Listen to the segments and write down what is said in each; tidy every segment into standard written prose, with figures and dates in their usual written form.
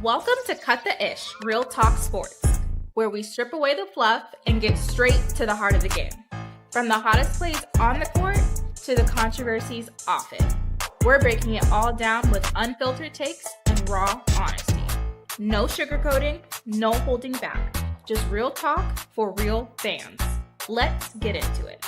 Welcome to Cut the Ish, Real Talk Sports, where we strip away the fluff and get straight to the heart of the game. From the hottest plays on the court to the controversies off it. We're breaking it all down with unfiltered takes and raw honesty. No sugarcoating, no holding back. Just real talk for real fans. Let's get into it.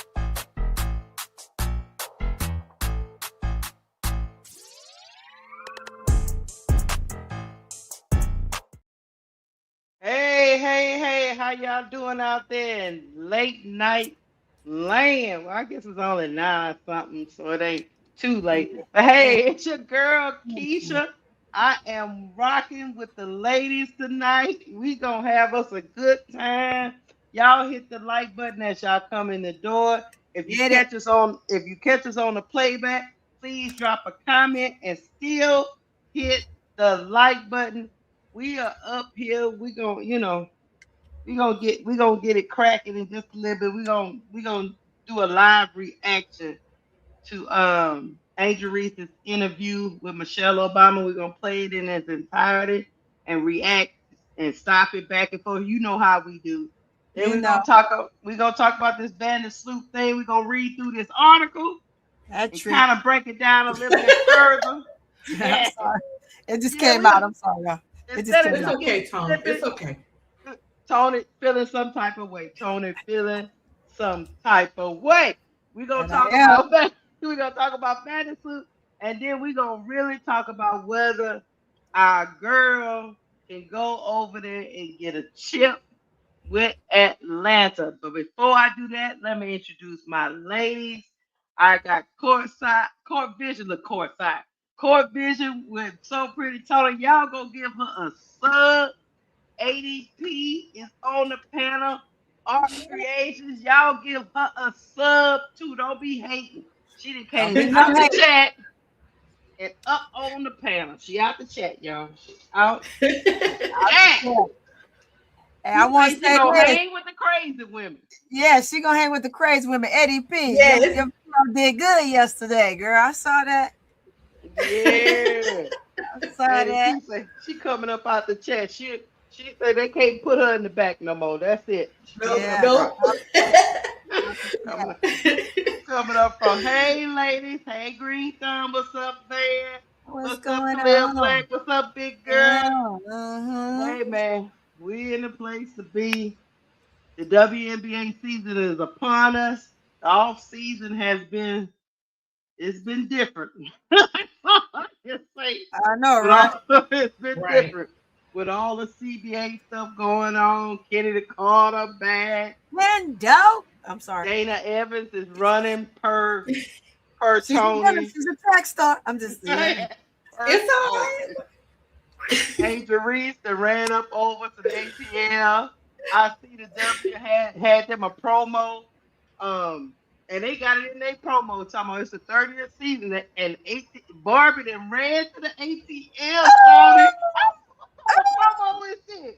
Hey, how y'all doing out there in late night land? Well, I guess it's only 9 something, so it ain't too late. But hey, it's your girl, Keisha. I am rocking with the ladies tonight. We gonna have us a good time. Y'all hit the like button as y'all come in the door. If you catch us on the playback, please drop a comment and still hit the like button. We are up here. We gonna get it cracking in just a little bit. We gonna do a live reaction to Angel Reese's interview with Michelle Obama. We're gonna play it in its entirety and react and stop it back and forth. You know how we do. Then we're gonna talk about this Vandersloot thing. We're gonna read through this article and kind of break it down a little bit further. I'm sorry. It just came out. I'm sorry, y'all. It's okay, Tony. It's okay. Tony feeling some type of way. We're gonna talk about that. We're gonna talk about Vandersloot, and then we're gonna really talk about whether our girl can go over there and get a chip with Atlanta. But before I do that, let me introduce my ladies. I got Court Vision with So Pretty Tony. Y'all go give her a sub. ADP is on the panel. Art Creations, y'all give her a sub too. Don't be hating. She done came out the chat and up on the panel. She out the chat, y'all. She out. And I want to say gonna hang with the crazy women. Yeah, she gonna hang with the crazy women. ADP, your did good yesterday, girl. I saw that. Yeah, I saw that. She coming up out the chat. She said they can't put her in the back no more. That's it. No. Coming up from hey ladies, hey Green Thumb, what's up there? What's going on? Black? What's up, big girl? Hey man, we in the place to be. The WNBA season is upon us. The off season it's been different. I know, right? It's been different. With all the CBA stuff going on, Kenny the quarterback. Window. I'm sorry. Dana Evans is running per Tony. She's a track star. I'm just saying. It's all right. Angel Reese that ran up over to the ATL. I see the W had them a promo. And they got it in their promo talking about it's the 30th season and Barbie then ran to the ATL. What promo is this?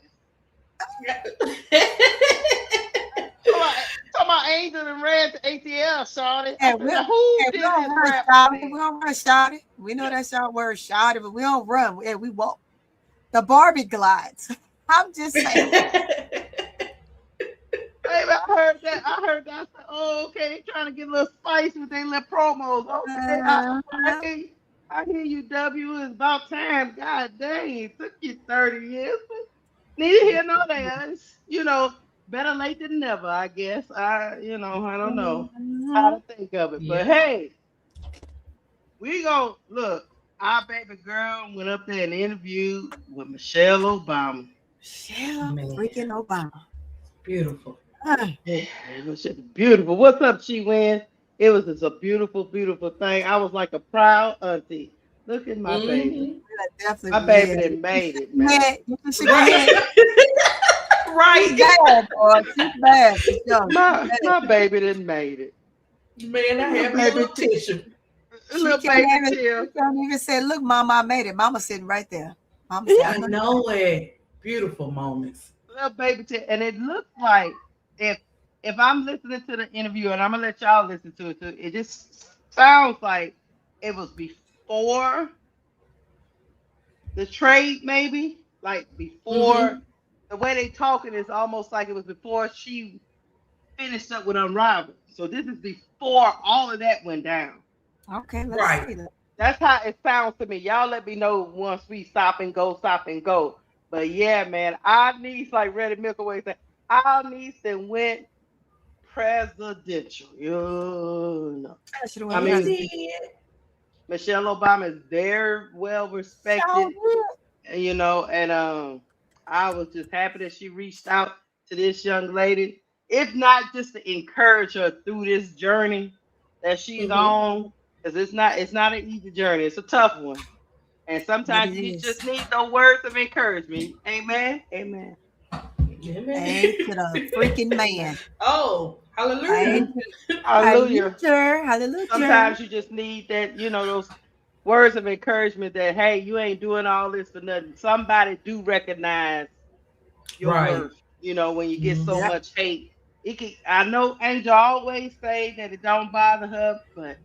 Talking about Angel and ran to ATL, Shawty. Yeah, we don't run Shawty. We know that's our word, Shawty, but we don't run. Yeah, we walk. The Barbie glides. I'm just saying. Hey, I heard that. I said, oh, okay. They trying to get a little spice with their little promos. Okay, I hear you, W. It's about time. God dang, it took you 30 years. Neither here nor there. Better late than never, I guess. I don't know how to think of it. But hey, we gonna look. Our baby girl went up there and interviewed with Michelle Obama. Freaking Obama. Beautiful. Yeah, it was just beautiful. What's up, She Win? It was just a beautiful, beautiful thing. I was like a proud auntie. Look at my baby. My baby that made it, man. Right. She's bad, boy. She's bad. My baby that made it. Man, I have a little tissue. She can't even say, look, Mama, I made it. Mama sitting right there. Mama said, I know it. Beautiful moments. Little baby tear. And it looks like if I'm listening to the interview, and I'm gonna let y'all listen to it too, it just sounds like it was before the trade, maybe. like before the way they talking is almost like it was before she finished up with Unrivaled. So this is before all of that went down. Okay, let's Right. see that. That's how it sounds to me. Y'all let me know once we stop and go, stop and go. But yeah, man, our niece, like Reddy Milkaway said, our niece that went presidential. You know. I should have I went You mean, president. did. Michelle Obama is very well So respected, good. you know, and I was just happy that she reached out to this young lady, if not just to encourage her through this journey that she's on, because it's not an easy journey, it's a tough one, and But sometimes it you is. just need those words of encouragement. Amen. Amen. Ain't to the freaking man. Oh, hallelujah. Ain't to Hallelujah. hallelujah. Hallelujah. Sometimes you just need that, those words of encouragement that hey, you ain't doing all this for nothing. Somebody do recognize your Right. worth. When you get so Mhm. Yep. much hate, it can. I know Angel always say that it don't bother her, but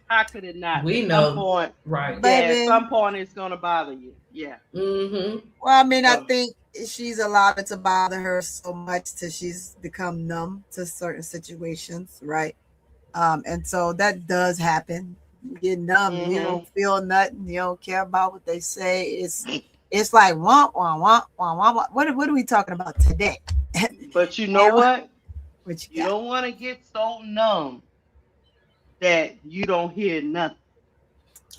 how could it not? We At some know. point, Right. yeah, at Baby. some point it's gonna bother you. Yeah. Mm-hmm. Well, I mean, I So, think she's allowed it to bother her so much till she's become numb to certain situations, right? And so that does happen. You get numb, you hmm don't feel nothing, you don't care about what they say. It's like wah wah wah wah wah. Wah. What are we talking about today? but you know And what? what you You got? don't want to get so numb that you don't hear nothing.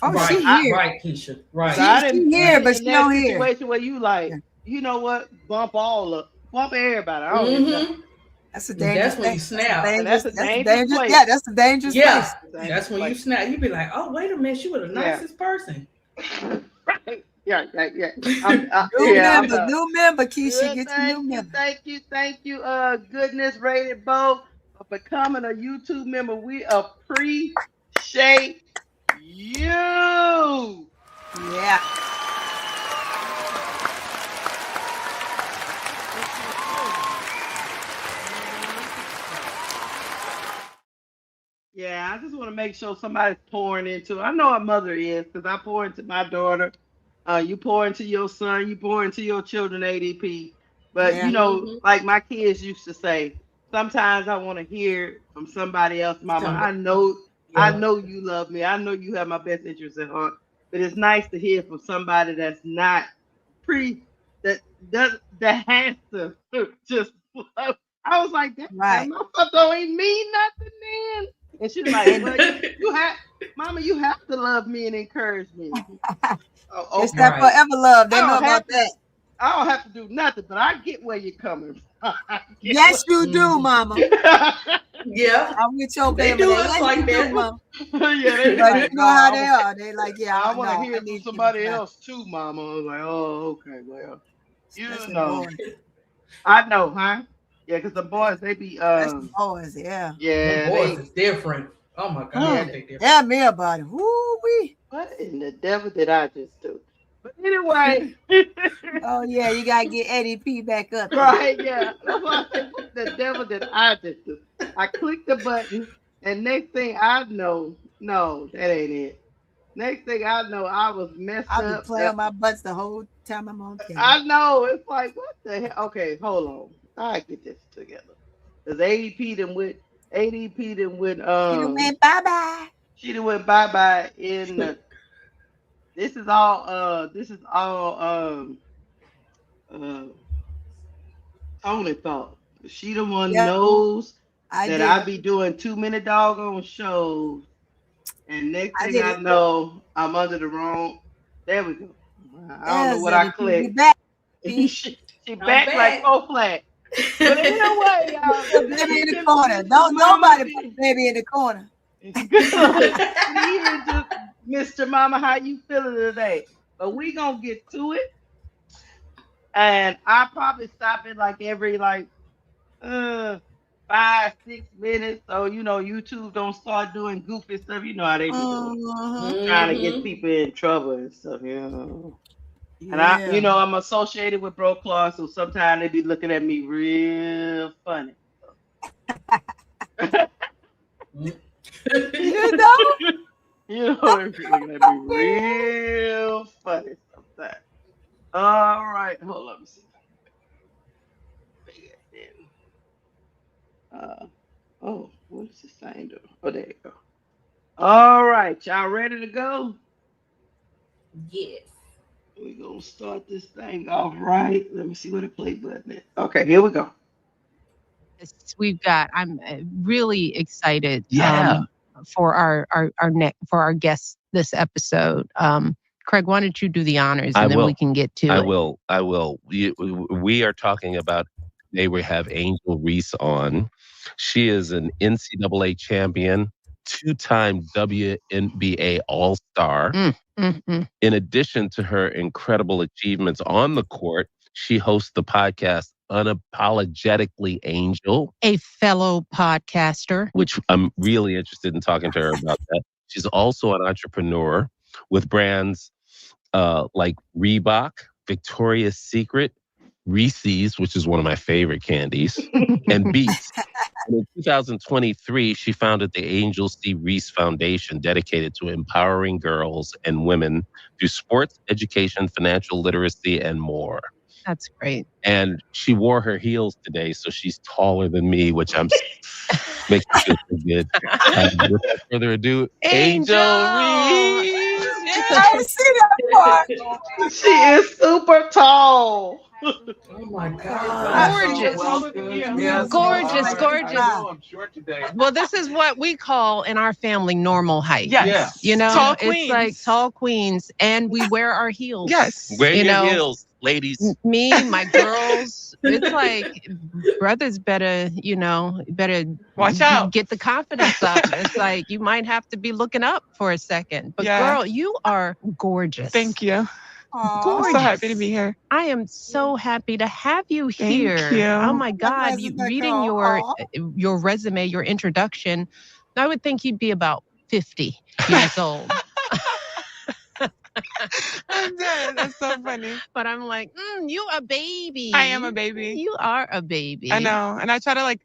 Oh, Cause she Right. I, here. Right, Keisha. cause Right. I She didn't here, been but in she that don't hear. situation where you like, Yeah. you know what? Bump all up, bump everybody. I don't hear nothing. Mm-hmm. That's a dangerous That's when you thing. That's a snap. And that's dangerous. a That's a dangerous dangerous. place. Yeah, that's a dangerous Yeah. place. It's a dangerous That's when you place. snap. You be like, oh, wait a minute. She was the Yeah. nicest person. Right. Yeah, yeah, yeah. New member, Keisha, Good. get your new Thank you, member. thank you, thank you. Goodness rated Bo for becoming a YouTube member. We appreciate you. Yeah. Yeah, I just want to make sure somebody's pouring into. I know our mother is because I pour into my daughter. You pour into your son. You pour into your children. ADP. But Yeah. Mm-hmm. like my kids used to say, sometimes I want to hear from somebody else. Mama, Somebody. I Yeah. know you love me. I know you have my best interest at heart. But it's nice to hear from somebody that's not pre that that has to just. I was like, that Right. motherfucker don't even mean nothing, man. And she's like, And well, you have, Mama, you have to love me and encourage me. Oh, it's okay. that Right. forever love. I They know don't about have to. that. I don't have to do nothing, but I get where you're coming from. I get Yes, you do, Mm-hmm. Mama. Yeah. I'm with your They family. do us Yes, you like do, that. Mama. yeah, they be But you like, know how no, they are. They like, yeah, I want to no, hear I it from need to give it somebody back. else too, Mama. I was like, oh, okay, well, you Especially know, boys. I know, huh? Yeah, because the boys, they be, Especially boys, yeah. Them yeah, boys is different. Oh my yeah. God, they different. Tell me about it. Woo wee. What in the devil did I just do? But anyway, Oh yeah, you gotta get Eddie P back up there. right, yeah. That's why I said, what the devil did I just do? I clicked the button, and next thing I know, no, that ain't it. Next thing I know, I was messed I'll be up. playing my butts the whole time I'm on camera. I know. It's like, what the hell? Okay, hold on. I get this together. Because ADP then went, She done went bye bye. she done went bye-bye in the, this is all, uh, Tony thought. She the one Yep, knows I that I did. be doing too many doggone shows. And next I thing did I it. know, I'm under the wrong. There we go. I don't know Yes, what I Eddie P. You clicked. back, P. she I'm back like back. four flat. But anyway, y'all, Put good baby in the evening, corner. Mr. Don't Mama. nobody put baby in the corner. Good evening, just Mr. Mama. How you feeling today? But we gonna get to it, and I probably stop it like every like 5, 6 minutes. So YouTube don't start doing goofy stuff. You know how they be doing, Uh-huh. trying to get Mm-hmm. people in trouble and stuff. And Yeah. I'm associated with Bro Claw, so sometimes they be looking at me real funny. You know? They be looking at me real funny sometimes. All right, hold up. Oh, what's the sign do? Oh, there you go. All right, y'all ready to go? Yes. We're gonna start this thing off right. Let me see what the play button is. Okay, here we go. We've got. I'm really excited. Yeah. For our guests this episode. Craig, why don't you do the honors and then we can get to it. I will. We are talking about today. We have Angel Reese on. She is an NCAA champion, two-time WNBA All-Star. In addition to her incredible achievements on the court, she hosts the podcast Unapologetically Angel, A fellow podcaster. which I'm really interested in talking to her about that. She's also an entrepreneur with brands like Reebok, Victoria's Secret, Reese's, which is one of my favorite candies, and Beats. And in 2023, she founded the Angel C. Reese Foundation, dedicated to empowering girls and women through sports, education, financial literacy, and more. That's great. And she wore her heels today, so she's taller than me, which makes me feel so good. Without further ado, Angel Reese. I see that part. She is super tall. Oh my God. Gorgeous. Gorgeous. I'm short today. Well, this is what we call in our family normal height. Yes. You know, Tall it's queens. like tall queens, and we wear our heels. Yes. Wear You your know, heels, ladies. Me, my girls, it's like brothers better Watch out. get the confidence up. It's like you might have to be looking up for a second. But girl, you are gorgeous. Thank you. Gorgeous. I'm so happy to be here. I am so happy to have you here. Thank you. Oh my God. Reading your resume, your introduction, I would think you'd be about 50 years old. I'm dead. That's so funny. But I'm like, you a baby. I am a baby. You are a baby. I know. And I try to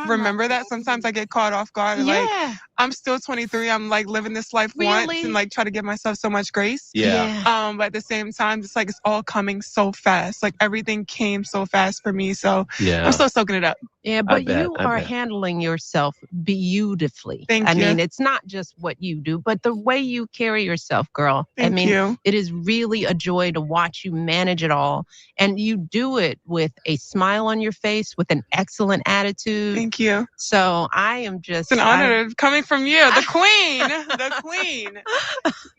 remember that. Sometimes I get caught off guard. Yeah. I'm still 23. I'm living this life once and try to give myself so much grace. Yeah. But at the same time, it's it's all coming so fast. Everything came so fast for me. So I'm still soaking it up. Yeah, but you are handling yourself beautifully. Thank you. I mean, it's not just what you do, but the way you carry yourself, girl. Thank you. It is really a joy to watch you manage it all. And you do it with a smile on your face, with an excellent attitude. Thank you. So I am just... It's an honor coming from you, the queen,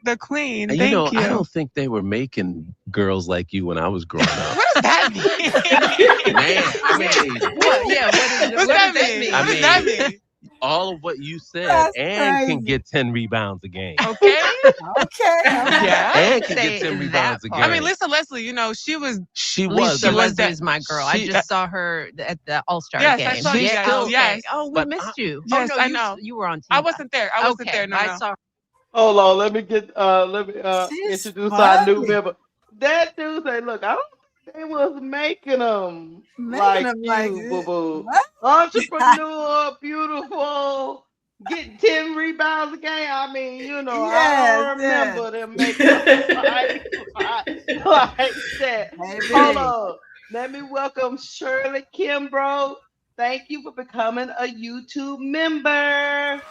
the queen. And Thank you. I don't think they were making girls like you when I was growing up. What does that mean? Man, I mean, What does that mean? all of what you said, That's and crazy. can get 10 rebounds a game. Okay. Okay. Yeah. And can get 10 rebounds a game. I mean, Lisa Leslie, she was. Lisa Leslie that- is my girl. I just saw her at the All-Star Yes, game. I saw you Yeah, guys. okay. Yes. Oh, we But missed you. Yes, oh, no, I know. You were on TV. I wasn't there. I wasn't there. No, I no. saw. Hold on, let me She's introduce our new funny. member. That dude say, look, I don't think they was making them like you, boo boo. What? Entrepreneur, beautiful, getting 10 rebounds a game. I mean, I don't remember them making them like that. Baby. Hold on. Let me welcome Shirley Kimbrough. Thank you for becoming a YouTube member.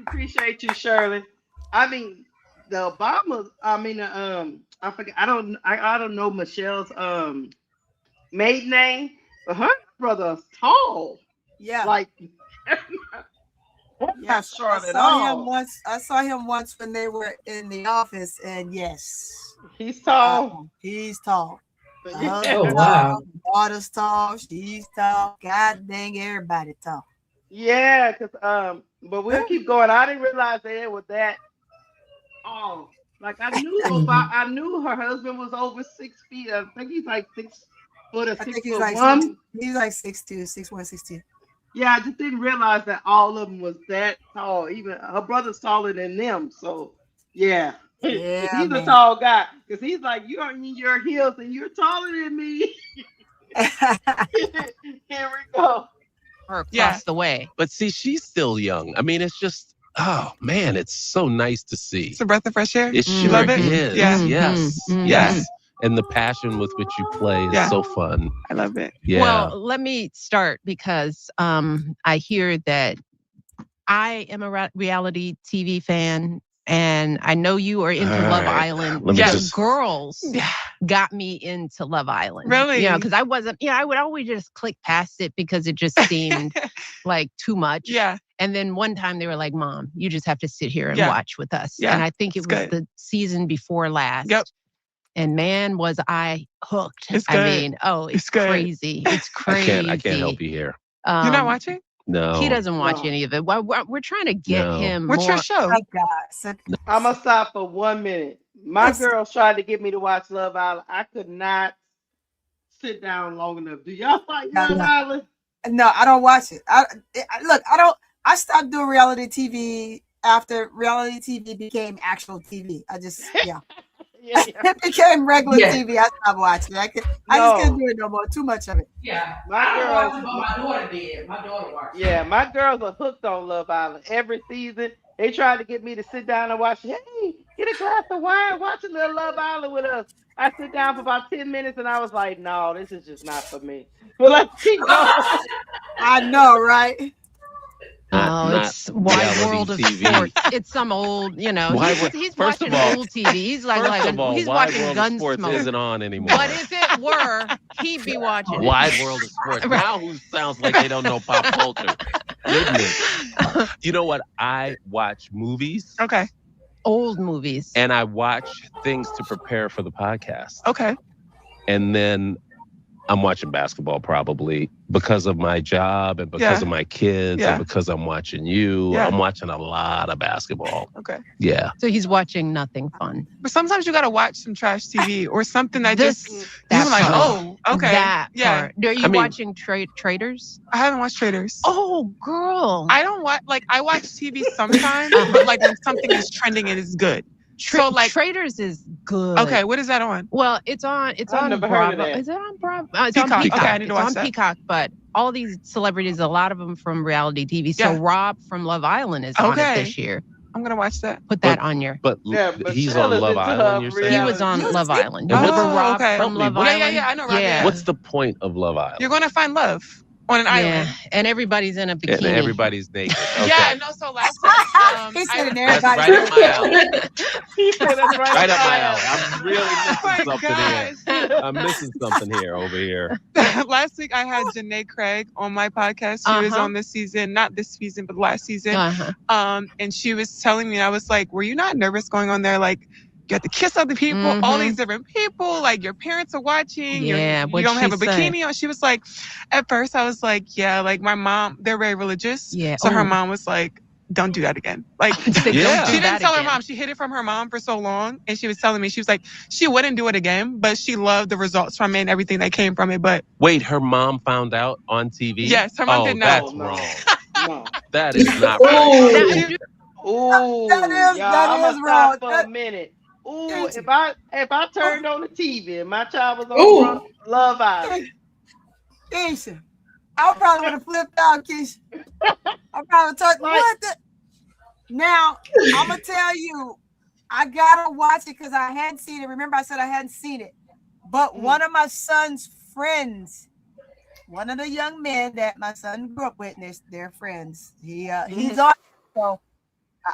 Appreciate you, Shirley. I mean, the Obamas. I forget. I don't know Michelle's maiden name, but her brother's tall. Yeah. Like, yeah. short I at saw all. him once. I saw him once when they were in the office, and yes, He's tall. he's tall. Oh, wow. Daughter's tall. She's tall. God dang, everybody tall. Yeah, but we'll keep going. I didn't realize they were that. Oh, like I knew her husband was over 6 feet. I think he's like 6 foot or I 6 think he's foot like one. he's like 6'2", 6'1", 6'2". Yeah, I just didn't realize that all of them was that tall. Even her brother's taller than them. So yeah, Yeah, he's man. a tall guy because he's like, you're in your heels and you're taller than me. Here we go. Her across the way. But see, she's still young. I mean, it's just, oh man, it's so nice to see. It's a breath of fresh air. It sure love it? is. Yeah. Yes. And the passion with which you play is so fun. I love it. Yeah. Well, let me start because I hear that I am a reality TV fan. And I know you are into Love Island. Girls got me into Love Island. Really? You know, because I wasn't, I would always just click past it because it just seemed like too much. Yeah. And then one time they were like, Mom, you just have to sit here and watch with us. Yeah. And I think it was the season before last. Yep. And man, was I hooked. It's good. I mean, it's crazy. It's crazy. I can't help you here. You're not watching? No. He doesn't watch any of it. We're trying to get him What's more. your show? Oh, God. I'm going to stop for 1 minute. My girls tried to get me to watch Love Island. I could not sit down long enough. Do y'all like Love Island? No, I don't watch it. I stopped doing reality TV after reality TV became actual TV. I just, it became regular TV. I stopped watching it. I just couldn't do it no more. Too much of it. Yeah. My girls, my daughter did. My daughter watched. Yeah, my girls are hooked on Love Island. Every season, they tried to get me to sit down and watch. Hey, get a glass of wine, watch a little Love Island with us. I sit down for about 10 minutes and I was like, no, this is just not for me. But let's keep going. I know, right? It's Wide World of Sports. It's some old, he's watching old TV. He's he's watching Gunsmoke. Isn't on anymore. But if it were, he'd be watching Wide World of Sports. Now who sounds like they don't know pop culture? Goodness. You know what? I watch movies. Okay. Old movies. And I watch things to prepare for the podcast. Okay. And then I'm watching basketball probably because of my job and because of my kids and because I'm watching you. Yeah. I'm watching a lot of basketball. Okay. Yeah. So he's watching nothing fun. But sometimes you got to watch some trash TV or something that you're like, oh, okay. That part. Are you watching Traders? I haven't watched Traders. Oh, girl. I don't watch, I watch TV sometimes, but when something is trending, it is good. So Traders is good. Okay, what is that on? Well, it's on Bravo. Is it on Bravo? It's Peacock. on Peacock. Okay, I need to watch it's on Peacock, but all these celebrities, a lot of them from reality TV. So Rob from Love Island is on it this year. I'm gonna watch that. Put that on your. But he's on Love Island. You're saying he was on Love Island. You remember Rob from Love Island? Yeah, I know Rob. Yeah. What's the point of Love Island? You're gonna find love on an island. And everybody's in a bikini. And everybody's naked. Okay. Yeah, no, so last time he said That's right up my alley. He said that's Right up my alley. I'm really missing something here. I'm missing something here over here. Last week I had Janae Craig on my podcast. She was on this season, not this season, but last season. And she was telling me, I was like, were you not nervous going on there? Like, you have to kiss other people, all these different people, like your parents are watching, you don't have a bikini on. She was like, at first I was like, yeah, like my mom, they're very religious. Yeah. So her mom was like, don't do that again. Like, she didn't tell her mom. She hid it from her mom for so long. And she was telling me, she was like, she wouldn't do it again, but she loved the results from it and everything that came from it. But wait, her mom found out on TV? Yes, her mom did not. That's wrong. No. That is not right. Ooh, that is wrong. For a minute. Ooh, if I turned on the TV and my child was on Love Island. Keisha, I probably would have flipped out, Keisha. I probably talked what the. Now, I'm going to tell you, I got to watch it because I hadn't seen it. Remember, I said I hadn't seen it. But one of my son's friends, one of the young men that my son grew up with, they're friends. He's on. So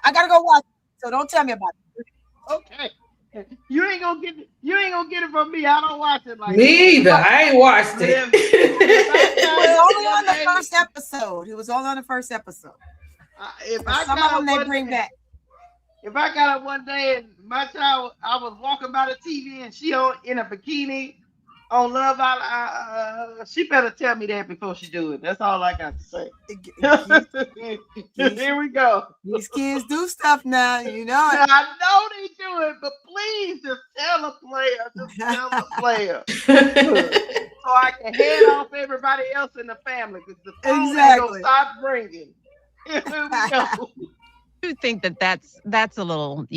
I got to go watch it. So don't tell me about it. Okay. You ain't gonna get it from me. I don't watch it like me either. I ain't watched it. It was only on the first episode. It was only on the first episode. Some of them they bring back. If I got it one day and my child, I was walking by the TV and she in a bikini on Love Island, she better tell me that before she do it. That's all I got to say. Here we go. These kids do stuff now, you know. I know they do it, but please just tell a player. Just tell a player. So I can head off everybody else in the family because the phone ain't gonna stop ringing. Here we go. do think that's a little,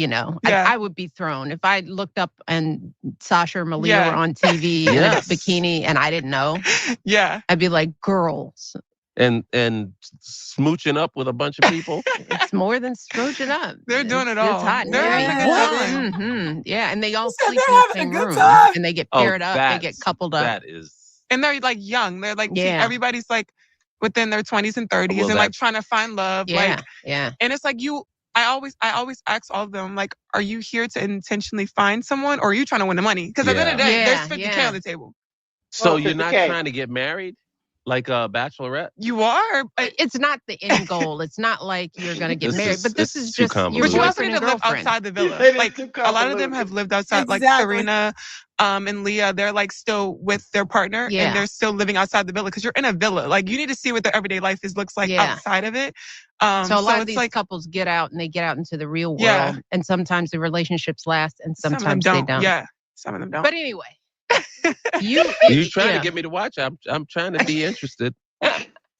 I would be thrown if I looked up and Sasha or Malia were on TV in a bikini and I didn't know. Yeah. I'd be like, girls. And smooching up with a bunch of people. It's more than smooching up. They're doing it all. It's hot. They're having a good time. Mm-hmm. Yeah, and they all sleep in the same room. And they get paired up. They get coupled up. That is. And they're like young. They're like, everybody's like within their 20s and 30s and like trying to find love. Yeah. And it's like I always ask all of them, like, are you here to intentionally find someone or are you trying to win the money? Because at the end of the day, there's 50K on the table. So you're not trying to get married? Like a bachelorette? You are. It's not the end goal. It's not like you're going to get married. But this is just your But you also boyfriend need to live outside the villa. Like, a lot of them have lived outside. Like, Serena and Leah, they're like still with their partner. And they're still living outside the villa. Because you're in a villa. Like, you need to see what their everyday life looks like outside of it. So a lot of these couples get out and they get out into the real world. Yeah. And sometimes the relationships last and sometimes they don't. Yeah, some of them don't. But anyway. You trying to get me to watch? I'm trying to be interested.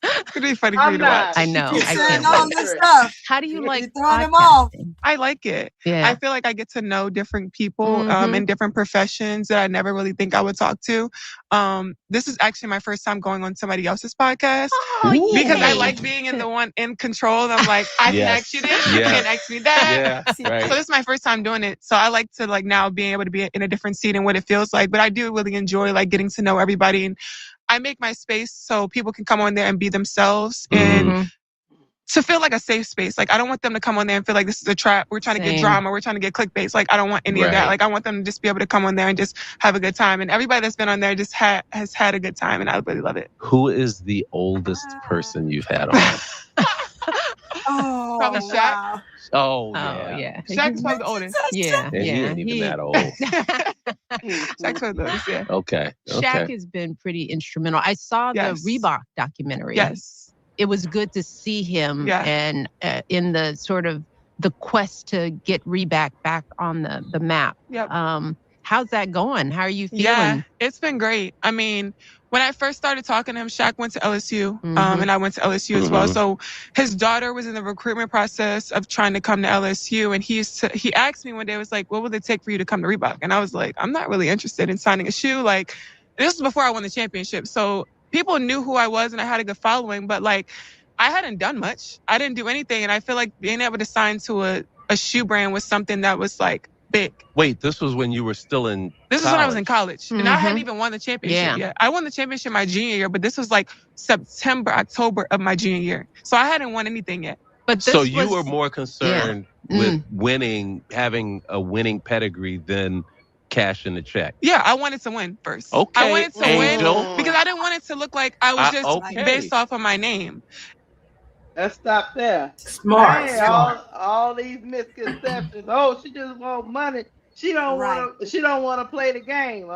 It's gonna be funny for you to watch. I know. I can't all this stuff. How do you like throwing them off? I like it. Yeah. I feel like I get to know different people in different professions that I never really think I would talk to. This is actually my first time going on somebody else's podcast because I like being in the one in control. And I'm like, I can ask you this, you can ask me that. Yeah, right. So this is my first time doing it. So I like to like now being able to be in a different seat and what it feels like. But I do really enjoy like getting to know everybody. And I make my space so people can come on there and be themselves and to feel like a safe space. Like, I don't want them to come on there and feel like this is a trap. We're trying to get drama. We're trying to get clickbait. Like, I don't want any of that. Like, I want them to just be able to come on there and just have a good time. And everybody that's been on there just has had a good time. And I really love it. Who is the oldest person you've had on? Probably Shaq. Wow. Oh, yeah. Shaq's probably the oldest. Yeah. And he ain't even that old. Shaq's probably the oldest, yeah. Okay. Shaq has been pretty instrumental. I saw the Reebok documentary. Yes. It was good to see him and in the sort of the quest to get Reebok back on the map. Yep. How's that going? How are you feeling? Yeah, it's been great. I mean, when I first started talking to him, Shaq went to LSU, and I went to LSU as well. So his daughter was in the recruitment process of trying to come to LSU, and he asked me one day, was like, "What will it take for you to come to Reebok?" And I was like, "I'm not really interested in signing a shoe." Like, this was before I won the championship, so people knew who I was, and I had a good following, but like, I hadn't done much. I didn't do anything, and I feel like being able to sign to a shoe brand was something that was like big. Wait, this was when you were still in This was when I was in college. And I hadn't even won the championship yet. I won the championship my junior year, but this was like September, October of my junior year. So I hadn't won anything yet. But so you were more concerned with winning, having a winning pedigree than cashing the check. Yeah, I wanted to win first. Okay, I wanted to Angel. win because I didn't want it to look like I was just based off of my name. Let's stop there. Smart. Hey, all these misconceptions. Oh, she just want money. She don't want to. She don't want to play the game.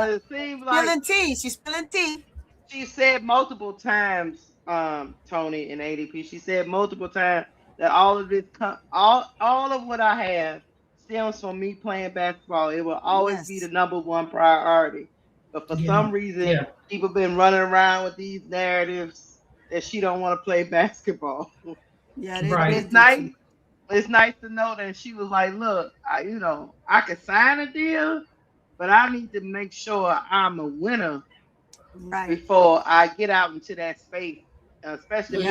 It seems like spilling tea. She's spilling tea. She said multiple times, Tony and ADP. She said multiple times that all of this, all of what I have, stems from me playing basketball. It will always be the number one priority. But for some reason, people been running around with these narratives that she don't want to play basketball. Yeah, it's nice. It's nice to know that she was like, "Look, I could sign a deal, but I need to make sure I'm a winner before I get out into that space, especially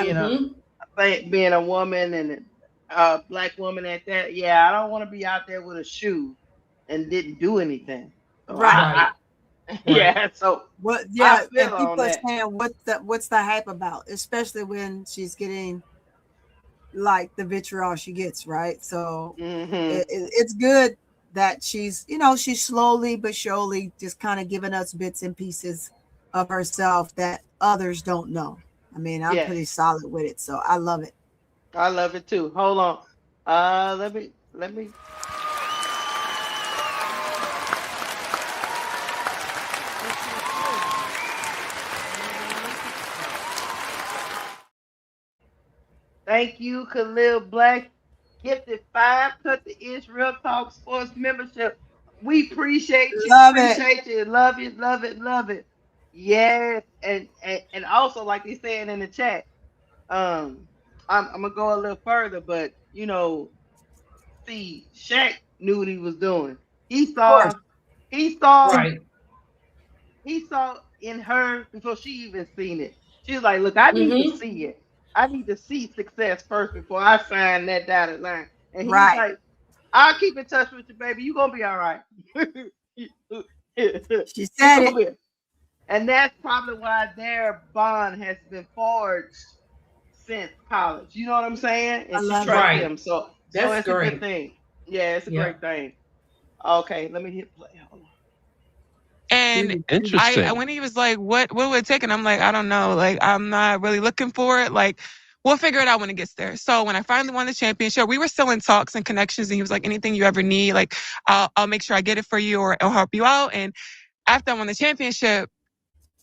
being a woman and a black woman at that. Yeah, I don't want to be out there with a shoe and didn't do anything. So yeah. So what? Yeah, and people are saying what's the hype about, especially when she's getting like the vitriol she gets, right? So it's good that she's slowly but surely just kind of giving us bits and pieces of herself that others don't know. I mean, I'm pretty solid with it, so I love it. I love it too. Hold on. Let me. Thank you, Khalil Black. Gifted 5 cut the Israel Talk Sports membership. We appreciate you. Love it. Love it. Yes, and also like they said in the chat, I'm gonna go a little further, but see, Shaq knew what he was doing. He Of course. saw, he saw, Right. he saw in her before she even seen it. She was like, "Look, I need to Mm-hmm. see it. I need to see success first before I sign that dotted line." And he's Right. like, "I'll keep in touch with you, baby. You gonna be all right." She You said gonna it. be, and that's probably why their bond has been forged since college. You know what I'm saying? I And she love trusts it. Right. him, so That's it's a good great. thing. Yeah, it's a Yeah. great thing. Okay, let me hit play. Hold on. And Interesting. when he was like, what would it take? And I'm like, I don't know. Like, I'm not really looking for it. Like, we'll figure it out when it gets there. So when I finally won the championship, we were still in talks and connections. And he was like, anything you ever need, like, I'll make sure I get it for you or I'll help you out. And after I won the championship,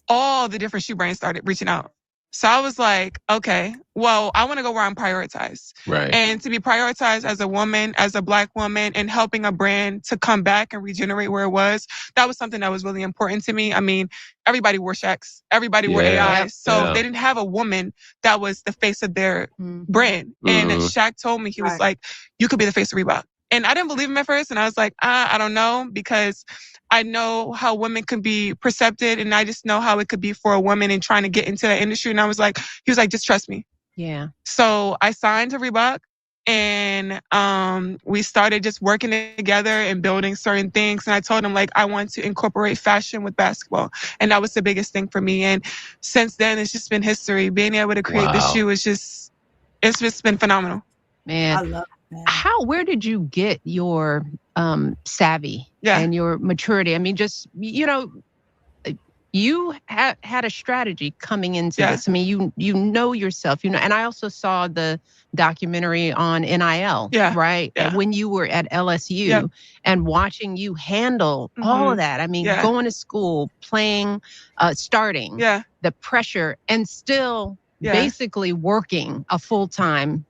all the different shoe brands started reaching out. So I was like, okay, well, I want to go where I'm prioritized. Right. And to be prioritized as a woman, as a Black woman, and helping a brand to come back and regenerate where it was, that was something that was really important to me. I mean, everybody wore Shaqs, everybody wore AI. So they didn't have a woman that was the face of their brand. And Shaq told me, he was like, you could be the face of Reebok. And I didn't believe him at first. And I was like, I don't know, because I know how women can be percepted, and I just know how it could be for a woman in trying to get into that industry. And he was like, just trust me. Yeah. So I signed to Reebok, and we started just working together and building certain things. And I told him, like, I want to incorporate fashion with basketball. And that was the biggest thing for me. And since then, it's just been history. Being able to create the shoe it's just been phenomenal. Man. I love it, man. Where did you get your savvy and your maturity? I mean, just, you had a strategy coming into this. I mean, you know yourself, and I also saw the documentary on NIL, right? Yeah. When you were at LSU and watching you handle all of that. I mean, going to school, playing, starting, the pressure, and still basically working a full-time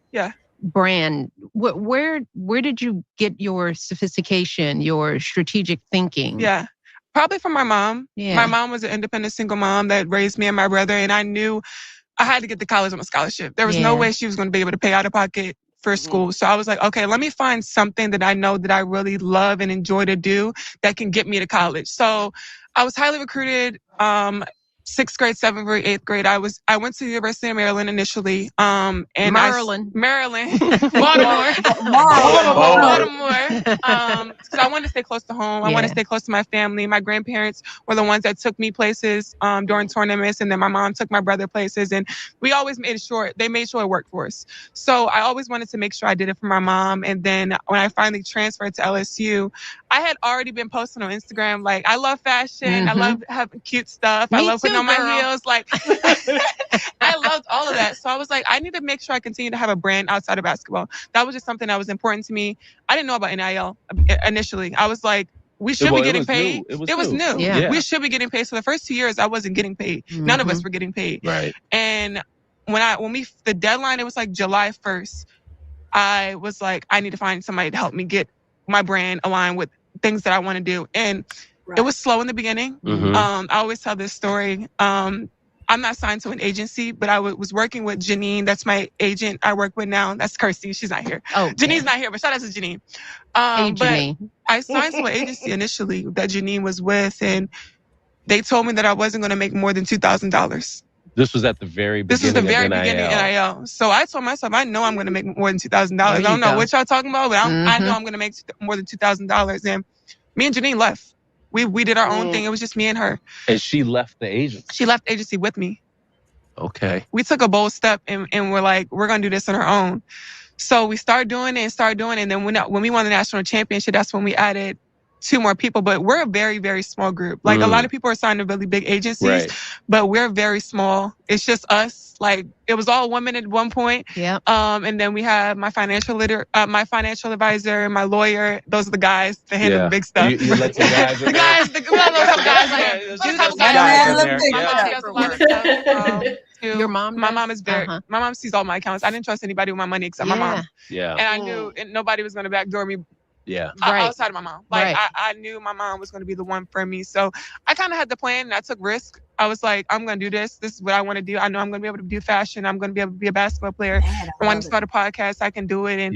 brand. Where did you get your sophistication, your strategic thinking? Yeah. Probably from my mom. Yeah. My mom was an independent single mom that raised me and my brother, and I knew I had to get to college on a scholarship. There was no way she was going to be able to pay out of pocket for school. So I was like, okay, let me find something that I know that I really love and enjoy to do that can get me to college. So I was highly recruited. 6th grade, 7th grade, 8th grade. I went to the University of Maryland initially. And Maryland. Baltimore. Because I wanted to stay close to home. I wanted to stay close to my family. My grandparents were the ones that took me places during tournaments, and then my mom took my brother places, and we always made sure it worked for us. So I always wanted to make sure I did it for my mom. And then when I finally transferred to LSU, I had already been posting on Instagram, like, I love fashion. I love having cute stuff. I love putting on my heels. Like, I loved all of that. So I was like, I need to make sure I continue to have a brand outside of basketball. That was just something that was important to me. I didn't know about NIL initially. I was like, we should be getting paid. It was new. Yeah. We should be getting paid. So the first 2 years, I wasn't getting paid. None of us were getting paid. Right. And the deadline, it was like July 1st. I was like, I need to find somebody to help me get my brand aligned with things that I want to do. And it was slow in the beginning. I always tell this story. I'm not signed to an agency, but I was working with Janine. That's my agent I work with now. That's Kirsty. She's not here. Oh, Janine's not here, but shout out to Janine. Hey, Janine. But I signed to an agency initially that Janine was with, and they told me that I wasn't going to make more than $2,000. This was at the very beginning. This was the very beginning of NIL. So I told myself, I know I'm going to make more than $2,000. I don't know what y'all talking about, but I know I'm going to make more than $2,000. And me and Janine left. We did our own thing. It was just me and her. And she left the agency. She left the agency with me. Okay. We took a bold step and we're like, we're going to do this on our own. So we started doing it. And then when we won the national championship, that's when we added 2 more people. But we're a very, very small group. Like, a lot of people are signed to really big agencies, but we're very small. It's just us. Like, it was all women at one point. Yeah. And then we have my financial advisor, my lawyer. Those are the guys that handle the big stuff. You let the guys the guys, the guys. Your mom? My mom is very. My mom sees all my accounts. I didn't trust anybody with my money except my mom. Yeah. And I knew nobody was going to backdoor me. Yeah. Outside of my mom. Like, I knew my mom was going to be the one for me. So I kind of had the plan, and I took risk. I was like, I'm going to do this. This is what I want to do. I know I'm going to be able to do fashion. I'm going to be able to be a basketball player. I want to start a podcast. I can do it. And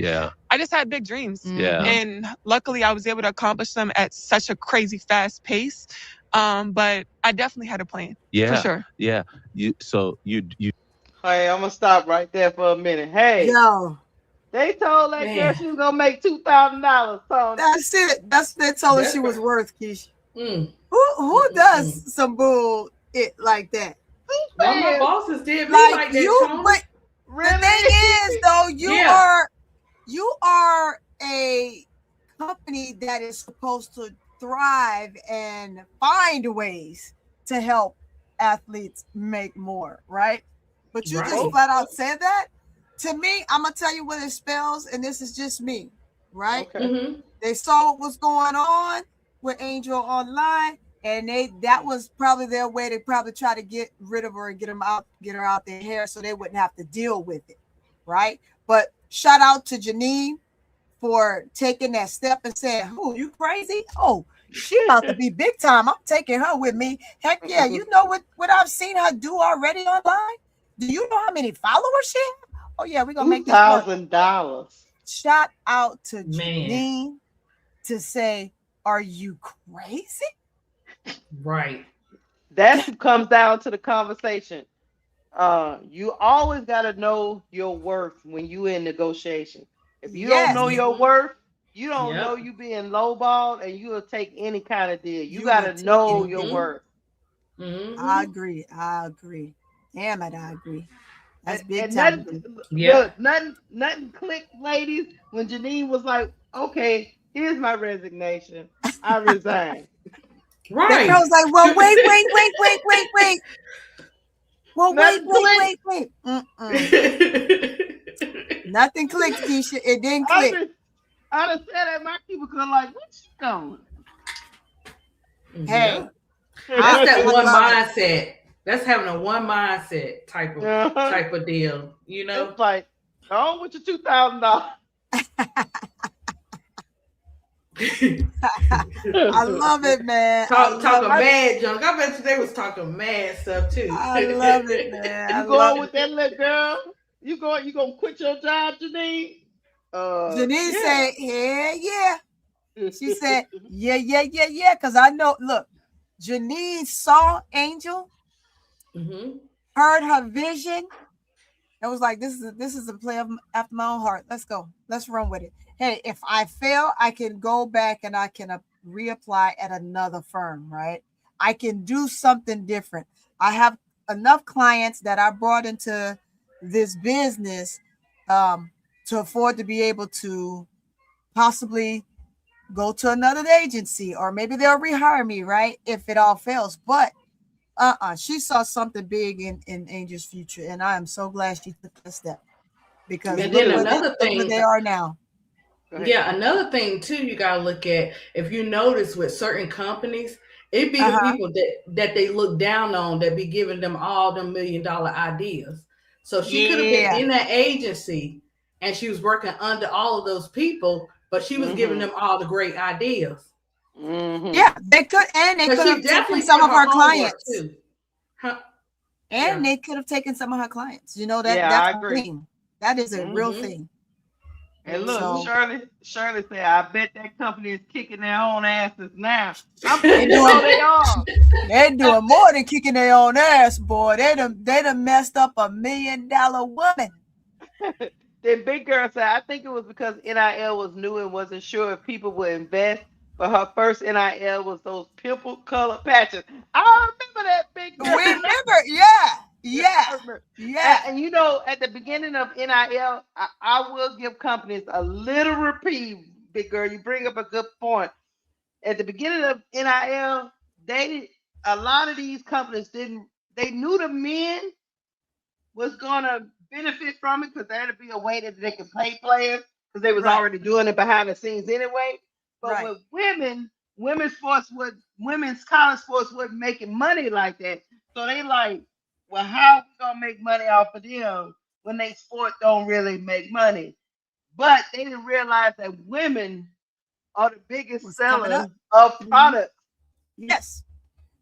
I just had big dreams. And luckily I was able to accomplish them at such a crazy fast pace. But I definitely had a plan. For sure. Yeah. You. Hey, I'm gonna stop right there for a minute. Hey, yo, they told that girl she was gonna make $2,000. So that's it. That's what they told her she was worth, Keisha. Who does some bull it like that? One of my bosses did me like that. You, but really? the thing is, though, you are a company that is supposed to thrive and find ways to help athletes make more, right? But you just flat out said that. To me, I'm gonna tell you what it spells, and this is just me, right? Okay. They saw what was going on with Angel online, and that was probably their way to probably try to get rid of her and get her out their hair so they wouldn't have to deal with it, right? But shout out to Janine for taking that step and saying, "Oh, you crazy? Oh, she about to be big time. I'm taking her with me." Heck yeah, you know what I've seen her do already online? Do you know how many followers she has? Oh yeah, we're gonna make this work. $2,000. Shout out to Janine to say, "Are you crazy?" Right. That's what comes down to the conversation. You always gotta know your worth when you in negotiation. If you don't know your worth, you don't know you being lowballed, and you'll take any kind of deal. You gotta know your worth. I agree. Damn it, I agree. That's big time. Nothing clicked, ladies, when Janine was like, "Okay, here's my resignation. I resign." Right. I was like, "Well, wait. Well, wait. Nothing clicked, Keisha. It didn't click. I'd have said at my cubicle like, "What you doing?" Hey, that's that one mindset. That's having a one mindset type of deal. You know, it's like, "Oh, with your $2,000." I love it, man. Talking mad junk. I bet you they was talking mad stuff too. I love it, man. You going with that little girl? You gonna quit your job, Janine? Janine said, yeah. She said, yeah. Because I know. Look, Janine saw Angel, heard her vision, and was like, "This is a play after my own heart. Let's go. Let's run with it." Hey, if I fail, I can go back and I can reapply at another firm, right? I can do something different. I have enough clients that I brought into this business to afford to be able to possibly go to another agency, or maybe they'll rehire me, right? If it all fails. But she saw something big in Angel's future, and I am so glad she took that step, because and then another thing, where they are now. Yeah, another thing too, you gotta look at, if you notice with certain companies, it be the people that they look down on that be giving them all them $1 million ideas. So she could have been in that agency and she was working under all of those people, but she was giving them all the great ideas. Yeah, they could, and they could have taken some of her clients too. And they could have taken some of her clients. You know that that's a thing. That is a real thing. And look, Shirley said, "I bet that company is kicking their own asses now." They're doing more than kicking their own ass, boy. They done messed up $1 million woman. Then Big Girl said, "I think it was because NIL was new and wasn't sure if people would invest. But her first NIL was those pimple color patches." I remember that, Big Girl. We remember, yeah. And you know, at the beginning of NIL, I will give companies a little reprieve, Big Girl. You bring up a good point. At the beginning of NIL, a lot of these companies they knew the men was gonna benefit from it, because that'd be a way that they could pay players, because they was already doing it behind the scenes anyway. But with women's college sports wasn't making money like that. So they like, well, how we gonna make money off of them when they sport don't really make money? But they didn't realize that women are the biggest sellers of products. Yes.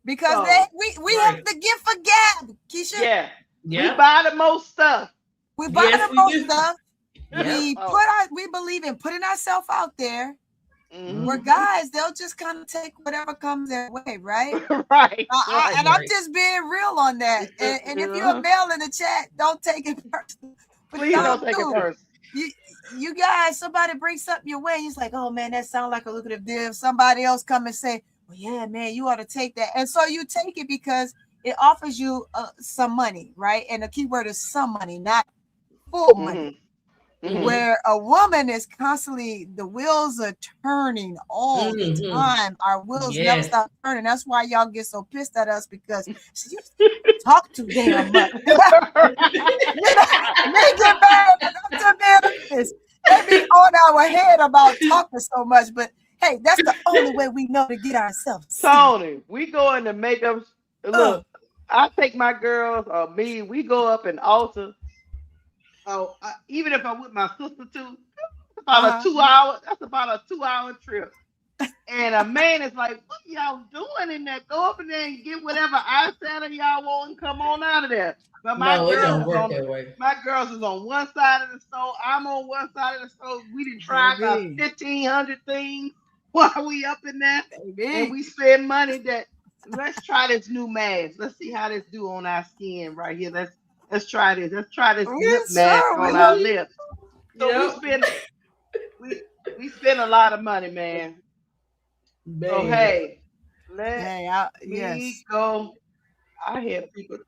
Because we have the gift for gab, Keisha. Yeah. We buy the most stuff. We buy the most stuff. We believe in putting ourselves out there. Where guys, they'll just kind of take whatever comes their way, right? Right. And I'm just being real on that. And if you're a male in the chat, don't take it personal. Please don't take it personal. You guys, somebody brings something your way. He's like, oh man, that sounds like a lucrative deal. Somebody else come and say, well, yeah, man, you ought to take that. And so you take it because it offers you some money, right? And the key word is some money, not full money. Where a woman is constantly, the wheels are turning all the time. Our wheels never stop turning. That's why y'all get so pissed at us, because you talk too damn much. They get mad because I'm too damn pissed. They be on our head about talking so much, but hey, that's the only way we know to get ourselves. Tony, we go into makeup. Look, I take my girls or me, we go up and alter. Oh, even if I'm with my sister too, about a 2 hour. That's about a 2 hour trip. And a man is like, "What y'all doing in there? Go up in there and get whatever eyeshadow y'all want and come on out of there." But my girls is on one side of the stove. I'm on one side of the stove. We done tried about 1,500 things while we up in there, and we spend money. Let's try this new mask. Let's see how this do on our skin right here. Let's try this. Let's try this lip mask on our lips. So we spend a lot of money, man. So hey, we go. I hear people.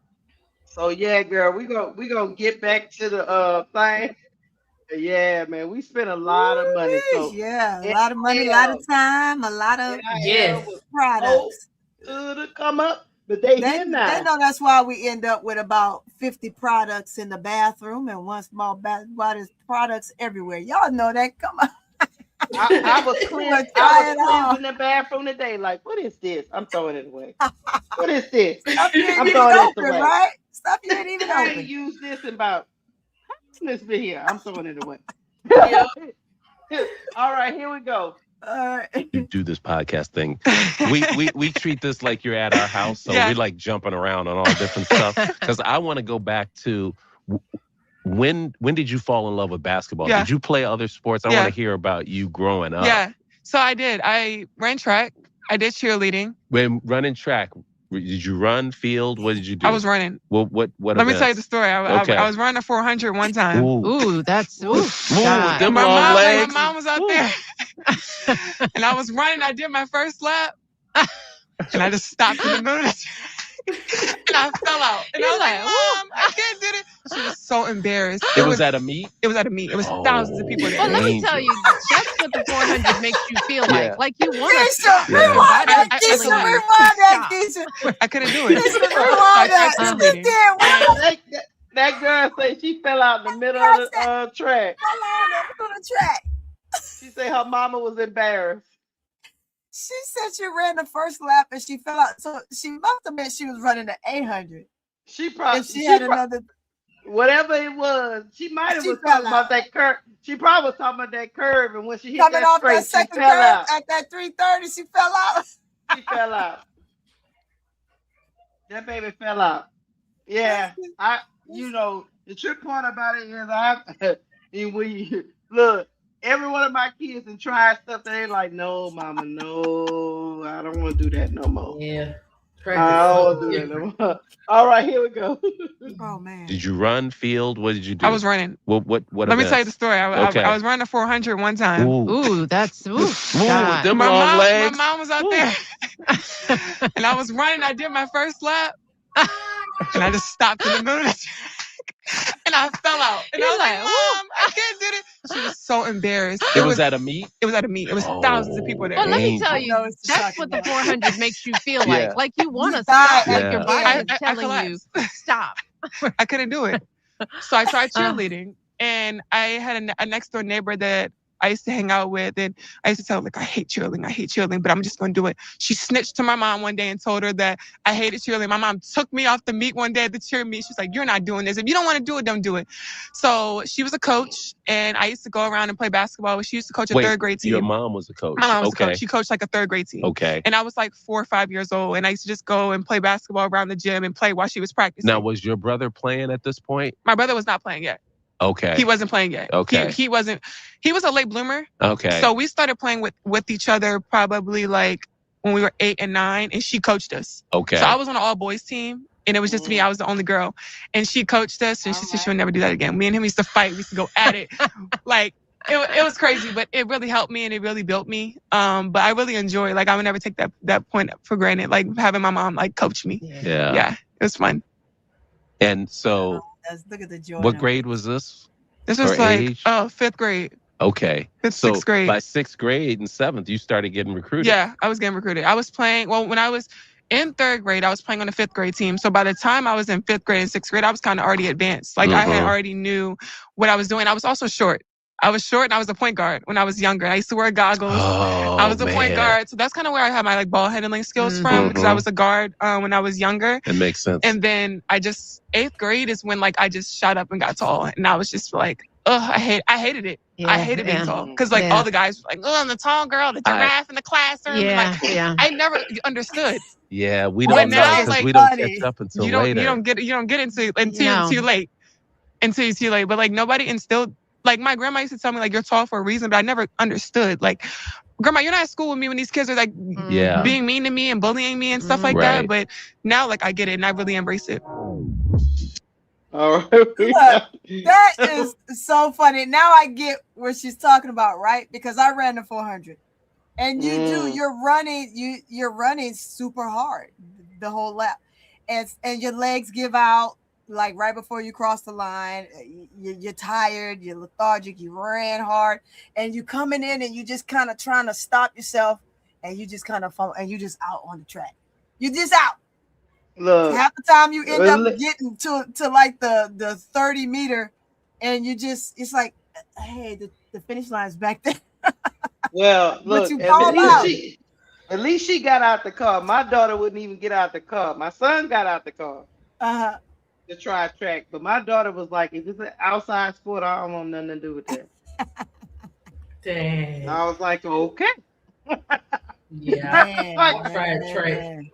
So yeah, girl, we gonna get back to the thing. Yeah, man, we spend a lot of money. So a lot of money, a lot of time, a lot of products to come up. But they know that's why we end up with about 50 products in the bathroom and one small bathroom. Products everywhere. Y'all know that. Come on. I was cleansing the bathroom today. Like, what is this? I'm throwing it away. What is this? I'm throwing it away. Right? Stuff you ain't even I ain't used this in about this been here. I'm throwing it away. All right, here we go. You do this podcast thing. We treat this like you're at our house, so we like jumping around on all different stuff. Because I want to go back to when did you fall in love with basketball? Did you play other sports? I want to hear about you growing up. Yeah, so I did. I ran track. I did cheerleading. When running track, did you run, field? What did you do? I was running. Well, what? Let me tell you the story. I was running a 400 one time. Ooh, that's my mom was out there, and I was running. I did my first lap, and I just stopped in the middle of the track, and I fell out. And I was like, "Mom, I can't do it." She was so embarrassed. It was at a meet? It was at a meet. It was thousands of people there. Well, let me tell you, that's what the 400 makes you feel like. Like you want to stop. Rewind that, Keisha. I couldn't do it. That girl said she fell out in the middle of the track. She said her mama was embarrassed. She said she ran the first lap and she fell out. So she must have meant she was running the 800. She probably had another. Whatever it was, she might have was talking about that curve. She probably was talking about that curve, and when she hit coming that off straight, that second she fell curve out. at that 330, she fell out. She fell out. That baby fell out. Yeah, the trick part about it is look. Every one of my kids and try stuff that they like, no, mama, no, I don't want to do that no more. Yeah. I don't want to do that no more. All right, here we go. Oh man. Did you run, field? What did you do? I was running. What Let me tell you the story. I was running a 400 one time. Ooh, that's God. My mom was out there. And I was running. I did my first lap. And I just stopped in the middle of the track. And I fell out. And I was like, Mom, I can't do it. She was so embarrassed. It was at a meet? It was at a meet. It was thousands of people there. Well, let me tell you, that's what the 400 makes you feel like. Like you want to stop. Like your body is telling you, stop. I couldn't do it. So I tried cheerleading. And I had a next door neighbor that I used to hang out with, and I used to tell her, like, I hate cheerleading, but I'm just going to do it. She snitched to my mom one day and told her that I hated cheerleading. My mom took me off the meet one day at the cheer meet. She's like, you're not doing this. If you don't want to do it, don't do it. So she was a coach, and I used to go around and play basketball. She used to coach a third grade team. Your mom was a coach? My mom was a coach. She coached like a third grade team. Okay. And I was like 4 or 5 years old, and I used to just go and play basketball around the gym and play while she was practicing. Now, was your brother playing at this point? My brother was not playing yet. Okay. He wasn't playing yet. Okay. He wasn't. He was a late bloomer. Okay. So we started playing with each other probably like when we were 8 and 9, and she coached us. Okay. So I was on an all boys team, and it was just me. I was the only girl, and she coached us, and she said she would never do that again. Me and him used to fight. We used to go at it. Like it was crazy, but it really helped me and it really built me. But I really enjoy. Like I would never take that point for granted. Like having my mom like coach me. Yeah. It was fun. And so, look at the joy. What grade was this? This was like age? 5th grade. Okay. So 6th grade. By 6th grade and 7th, you started getting recruited. Yeah, I was getting recruited. I was playing. Well, when I was in 3rd grade, I was playing on the 5th grade team. So by the time I was in 5th grade and 6th grade, I was kind of already advanced. Like I had already knew what I was doing. I was also short. I was short and I was a point guard when I was younger. I used to wear goggles. I was a point guard. So that's kind of where I had my like ball handling skills from, because I was a guard when I was younger. It makes sense. And then 8th grade is when like I just shot up and got tall. And I was just like, I hated it. Yeah, I hated being tall. Because like all the guys were like, I'm the tall girl, the giraffe in the classroom. Yeah, I never understood. Yeah, we don't know because like, we don't catch up until later. You don't get into until too late. Until you're too late. But like nobody instilled. Like my grandma used to tell me like you're tall for a reason, but I never understood. Like, grandma, you're not at school with me when these kids are like being mean to me and bullying me and stuff like that. But now like I get it and I really embrace it. All right. Look, that is so funny. Now I get what she's talking about, right? Because I ran the 400, and you're running super hard the whole lap, and your legs give out. Like right before you cross the line, you're tired, you're lethargic, you ran hard, and you coming in and you just kind of trying to stop yourself, and you just kind of fall, and you just out on the track. You're just out. Look, half the time you end up getting to like the 30 meter, and you just it's like, hey, the finish line's back there. Well, look, at least she got out the car. My daughter wouldn't even get out the car. My son got out the car. To try track, but my daughter was like, if it's an outside sport, I don't want nothing to do with that. Dang. I was like, okay. Yeah. Track.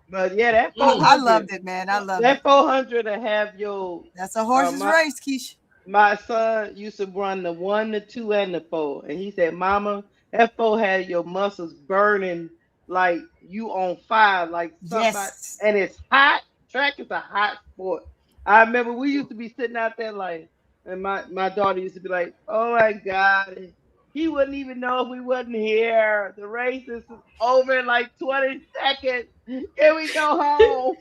But yeah, that I loved it, man. I loved that 400 to have your. That's a horse's race, Keisha. My son used to run the 1, the 2, and the 4, and he said, "Mama, that 4 had your muscles burning like you on fire, like somebody, and it's hot." Track is a hot sport. I remember we used to be sitting out there like, and my daughter used to be like, oh my God, he wouldn't even know if we wasn't here. The race is over in like 20 seconds. Can we go home?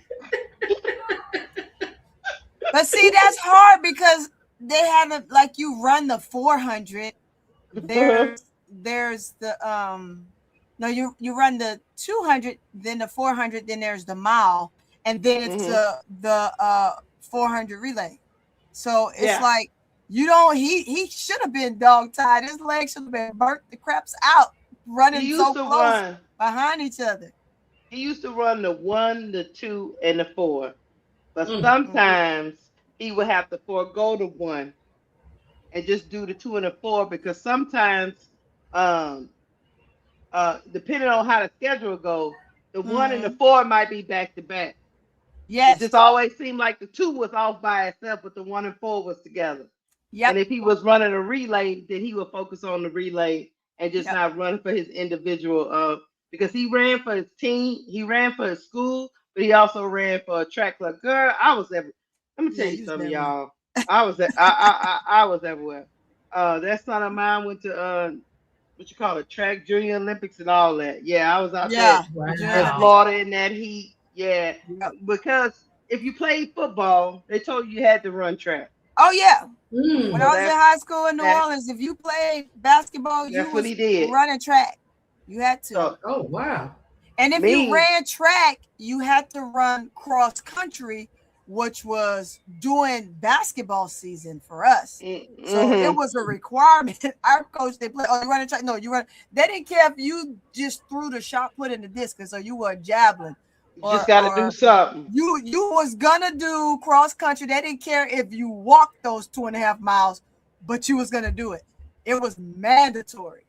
But see, that's hard because they haven't, like, you run the 400. There's the, no, you run the 200, then the 400, then there's the mile. And then it's the 400 relay. So it's like, you don't, he should have been dog tied. His legs should have been burnt the craps out running so close behind each other. He used to run the 1, the 2, and the 4. But sometimes he would have to forego the 1 and just do the 2 and the 4, because sometimes, depending on how the schedule goes, the 1 and the 4 might be back to back. Yes. It just always seemed like the 2 was off by itself, but the 1 and 4 was together. Yep. And if he was running a relay, then he would focus on the relay and just not run for his individual. Because he ran for his team, he ran for his school, but he also ran for a track club. Girl, I was everywhere. Let me tell you something, y'all. I was I was everywhere. That son of mine went to what you call it, track junior Olympics and all that. Yeah, I was out there in Florida in that heat. Yeah, because if you played football, they told you had to run track. Oh yeah. When I was in high school in New Orleans, if you played basketball, you was running track. You had to. So, oh wow. And if you ran track, you had to run cross country which was doing basketball season for us. Mm-hmm. So it was a requirement. Our coach, they play, oh, you run a track? No, you run. They didn't care if you just threw the shot put in the distance or you were a javelin. You just got to do something. You was gonna do cross country. They didn't care if you walked those 2.5 miles, but you was gonna do it. It was mandatory.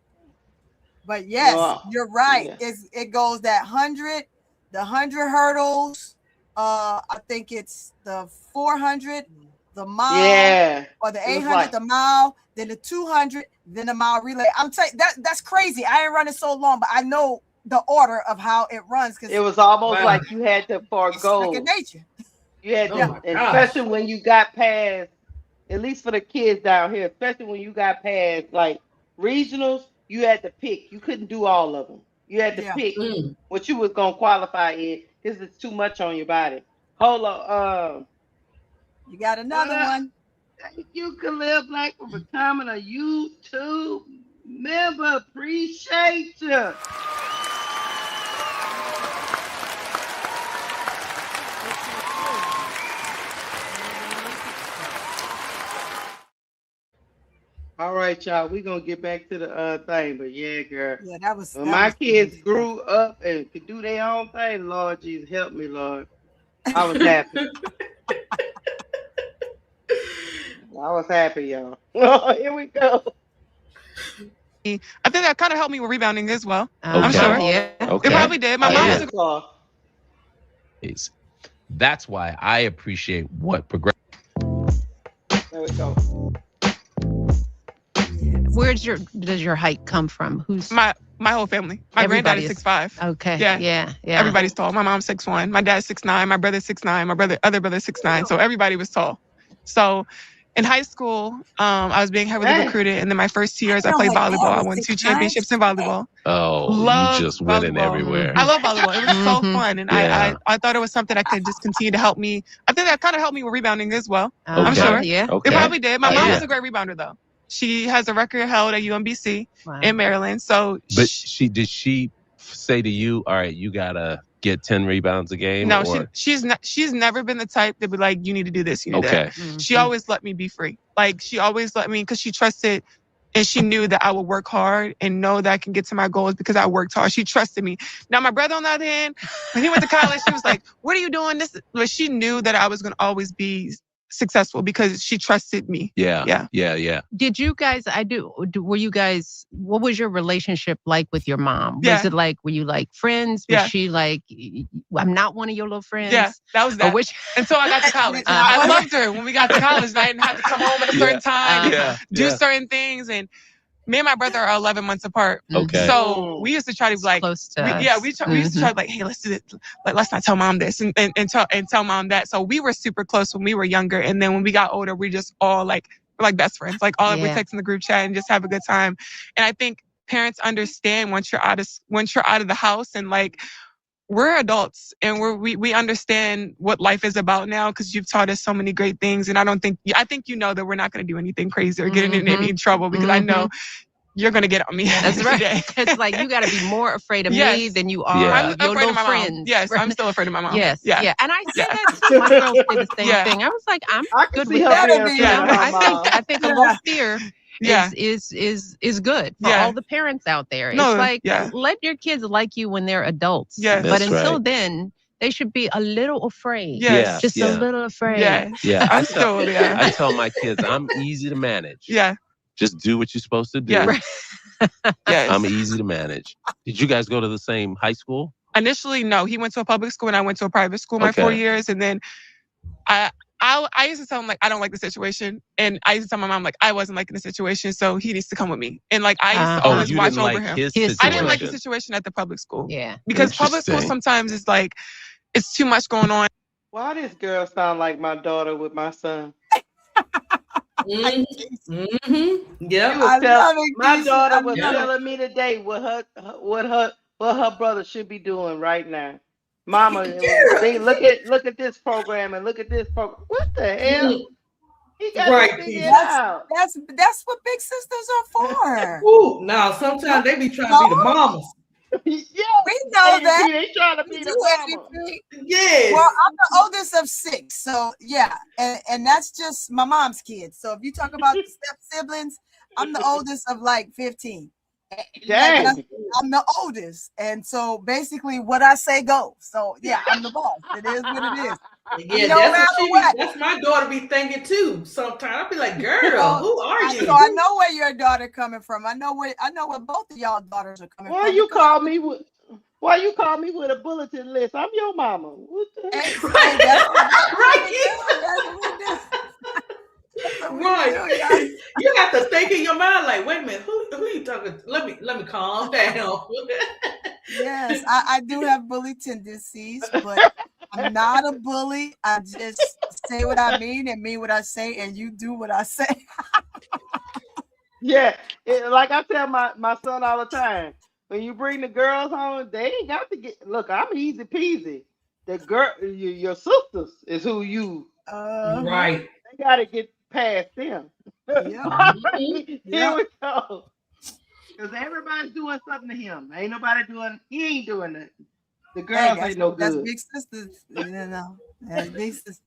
But yes, you're right. Yeah. It goes that 100, the 100 hurdles. I think it's the 400, the mile, or the 800, the mile, then the 200, then the mile relay. I'm telling you, that's crazy. I ain't running so long, but I know the order of how it runs, because it was almost like you had to forego nature. You had to, especially when you got past, at least for the kids down here, especially when you got past like regionals, you had to pick. You couldn't do all of them. You had to pick what you was gonna qualify in. This is too much on your body. Hold on. You got another one. Thank you, Khalil Black, for becoming a YouTube member. Appreciate you. All right, y'all. We're gonna get back to the thing, but yeah, girl. Yeah, that was. When my kids grew up and could do their own thing, Lord Jesus, help me, Lord. I was happy. I was happy, y'all. Oh, here we go. I think that kind of helped me with rebounding as well. I'm sure. Yeah. Okay. It probably did. My mom was. That's why I appreciate what progress. There we go. Does your height come from? Who's my whole family? My granddad is 6'5". Okay. Yeah. Everybody's tall. My mom's 6'1". My dad's 6'9". My brother's 6'9". My other brother's 6'9". So everybody was tall. So in high school, I was being heavily recruited, and then my first 2 years I played volleyball. I won 2 championships in volleyball. Oh, you just winning everywhere. I love volleyball. It was so fun, and I thought it was something that could just continue to help me. I think that kind of helped me with rebounding as well. I'm sure. Yeah. It probably did. My mom was a great rebounder, though. She has a record held at UMBC in Maryland. So, but did she say to you, "All right, you gotta get 10 rebounds a game"? No, she's never been the type to be like, "You need to do this, you need that." She always let me be free. Like, she always let me, because she trusted and she knew that I would work hard and know that I can get to my goals because I worked hard. She trusted me. Now, my brother, on the other hand, when he went to college, she was like, "What are you doing this?" But she knew that I was going to always be successful because she trusted me. Yeah. Did you guys, were you guys, what was your relationship like with your mom? Yeah. Was it like, were you like friends? Was she like, I'm not one of your little friends? Yeah, that was that. Until I got to college. I loved her when we got to college. I didn't have to come home at a certain time, do certain things. And me and my brother are 11 months apart. Okay. So we used to try to be like, close to we used to try to like, hey, let's do this. Like, let's not tell mom this and tell mom that. So we were super close when we were younger. And then when we got older, we just all we're like best friends. Like we text in the group chat and just have a good time. And I think parents understand once you're out of the house, and like, we're adults and we understand what life is about now because you've taught us so many great things. And I think you know that we're not going to do anything crazy or get in any trouble, because I know you're going to get on me. That's right. It's like, you got to be more afraid of me than you are I'm your afraid little of my friends. mom. Yes, I'm still afraid of my mom. Yes. Yeah. And I said that too. My girls did the same thing. I was like, I'm good with that. I think a little fear is good for all the parents out there. It's like, let your kids like you when they're adults. Yes. But until then, they should be a little afraid. Yes. Just a little afraid. Yeah. I tell my kids, I'm easy to manage. Yeah. Just do what you're supposed to do. Yeah. Yes. I'm easy to manage. Did you guys go to the same high school? Initially, no. He went to a public school and I went to a private school my 4 years. And then I used to tell him, like, I don't like the situation. And I used to tell my mom, like, I wasn't liking the situation, so he needs to come with me. And like, I used to always watch over him. I didn't like the situation at the public school. Yeah. Because public school sometimes is like, it's too much going on. Why this girl sound like my daughter with my son? Yeah. My daughter was telling me today what her brother should be doing right now. Mama, they look at this program and look at this program. What the hell? He got to figure it out. That's what big sisters are for. Ooh, now sometimes they be trying to be the mamas. We know that. They trying to be the mama. Yes. Well, I'm the oldest of 6, so yeah, and that's just my mom's kids. So if you talk about the step siblings, I'm the oldest of like 15. Dang. I'm the oldest, and so basically what I say goes. So yeah, I'm the boss. It is what it is. Yeah, no matter what. That's my daughter be thinking too. Sometimes I'll be like, "Girl, who are you?" So I know where your daughter coming from. I know where both of y'all daughters are coming from. Why you call me with a bulletin list? I'm your mama. What the heck? Right. You have to think in your mind, like, wait a minute, who you talking to? Let me calm down. Yes, I do have bully tendencies, but I'm not a bully. I just say what I mean and mean what I say, and you do what I say. Yeah, like I tell my son all the time, when you bring the girls home, they ain't got to get. Look, I'm easy peasy. The girl, your sisters is who you. Right. They got to get past them. Yeah. Here we go. Because everybody's doing something to him. Ain't nobody doing. He ain't doing nothing. The girls ain't no good. That's big sisters. That's big sisters.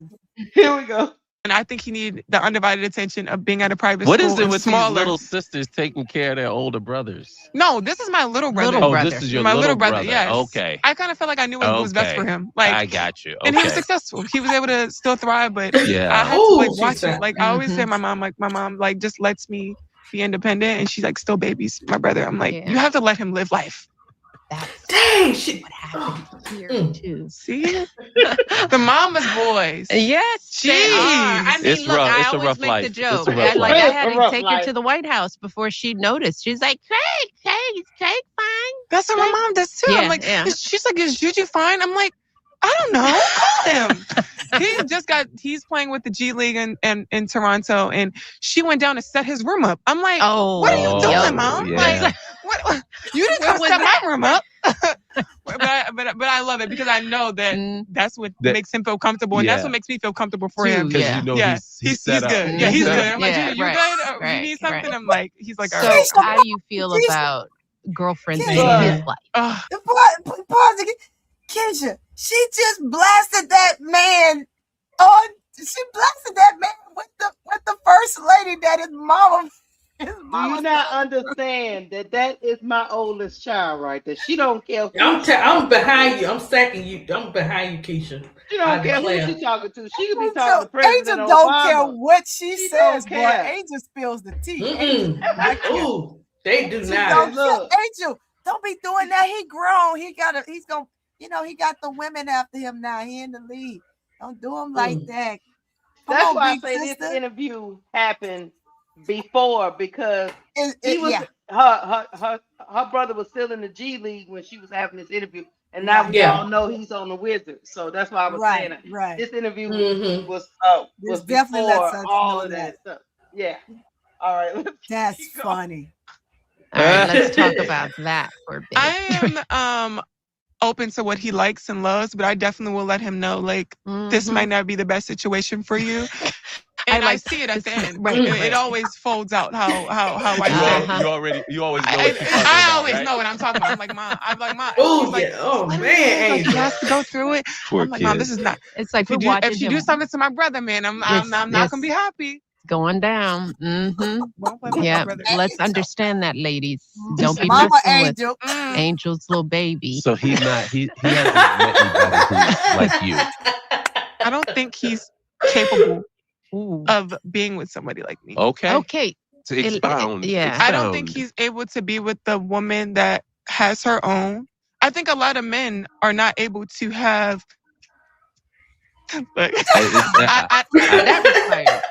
Here we go. And I think he need the undivided attention of being at a private What school. is it with smaller. these little sisters taking care of their older brothers? No, this is my little brother. This is your my little brother. Yes. Okay. I kind of felt like I knew what was best for him. Like I got you. Okay. And he was successful. He was able to still thrive, but I had to watch it. Like I always say, my mom just lets me be independent, and she still babies my brother. I'm like, you have to let him live life. That's what happened here too. See, the mama's boys. Yes, they are. I mean, it's look, rough. I It's always a rough make life. the joke. I had to take her to the White House before she noticed. She's like, Craig, is Craig fine? That's what my mom does too. I'm like, she's like, is Juju fine? I'm like, I don't know. Call him. He's playing with the G League in Toronto, and she went down to set his room up. I'm like, what are you doing, Mom? Yeah. Like, what? You didn't come set my room up. but I love it because I know that that's what makes him feel comfortable, and that's what makes me feel comfortable for him. Because you know he's good. Yeah, he's good. I'm like, you good? You need something? I'm like, he's like, all right. So how do you feel about girlfriends in his life? Keisha, she just blasted that man on. She blasted that man with the first lady that his mama. Do you not understand that is my oldest child right there? She don't care. I'm behind you. I'm stacking you. I'm behind you, Keisha. She don't care who she talking to. She could be talking to President Angel don't Obama. care what she says, boy. Angel spills the tea. Ooh, they do not. Look. Angel, don't be doing that. He grown. He's gonna. He got the women after him now. He in the lead. Don't do him like that. That's why I say this interview happened before, because her brother was still in the G League when she was having this interview, and now we all know he's on the Wizards. So that's why I was saying that. Right. This interview was definitely before all of that stuff. Yeah. All right. That's funny. All right, let's talk about that for a bit. I am open to what he likes and loves, but I definitely will let him know, this might not be the best situation for you. And I see it at the end. Right. It always folds out how I say. You always know. I always know what I'm talking about. I'm like, Mom. Oh man, he has to go through it. Poor I'm like, kid. Mom, this is not. It's like if she do something to my brother, man, I'm not gonna be happy. Going down. Yeah, let's understand that, ladies. Don't be Mama messing Angel. with Angel's little baby. So he hasn't met anybody who's like you. I don't think he's capable of being with somebody like me. Okay. To expound. I don't think he's able to be with the woman that has her own. I think a lot of men are not able to have. That was fired.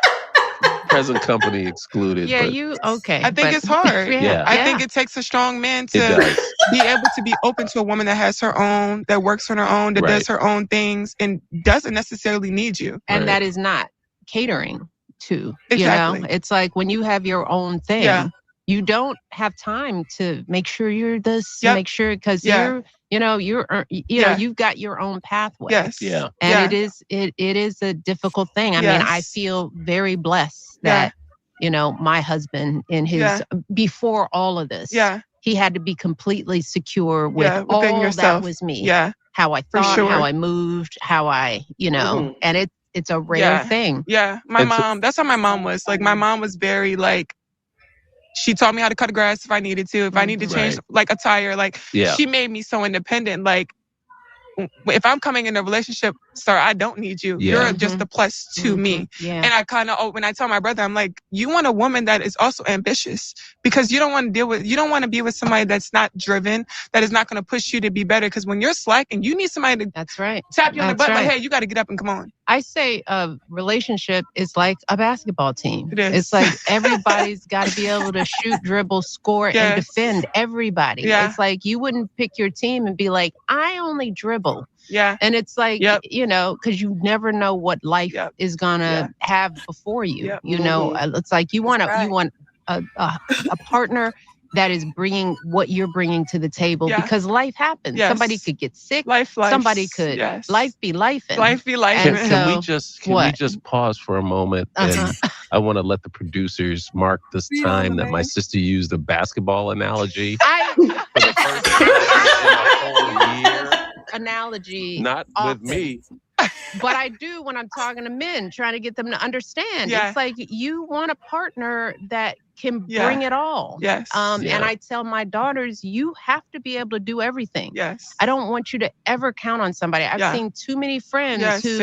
Present company excluded. Yeah, I think it's hard. I think it takes a strong man to be able to be open to a woman that has her own, that works on her own, that does her own things, and doesn't necessarily need you. And that is not catering to. Exactly. It's like when you have your own thing, you don't have time to make sure you're this, make sure, because you've got your own pathway. Yes. Yeah. And it is a difficult thing. I mean, I feel very blessed that, my husband in his, before all of this, he had to be completely secure with all yourself. That was me. Yeah. How I thought, how I moved, how I, and it's a rare thing. Yeah. My mom, that's how my mom was. Like, my mom was very, like, she taught me how to cut grass if I needed to. If I needed to change, like, a tire, like, she made me so independent. Like, if I'm coming in a relationship, sir, I don't need you. You're just a plus to me. Yeah. And I kind of, when I tell my brother, I'm like, you want a woman that is also ambitious, because you don't want to be with somebody that's not driven, that is not going to push you to be better. Because when you're slacking, you need somebody to tap you on the butt, like, hey, you got to get up and come on. I say a relationship is like a basketball team. It is. It's like everybody's got to be able to shoot, dribble, score, and defend everybody. It's like you wouldn't pick your team and be like, I only dribble. Yeah. And it's like, because you never know what life is going to have before you. It's like you want a partner that is bringing what you're bringing to the table, because life happens. Yes. Somebody could get sick. Somebody could life be lifing. Life be lifing. Can we just pause for a moment? And I want to let the producers mark this time that my sister used a basketball analogy for the first time in a whole year. Analogy. Not with me. But I do when I'm talking to men, trying to get them to understand. It's like you want a partner that can bring it all. Yes. And I tell my daughters, you have to be able to do everything. Yes. I don't want you to ever count on somebody. I've seen too many friends who,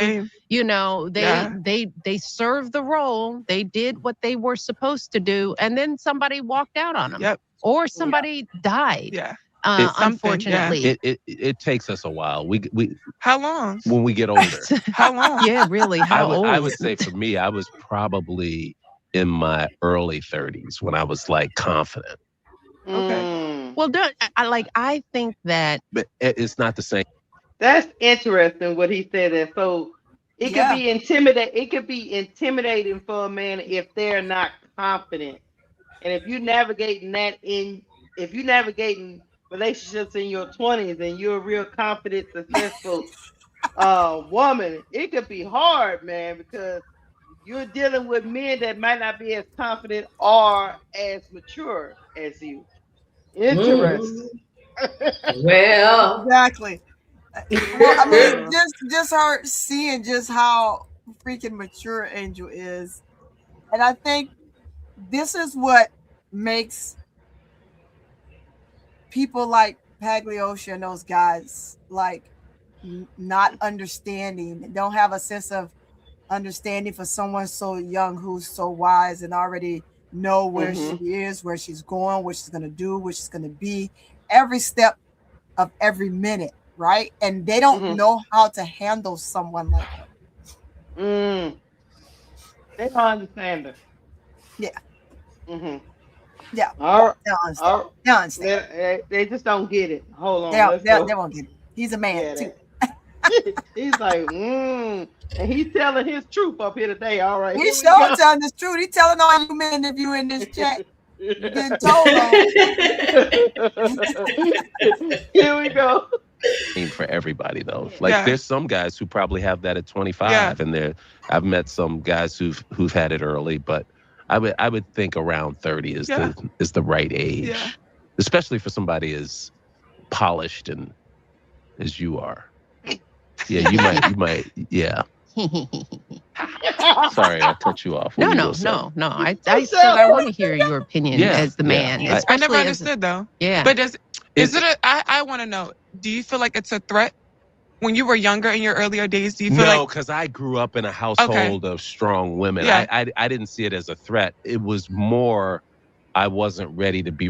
they served the role, they did what they were supposed to do, and then somebody walked out on them. Yep. Or somebody died. Yeah. Unfortunately, it takes us a while. We how long when we get older? How long? Yeah, really. How old? I would say for me, I was probably in my early 30s when I was like confident. Okay. Well, I think that, but it's not the same. That's interesting what he said there. So it could be intimidating. It could be intimidating for a man if they're not confident, and if you're navigating relationships in your 20s and you're a real confident, successful woman, it could be hard, man, because you're dealing with men that might not be as confident or as mature as you. Interesting. Well, exactly. Well, I mean, just her seeing just how freaking mature Angel is, and I think this is what makes people like Pagliosha and those guys like not understanding, don't have a sense of understanding for someone so young who's so wise and already know where she is, where she's going, what she's going to do, what she's going to be every step of every minute, right? And they don't know how to handle someone like her. They don't understand her. Yeah. Yeah. All They understand. They just don't get it. Hold on. They won't get it. He's a man too. He's like, and he's telling his truth up here today. All right. He's sure telling his truth. He's telling all you men if you in this chat. Getting told on. Here we go. For everybody though, like there's some guys who probably have that at 25, and I've met some guys who've had it early, but I would think around 30 is the right age, especially for somebody as polished and as you are. Yeah, you might. Yeah. Sorry, I cut you off. No. I want to hear your opinion as the man. I never understood though. Yeah. But is it? I want to know. Do you feel like it's a threat when you were younger in your earlier days? Do you feel no, because I grew up in a household of strong women. Yeah. I didn't see it as a threat. It was more I wasn't ready to be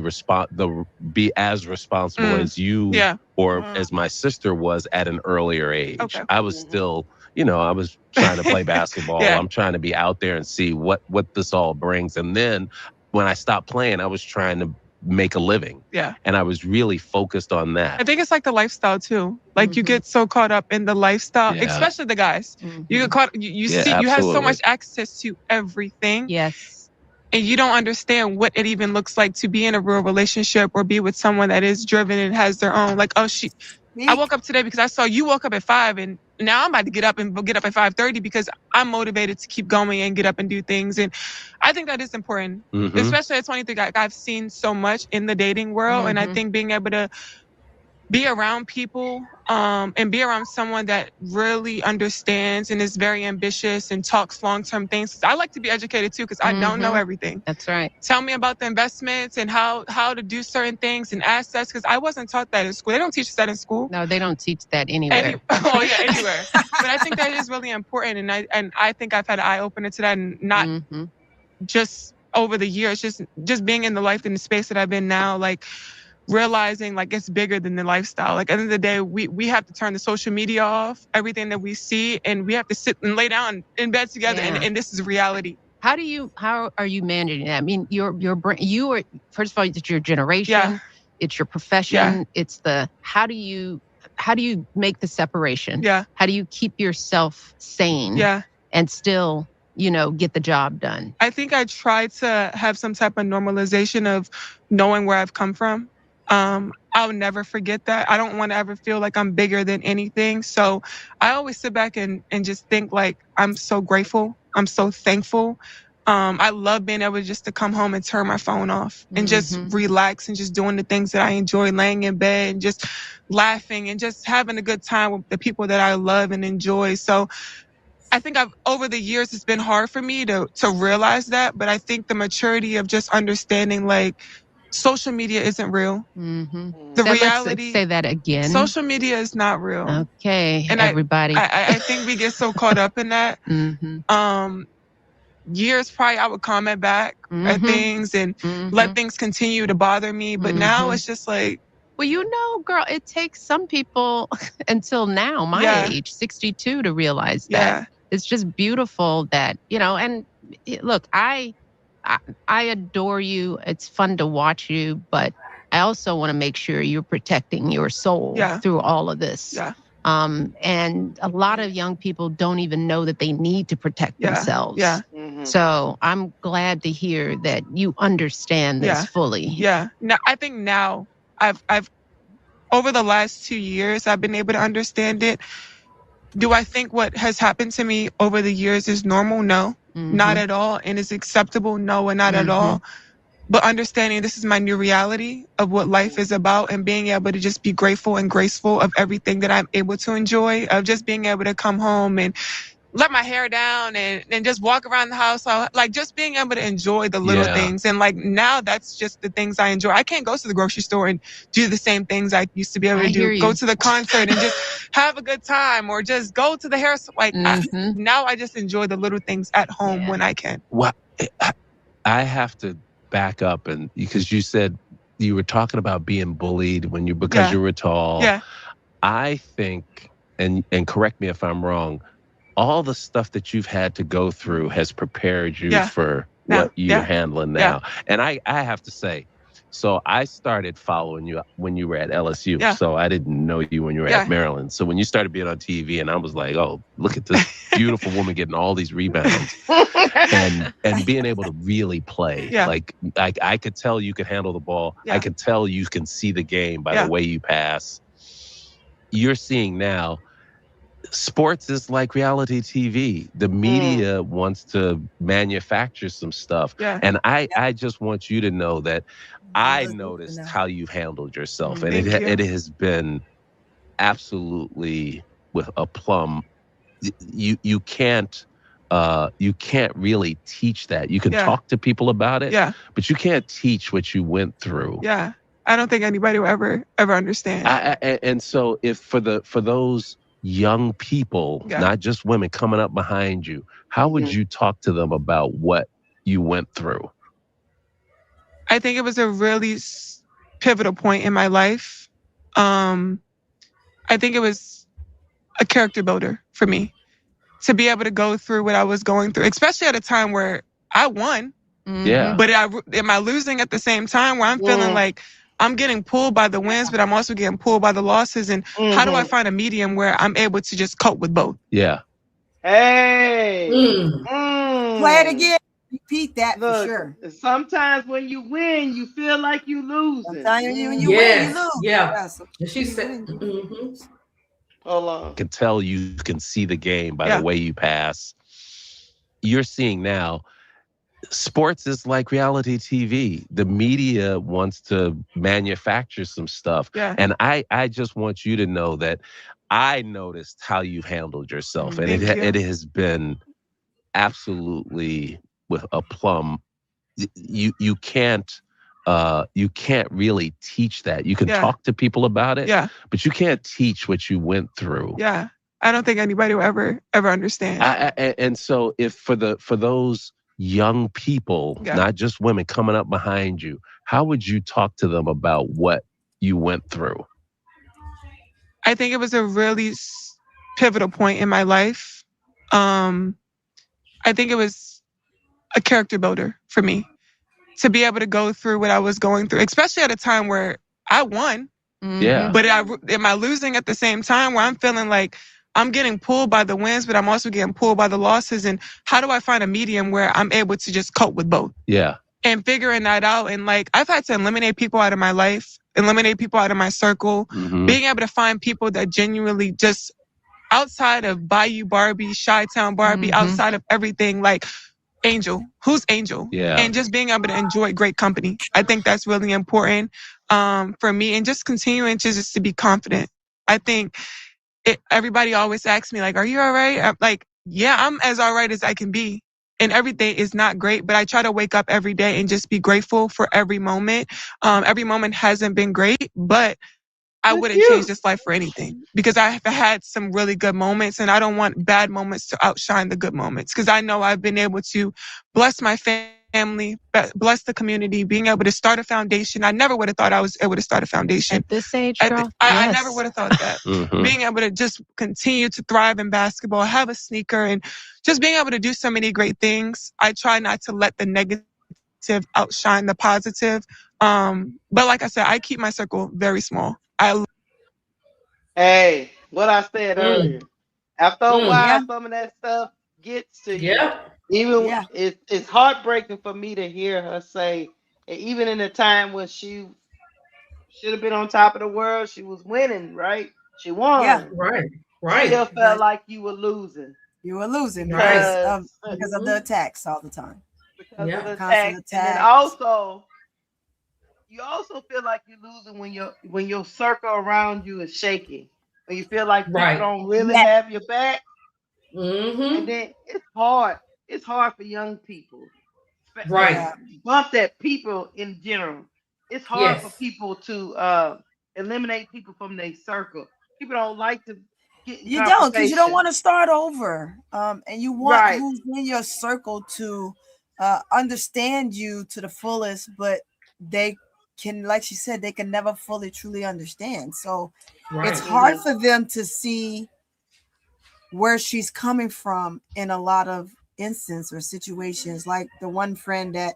as responsible as you or as my sister was at an earlier age. Okay. I was still, I was trying to play basketball. I'm trying to be out there and see what this all brings. And then when I stopped playing, I was trying to make a living. Yeah. And I was really focused on that. I think it's like the lifestyle too. Like you get so caught up in the lifestyle, especially the guys. You get caught, you see, you have so much access to everything. Yes. And you don't understand what it even looks like to be in a real relationship or be with someone that is driven and has their own, like, I woke up today because I saw you woke up at 5 and now I'm about to get up at 5:30 because I'm motivated to keep going and get up and do things. And I think that is important, especially at 23. I've seen so much in the dating world, and I think being able to be around people and be around someone that really understands and is very ambitious and talks long-term things. I like to be educated too, because I don't know everything. That's right. Tell me about the investments and how to do certain things and assets, because I wasn't taught that in school. They don't teach us that in school. No, they don't teach that anywhere. Anywhere. But I think that is really important, and I think I've had an eye opener to that, and not just over the years, just being in the life in the space that I've been now, like realizing like it's bigger than the lifestyle. Like at the end of the day, we have to turn the social media off, everything that we see, and we have to sit and lay down in bed together, and this is reality. How are you managing that? I mean, your brain, you are, first of all, it's your generation, it's your profession, it's how do you make the separation? How do you keep yourself sane and still, get the job done? I think I try to have some type of normalization of knowing where I've come from. I'll never forget that. I don't want to ever feel like I'm bigger than anything. So I always sit back and just think like, I'm so grateful. I'm so thankful. I love being able just to come home and turn my phone off and just relax and just doing the things that I enjoy, laying in bed and just laughing and just having a good time with the people that I love and enjoy. So I think over the years, it's been hard for me to realize that, but I think the maturity of just understanding like, social media isn't real. The reality. Let's say that again. Social media is not real. Okay, and everybody. I think we get so caught up in that. Years prior, I would comment back at things and let things continue to bother me. But now it's just like, well, girl, it takes some people until now, my age, 62, to realize that. It's just beautiful that, and look, I adore you. It's fun to watch you, but I also want to make sure you're protecting your soul through all of this. And a lot of young people don't even know that they need to protect themselves. So I'm glad to hear that you understand this fully. Now, I think now I've over the last 2 years, I've been able to understand it. Do I think what has happened to me over the years is normal? No. Not at all. And is acceptable? No, and not at all. But understanding this is my new reality of what life is about, and being able to just be grateful and graceful of everything that I'm able to enjoy, of just being able to come home and let my hair down and just walk around the house. Like just being able to enjoy the little things. And like now that's just the things I enjoy. I can't go to the grocery store and do the same things I used to be able to do. Go to the concert and just have a good time, or just go to the hair. Like now I just enjoy the little things at home when I can. Well, I have to back up, and because you said you were talking about being bullied because you were tall. I think, and correct me if I'm wrong, all the stuff that you've had to go through has prepared you for what you're handling now. And I have to say, so I started following you when you were at LSU. So I didn't know you when you were at Maryland. So when you started being on TV, and I was like, oh, look at this beautiful woman getting all these rebounds and being able to really play. Like I could tell you could handle the ball. I could tell you can see the game by the way you pass. You're seeing now, sports is like reality TV. The media wants to manufacture some stuff. And I just want you to know that I noticed how you've handled yourself. And it has been absolutely with a plum. You can't really teach that. You can talk to people about it, but you can't teach what you went through. I don't think anybody will ever understand. And so if for those young people, not just women coming up behind you, how would you talk to them about what you went through? I think it was a really pivotal point in my life. I think it was a character builder for me to be able to go through what I was going through, especially at a time where I won. But am I losing at the same time, where I'm feeling like I'm getting pulled by the wins, but I'm also getting pulled by the losses? And how do I find a medium where I'm able to just cope with both? Hey. Play it again. Repeat that. Look, for sure. Sometimes when you win, you feel like you losing. Sometimes when you win, you lose. She said, hold on. I can tell you can see the game by the way you pass. You're seeing now, sports is like reality TV. The media wants to manufacture some stuff. Yeah. And I just want you to know that I noticed how you handled yourself. And it has been absolutely with a plum. You can't really teach that. You can talk to people about it, but you can't teach what you went through. Yeah. I don't think anybody will ever understand. And so if for those young people, not just women coming up behind you, how would you talk to them about what you went through? I think it was a really pivotal point in my life. I think it was a character builder for me to be able to go through what I was going through, especially at a time where I won. Yeah. But am I losing at the same time, where I'm feeling like I'm getting pulled by the wins, but I'm also getting pulled by the losses? And how do I find a medium where I'm able to just cope with both? Yeah. And figuring that out. And like, I've had to eliminate people out of my life, eliminate people out of my circle, being able to find people that genuinely just outside of Bayou Barbie, Chi-Town Barbie, outside of everything, like Angel. Who's Angel? Yeah. And just being able to enjoy great company. I think that's really important for me, and just continuing to be confident. I think everybody always asks me, like, are you all right? I'm like, yeah, I'm as all right as I can be. And everything is not great, but I try to wake up every day and just be grateful for every moment. Every moment hasn't been great, but I wouldn't change this life for anything, because I've had some really good moments, and I don't want bad moments to outshine the good moments, because I know I've been able to bless my family, bless the community, being able to start a foundation. I never would have thought I was able to start a foundation. At this age, girl? I never would have thought that. Being able to just continue to thrive in basketball, have a sneaker, and just being able to do so many great things. I try not to let the negative outshine the positive. But like I said, I keep my circle very small. Hey, what I said earlier. After a while, some of that stuff gets to you. Even it's heartbreaking for me to hear her say, even in the time when she should have been on top of the world, she was winning, right? She won. Yeah. Right. Still felt like you were losing. You were losing because of the attacks all the time. Because of the attacks. And then you also feel like you're losing when your circle around you is shaking. When you feel like people don't really have your back. And then it's hard. It's hard for young people. Right. Bump that people in general. It's hard for people to eliminate people from their circle. People don't like to get in You don't, because you don't want to start over. And you want who's in your circle to understand you to the fullest, but they can, like she said, they can never fully truly understand. So it's hard for them to see where she's coming from in a lot of instances or situations. Like the one friend that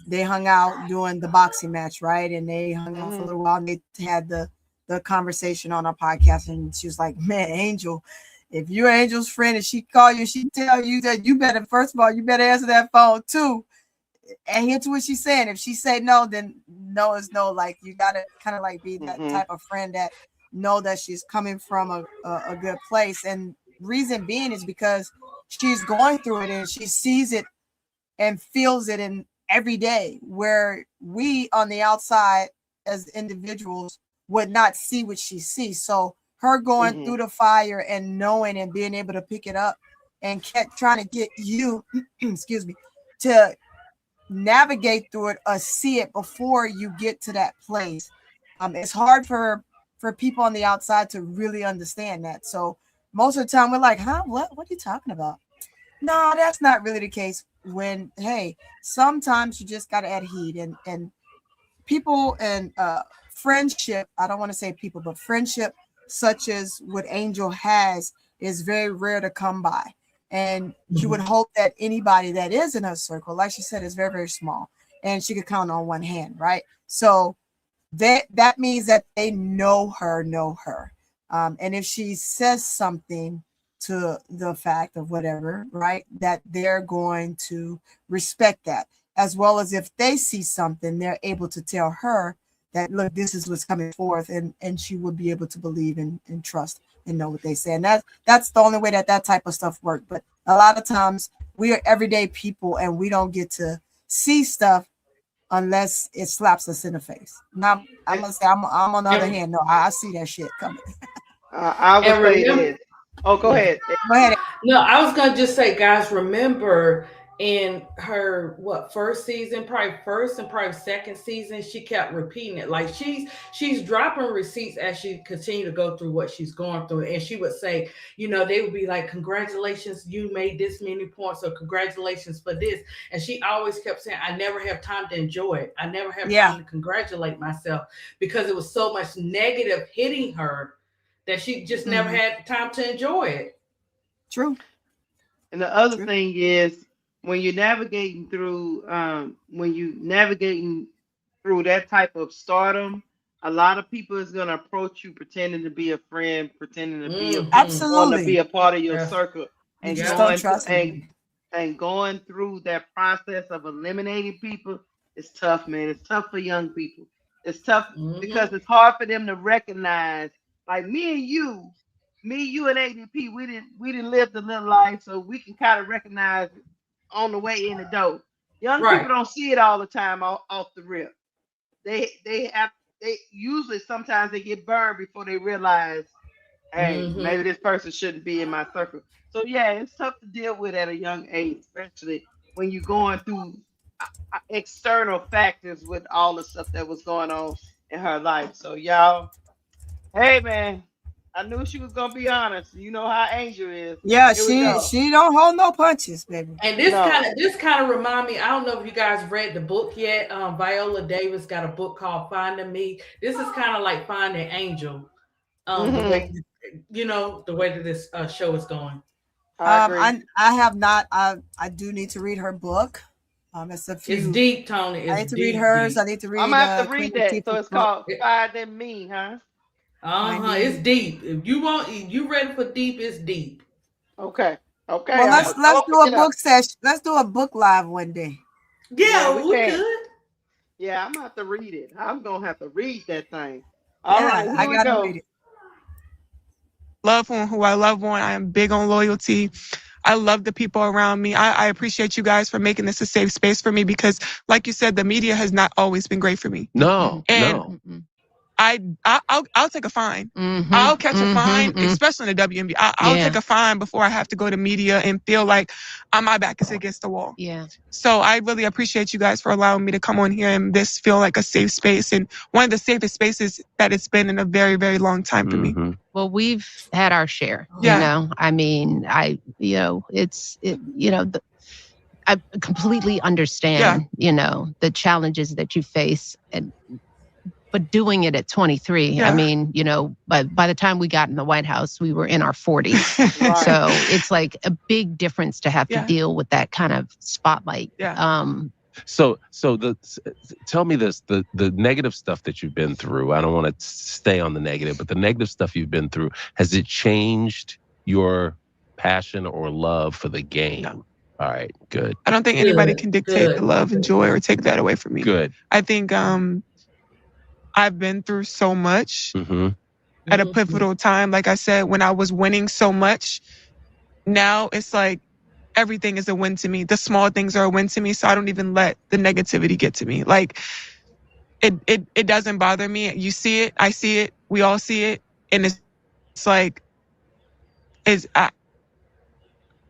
they hung out doing the boxing match, right? And they hung out for a little while, and they had the conversation on our podcast, and she was like, man, Angel, if you're Angel's friend and she call you, she tell you that you better, first of all, you better answer that phone too. And here's what she's saying. If she say no, then no is no. Like, you gotta kind of like be that type of friend that know that she's coming from a good place. And reason being is because she's going through it and she sees it and feels it in every day, where we on the outside as individuals would not see what she sees. So her going through the fire and knowing and being able to pick it up and trying to get you, excuse me, to navigate through it or see it before you get to that place. It's hard for people on the outside to really understand that. So most of the time we're like, huh, what are you talking about? No, that's not really the case. When, hey, sometimes you just got to add heat, and people and friendship, I don't want to say people, but friendship such as what Angel has is very rare to come by. And you would hope that anybody that is in her circle, like she said, is very, very small, and she could count on one hand, right? So that means that they know her. And if she says something to the fact of whatever, right, that they're going to respect that, as well as if they see something, they're able to tell her that, look, this is what's coming forth, and she would be able to believe and trust and know what they say. And that's the only way that type of stuff works. But a lot of times we are everyday people, and we don't get to see stuff unless it slaps us in the face. Now, I'm gonna say, I'm on the other hand, no, I see that shit coming. I would say this. Oh, go ahead. Go ahead. No, I was gonna just say, guys, remember in her first season, probably first and probably second season, she kept repeating it. Like she's dropping receipts as she continued to go through what she's going through. And she would say, they would be like, congratulations, you made this many points, or congratulations for this. And she always kept saying, I never have time to enjoy it. I never have time to congratulate myself, because it was so much negative hitting her that she just never had time to enjoy it. True. And the other thing is, when you're navigating through that type of stardom, a lot of people is gonna approach you pretending to be a friend, pretending to be want to be a part of your circle, and going through that process of eliminating people is tough, man. It's tough for young people. It's tough because it's hard for them to recognize. Like me and you and ADP, we didn't live the little life, so we can kind of recognize it on the way in the door. Young people don't see it all the time off the rip. They usually sometimes they get burned before they realize, hey, maybe this person shouldn't be in my circle. So yeah, it's tough to deal with at a young age, especially when you're going through external factors with all the stuff that was going on in her life. So y'all, hey man, I knew she was gonna be honest. You know how Angel is. Yeah, she don't hold no punches, baby. And this kind of remind me. I don't know if you guys read the book yet. Viola Davis got a book called Finding Me. This is kind of like Finding Angel. The way, the way that this show is going. I have not. I do need to read her book. It's deep, Tony. I need to read hers. Deep. I need to read. I'm gonna have to read that. So it's called Finding Me, huh? It's deep. If you ready for deep, it's deep. Okay. Well, let's do a book session. Let's do a book live one day. Yeah, we could. Yeah, I'm gonna have to read it. I'm gonna have to read that thing. All right, I gotta read it. Love one who I love one. I am big on loyalty. I love the people around me. I appreciate you guys for making this a safe space for me, because, like you said, the media has not always been great for me. No. I'll take a fine. I'll catch a fine, especially in the WNBA. I'll take a fine before I have to go to media and feel like my back is against the wall. Yeah. So I really appreciate you guys for allowing me to come on here and this feel like a safe space, and one of the safest spaces that it's been in a very, very long time for me. Well, we've had our share. I mean, I completely understand, the challenges that you face, but doing it at 23, I mean, by the time we got in the White House, we were in our 40s. Right. So it's like a big difference to have to deal with that kind of spotlight. So tell me this, the negative stuff that you've been through, I don't want to stay on the negative, but the negative stuff you've been through, has it changed your passion or love for the game? No. All right, good. I don't think anybody can dictate the love and joy or take that away from me. Good. I think I've been through so much at a pivotal time. Like I said, when I was winning so much, now it's like everything is a win to me. The small things are a win to me, so I don't even let the negativity get to me. Like it doesn't bother me. You see it, I see it, we all see it, and it's like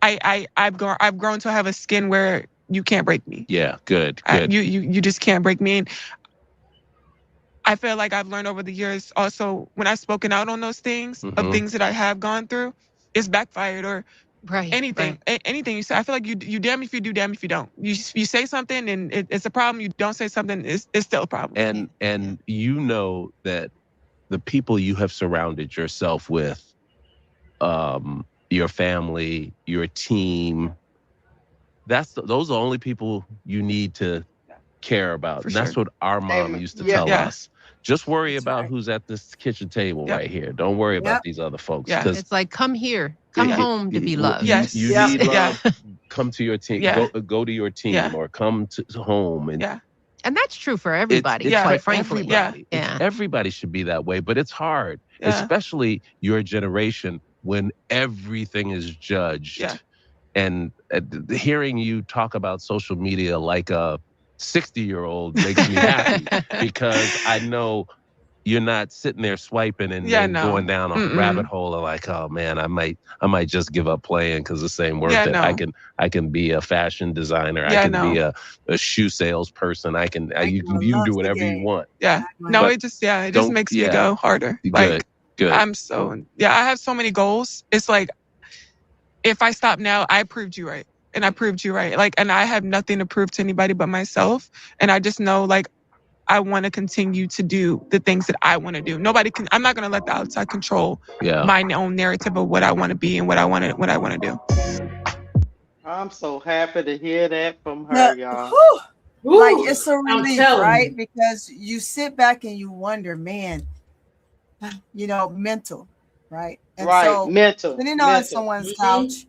I've grown to have a skin where you can't break me. Yeah, good. You just can't break me. And I feel like I've learned over the years also, when I've spoken out on those things, of things that I have gone through, it's backfired, or anything you say. I feel like you damn if you do, damn if you don't. You say something and it's a problem. You don't say something, it's still a problem. And you know that the people you have surrounded yourself with, your family, your team, those are the only people you need to care about. And that's what our mom used to tell us. Just worry about who's at this kitchen table right here. Don't worry about these other folks. Yeah. It's like, come here. Come home to be loved. You need love. Come to your team. Go to your team or come to home. And that's true for everybody, quite frankly. Everybody should be that way, but it's hard, especially your generation, when everything is judged And hearing you talk about social media like a 60-year-old makes me happy because I know you're not sitting there swiping and going down a rabbit hole and like, oh man, I might just give up playing because this ain't worth it. I can be a fashion designer. I can be a shoe salesperson. You can do whatever you want. Yeah. No, it just makes me go harder. Like, good. I have so many goals. It's like, if I stop now, I proved you right. And I proved you right. Like, and I have nothing to prove to anybody but myself. And I just know, like, I want to continue to do the things that I want to do. I'm not going to let the outside control my own narrative of what I want to be and what I want to do. I'm so happy to hear that from her, y'all. Like, it's a relief, right? Because you sit back and you wonder, man, mental, right? And so mental. Sitting on someone's couch,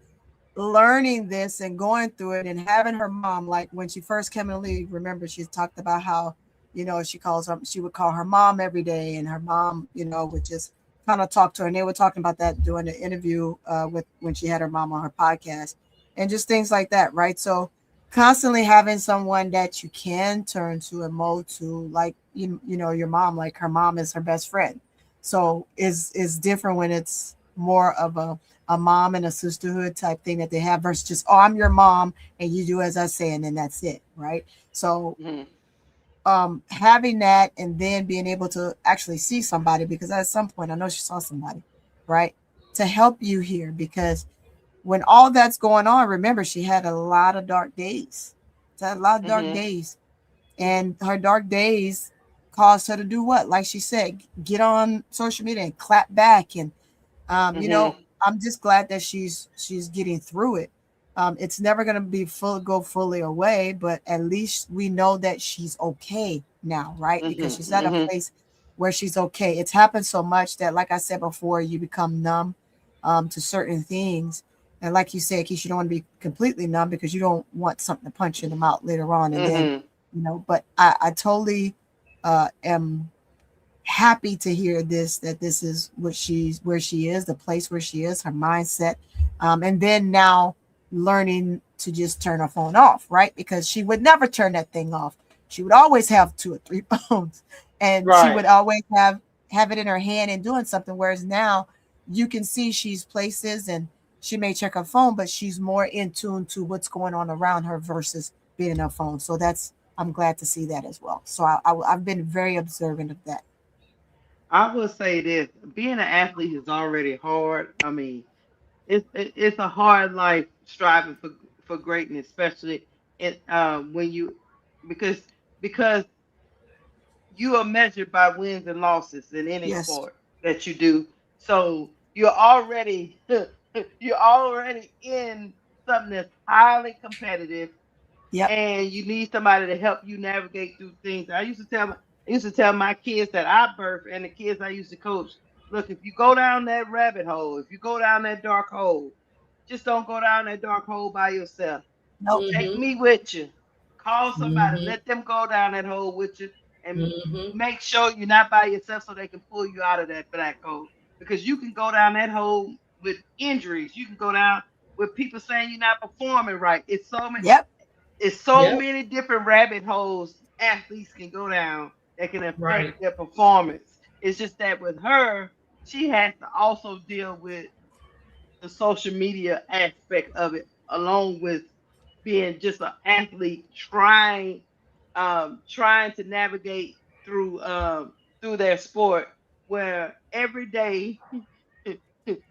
learning this and going through it, and having her mom, like when she first came in the league, remember she talked about how, she would call her mom every day, and her mom, would just kind of talk to her. And they were talking about that during the interview when she had her mom on her podcast, and just things like that, right? So constantly having someone that you can turn to and mold to, like your mom, like her mom is her best friend. So is different when it's more of a mom and a sisterhood type thing that they have versus just, oh, I'm your mom and you do as I say and then that's it, right? So having that and then being able to actually see somebody, because at some point I know she saw somebody, right, to help you here, because when all that's going on, remember she had a lot of dark days. And her dark days caused her to do what? Like she said, get on social media and clap back. And I'm just glad that she's getting through it. It's never going to go fully away, but at least we know that she's okay now, right? Because she's at a place where she's okay. It's happened so much that, like I said before, you become numb to certain things. And like you said, Keisha, you don't want to be completely numb because you don't want something to punch in the mouth later on. And then, but I totally am happy to hear that this is where she is, the place where she is, her mindset. And then now learning to just turn her phone off, right? Because she would never turn that thing off. She would always have 2 or 3 phones, and she would always have it in her hand and doing something. Whereas now you can see she's places and she may check her phone, but she's more in tune to what's going on around her versus being in her phone. So I'm glad to see that as well. So I've been very observant of that. I will say this: being an athlete is already hard. I mean, it's a hard life striving for greatness, especially because you are measured by wins and losses in any sport that you do. So you're already in something that's highly competitive. Yep. And you need somebody to help you navigate through things. I used to tell my kids that I birthed and the kids I used to coach, look, if you go down that rabbit hole, if you go down that dark hole, just don't go down that dark hole by yourself. Nope. Take me with you. Call somebody, let them go down that hole with you, and make sure you're not by yourself so they can pull you out of that black hole. Because you can go down that hole with injuries. You can go down with people saying you're not performing right. It's so many. Yep. It's so many different rabbit holes athletes can go down that can affect their performance. It's just that with her, she has to also deal with the social media aspect of it, along with being just an athlete trying to navigate through their sport, where every day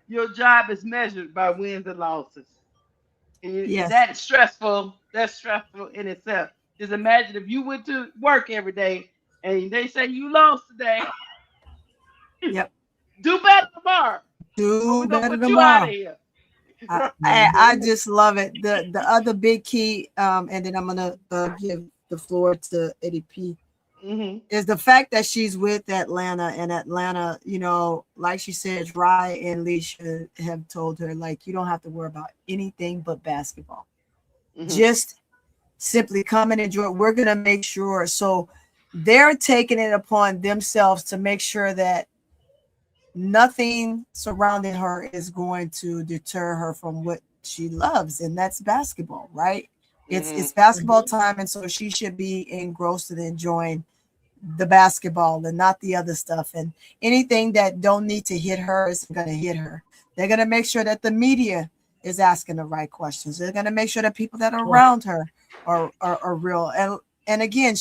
your job is measured by wins and losses. Yes. That's stressful. That's stressful in itself. Just imagine if you went to work every day and they say you lost today. Yep. Do better tomorrow. Do better tomorrow. I just love it. The other big key, and then I'm gonna give the floor to ADP, is the fact that she's with Atlanta, and Atlanta, like she said, Rye and Leisha have told her, like, you don't have to worry about anything but basketball. Just simply come and enjoy. We're gonna make sure. So they're taking it upon themselves to make sure that nothing surrounding her is going to deter her from what she loves, and that's basketball, right? It's basketball time, and so she should be engrossed in enjoying the basketball and not the other stuff. And anything that don't need to hit her isn't going to hit her. They're going to make sure that the media is asking the right questions. They're going to make sure that people that are around her are real. And again,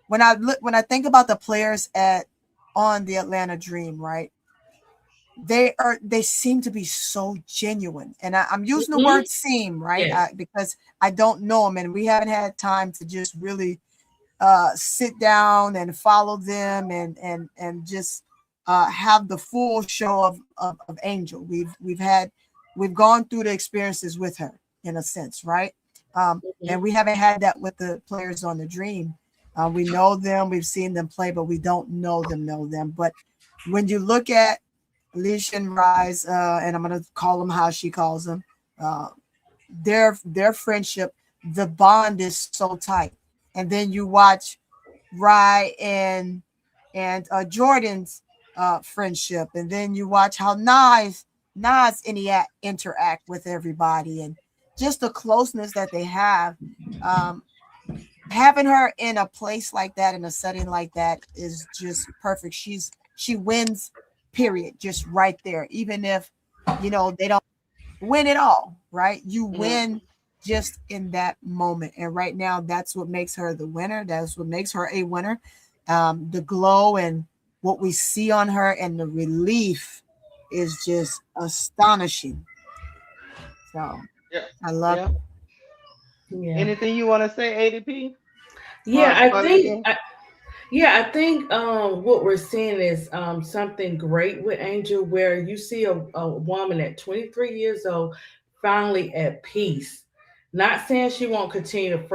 when I think about the players on the Atlanta Dream, right? They seem to be so genuine, and I'm using the word "seem," right? Yes. Because I don't know them, and we haven't had time to just really sit down and follow them and just have the full show of Angel. We've gone through the experiences with her in a sense, right? And we haven't had that with the players on the Dream. We know them, we've seen them play, but we don't know them. But when you look at Alicia and Rise, and I'm going to call them how she calls them, their friendship, the bond is so tight. And then you watch Rye and Jordan's friendship, and then you watch how Nas interact with everybody, and just the closeness that they have. Having her in a place like that, in a setting like that, is just perfect. She wins, period, just right there. Even if they don't win it all, right? You win just in that moment. And right now, that's what makes her the winner. That's what makes her a winner. The glow and what we see on her and the relief is just astonishing. So I love it. Yeah. Anything you want to say, ADP? I think what we're seeing is something great with Angel, where you see a woman at 23 years old finally at peace. Not saying she won't continue to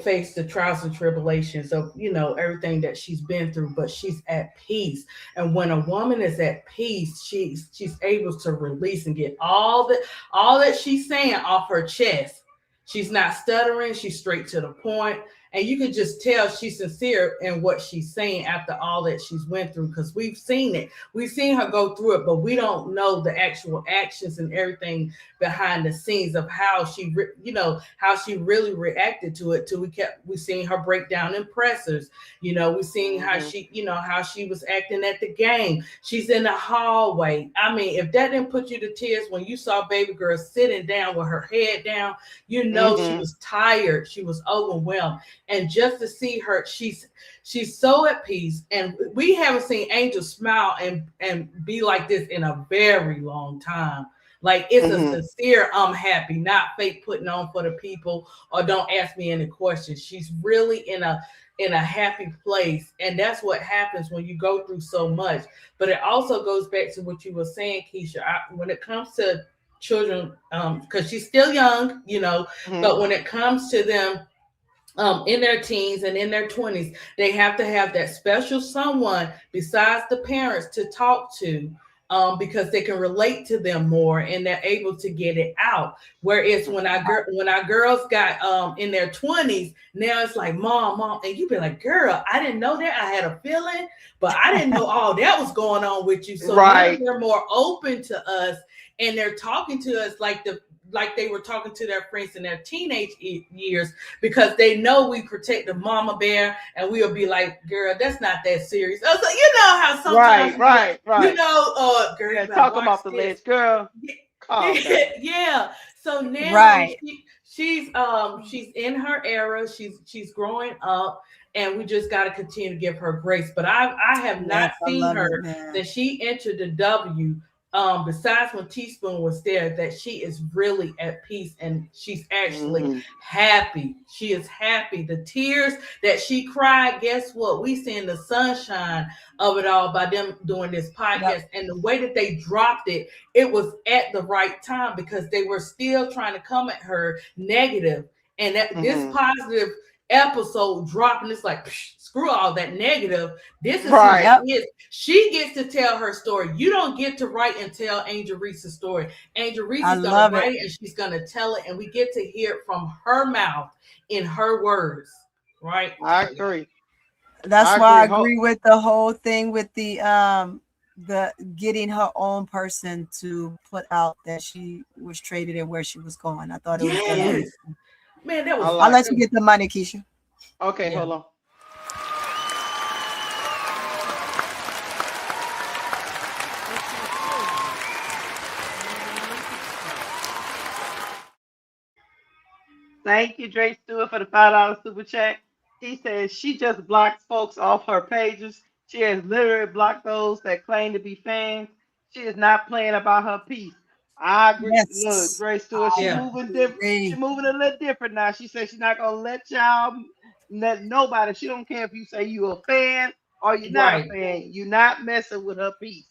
face the trials and tribulations of, everything that she's been through, but she's at peace. And when a woman is at peace, she's able to release and get all that she's saying off her chest. She's not stuttering, she's straight to the point. And you can just tell she's sincere in what she's saying after all that she's went through, because we've seen it. We've seen her go through it, but we don't know the actual actions and everything behind the scenes of how she really reacted to it. Till we seen her break down in pressers. We seen how she was acting at the game. She's in the hallway. I mean, if that didn't put you to tears when you saw baby girl sitting down with her head down, she was tired. She was overwhelmed. And just to see her, she's so at peace. And we haven't seen Angel smile and be like this in a very long time. Like, it's a sincere, I'm happy, not fake putting on for the people or don't ask me any questions. She's really in a happy place. And that's what happens when you go through so much. But it also goes back to what you were saying, Keisha. When it comes to children, because she's still young, but when it comes to them, in their teens and in their 20s, they have to have that special someone besides the parents to talk to, because they can relate to them more and they're able to get it out. Whereas when our girls got in their 20s, now it's like, mom, and you be like, girl, I didn't know that. I had a feeling, but I didn't know all that was going on with you. So now they're more open to us, and they're talking to us like they were talking to their friends in their teenage years, because they know we protect the mama bear, and we'll be like, girl, that's not that serious. I was like, how sometimes right. Girl, talk about the ledge, girl. Yeah. So now she's in her era. She's growing up, and we just got to continue to give her grace. But I have not seen her since she entered the W. Besides when Teaspoon was there, that she is really at peace, and she's actually happy. She is happy. The tears that she cried, guess what? We seeing the sunshine of it all by them doing this podcast. And the way that they dropped it, it was at the right time, because they were still trying to come at her negative. And that this positive episode dropping, it's like, screw all that negative. This is who she is. She gets to tell her story. You don't get to write and tell Angel Reese's story. Angel Reese is going to write it, and she's going to tell it, and we get to hear it from her mouth in her words. Right? I agree. That's why I agree with the whole thing with the the getting her own person to put out that she was traded and where she was going. I thought it was good. Man, that was. I'll let you get the money, Keisha. Okay, hold on. Thank you, Dre Stewart, for the $5 super chat. He says she just blocks folks off her pages. She has literally blocked those that claim to be fans. She is not playing about her piece. I agree. Yes. Look, Dre Stewart, she's moving different. She's moving a little different now. She says she's not gonna let nobody. She don't care if you say you're a fan or you're not a fan. You're not messing with her piece.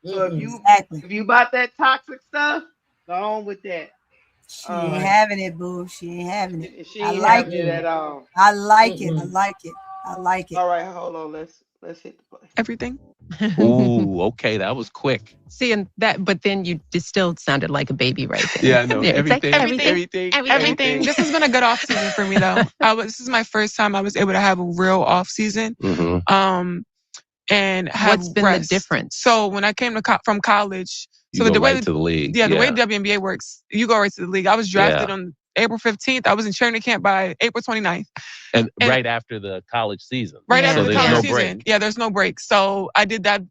So if you bought that toxic stuff, go on with that. She ain't having it, boo. She ain't having it. She ain't having it at all. I like it. I like it. I like it. All right, hold on. Let's hit the play. Everything. Ooh, okay, that was quick. See, and that, but then you still sounded like a baby right there. Yeah, I know. Yeah, everything. This has been a good off season for me, though. This is my first time I was able to have a real off season. Mm-hmm. And have what's been rest. The difference? So when I came from college, you go right to the league. Yeah, the way the WNBA works, you go right to the league. I was drafted on April 15th. I was in training camp by April 29th. And right after the college season. Right after the college season. Break. Yeah, there's no break. So I did that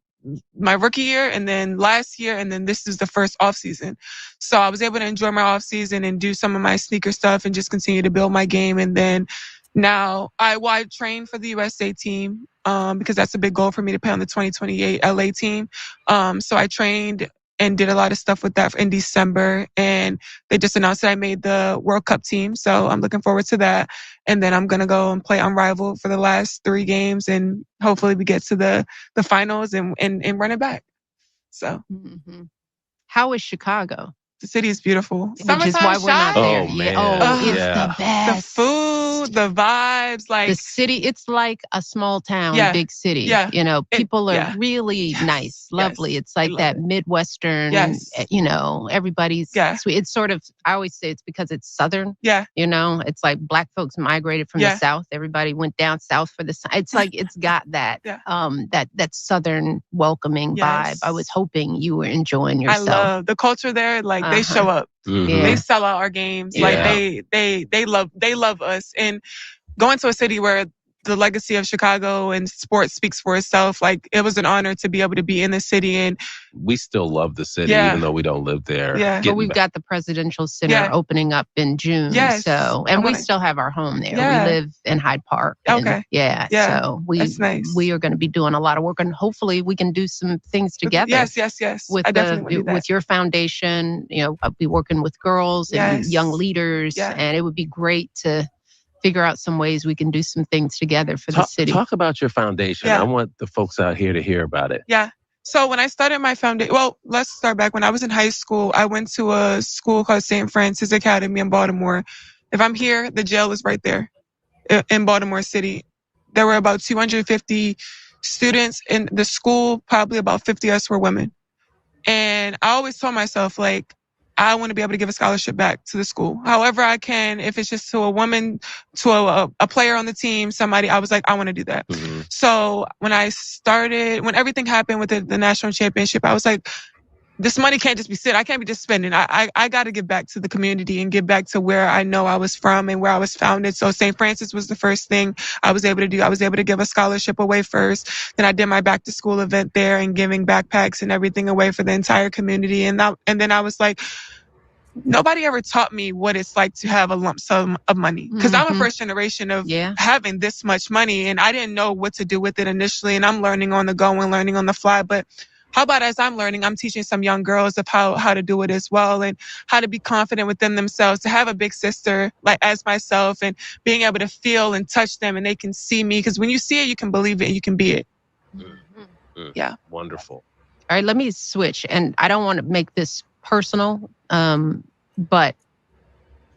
my rookie year and then last year, and then this is the first off season. So I was able to enjoy my off season and do some of my sneaker stuff and just continue to build my game. And then now I train for the USA team because that's a big goal for me to play on the 2028 LA team. So I trained and did a lot of stuff with that in December. And they just announced that I made the World Cup team. So I'm looking forward to that. And then I'm going to go and play Unrivaled for the last 3 games. And hopefully we get to the finals and run it back. So. Mm-hmm. How is Chicago? The city is beautiful. Which is why we're not there. Oh, man. It's the best. The food, the vibes, like the city. It's like a small town, big city. Yeah. You know, people are really nice, lovely. It's like that Midwestern, you know, everybody's sweet. It's sort of, I always say it's because it's Southern. Yeah. You know, it's like Black folks migrated from the South. Everybody went down South for the, it's like, it's got that, that Southern welcoming vibe. I was hoping you were enjoying yourself. I love the culture there. Like, they show up. Mm-hmm. They sell out our games. Like they love us. And going to a city where the legacy of Chicago and sports speaks for itself, like it was an honor to be able to be in the city. And we still love the city, even though we don't live there. Yeah. But we've got the Presidential Center opening up in June. Yes. So, and we still have our home there. Yeah. We live in Hyde Park. And so that's nice. We are going to be doing a lot of work, and hopefully we can do some things together. Yes. With with your foundation, you know, I'll be working with girls and young leaders, and it would be great to figure out some ways we can do some things together for the city. Talk about your foundation. I want the folks out here to hear about it. Yeah. So when I started my foundation, well, let's start back. When I was in high school, I went to a school called St. Francis Academy in Baltimore. If I'm here, the jail is right there in Baltimore City. There were about 250 students in the school. Probably about 50 of us were women. And I always told myself, like, I want to be able to give a scholarship back to the school. However I can, if it's just to a woman, to a player on the team, somebody, I was like, I want to do that. Mm-hmm. So when everything happened with the national championship, I was like, this money can't just be sitting. I can't be just spending. I got to give back to the community and give back to where I know I was from and where I was founded. So St. Francis was the first thing I was able to do. I was able to give a scholarship away first. Then I did my back to school event there and giving backpacks and everything away for the entire community. And then I was like, nobody ever taught me what it's like to have a lump sum of money. Because I'm a first generation of having this much money, and I didn't know what to do with it initially. And I'm learning on the go and learning on the fly. But how about as I'm learning, I'm teaching some young girls of how to do it as well, and how to be confident within themselves, to have a big sister like as myself, and being able to feel and touch them, and they can see me. Because when you see it, you can believe it, and you can be it. Mm-hmm. Yeah. Wonderful. All right, let me switch. And I don't want to make this personal, but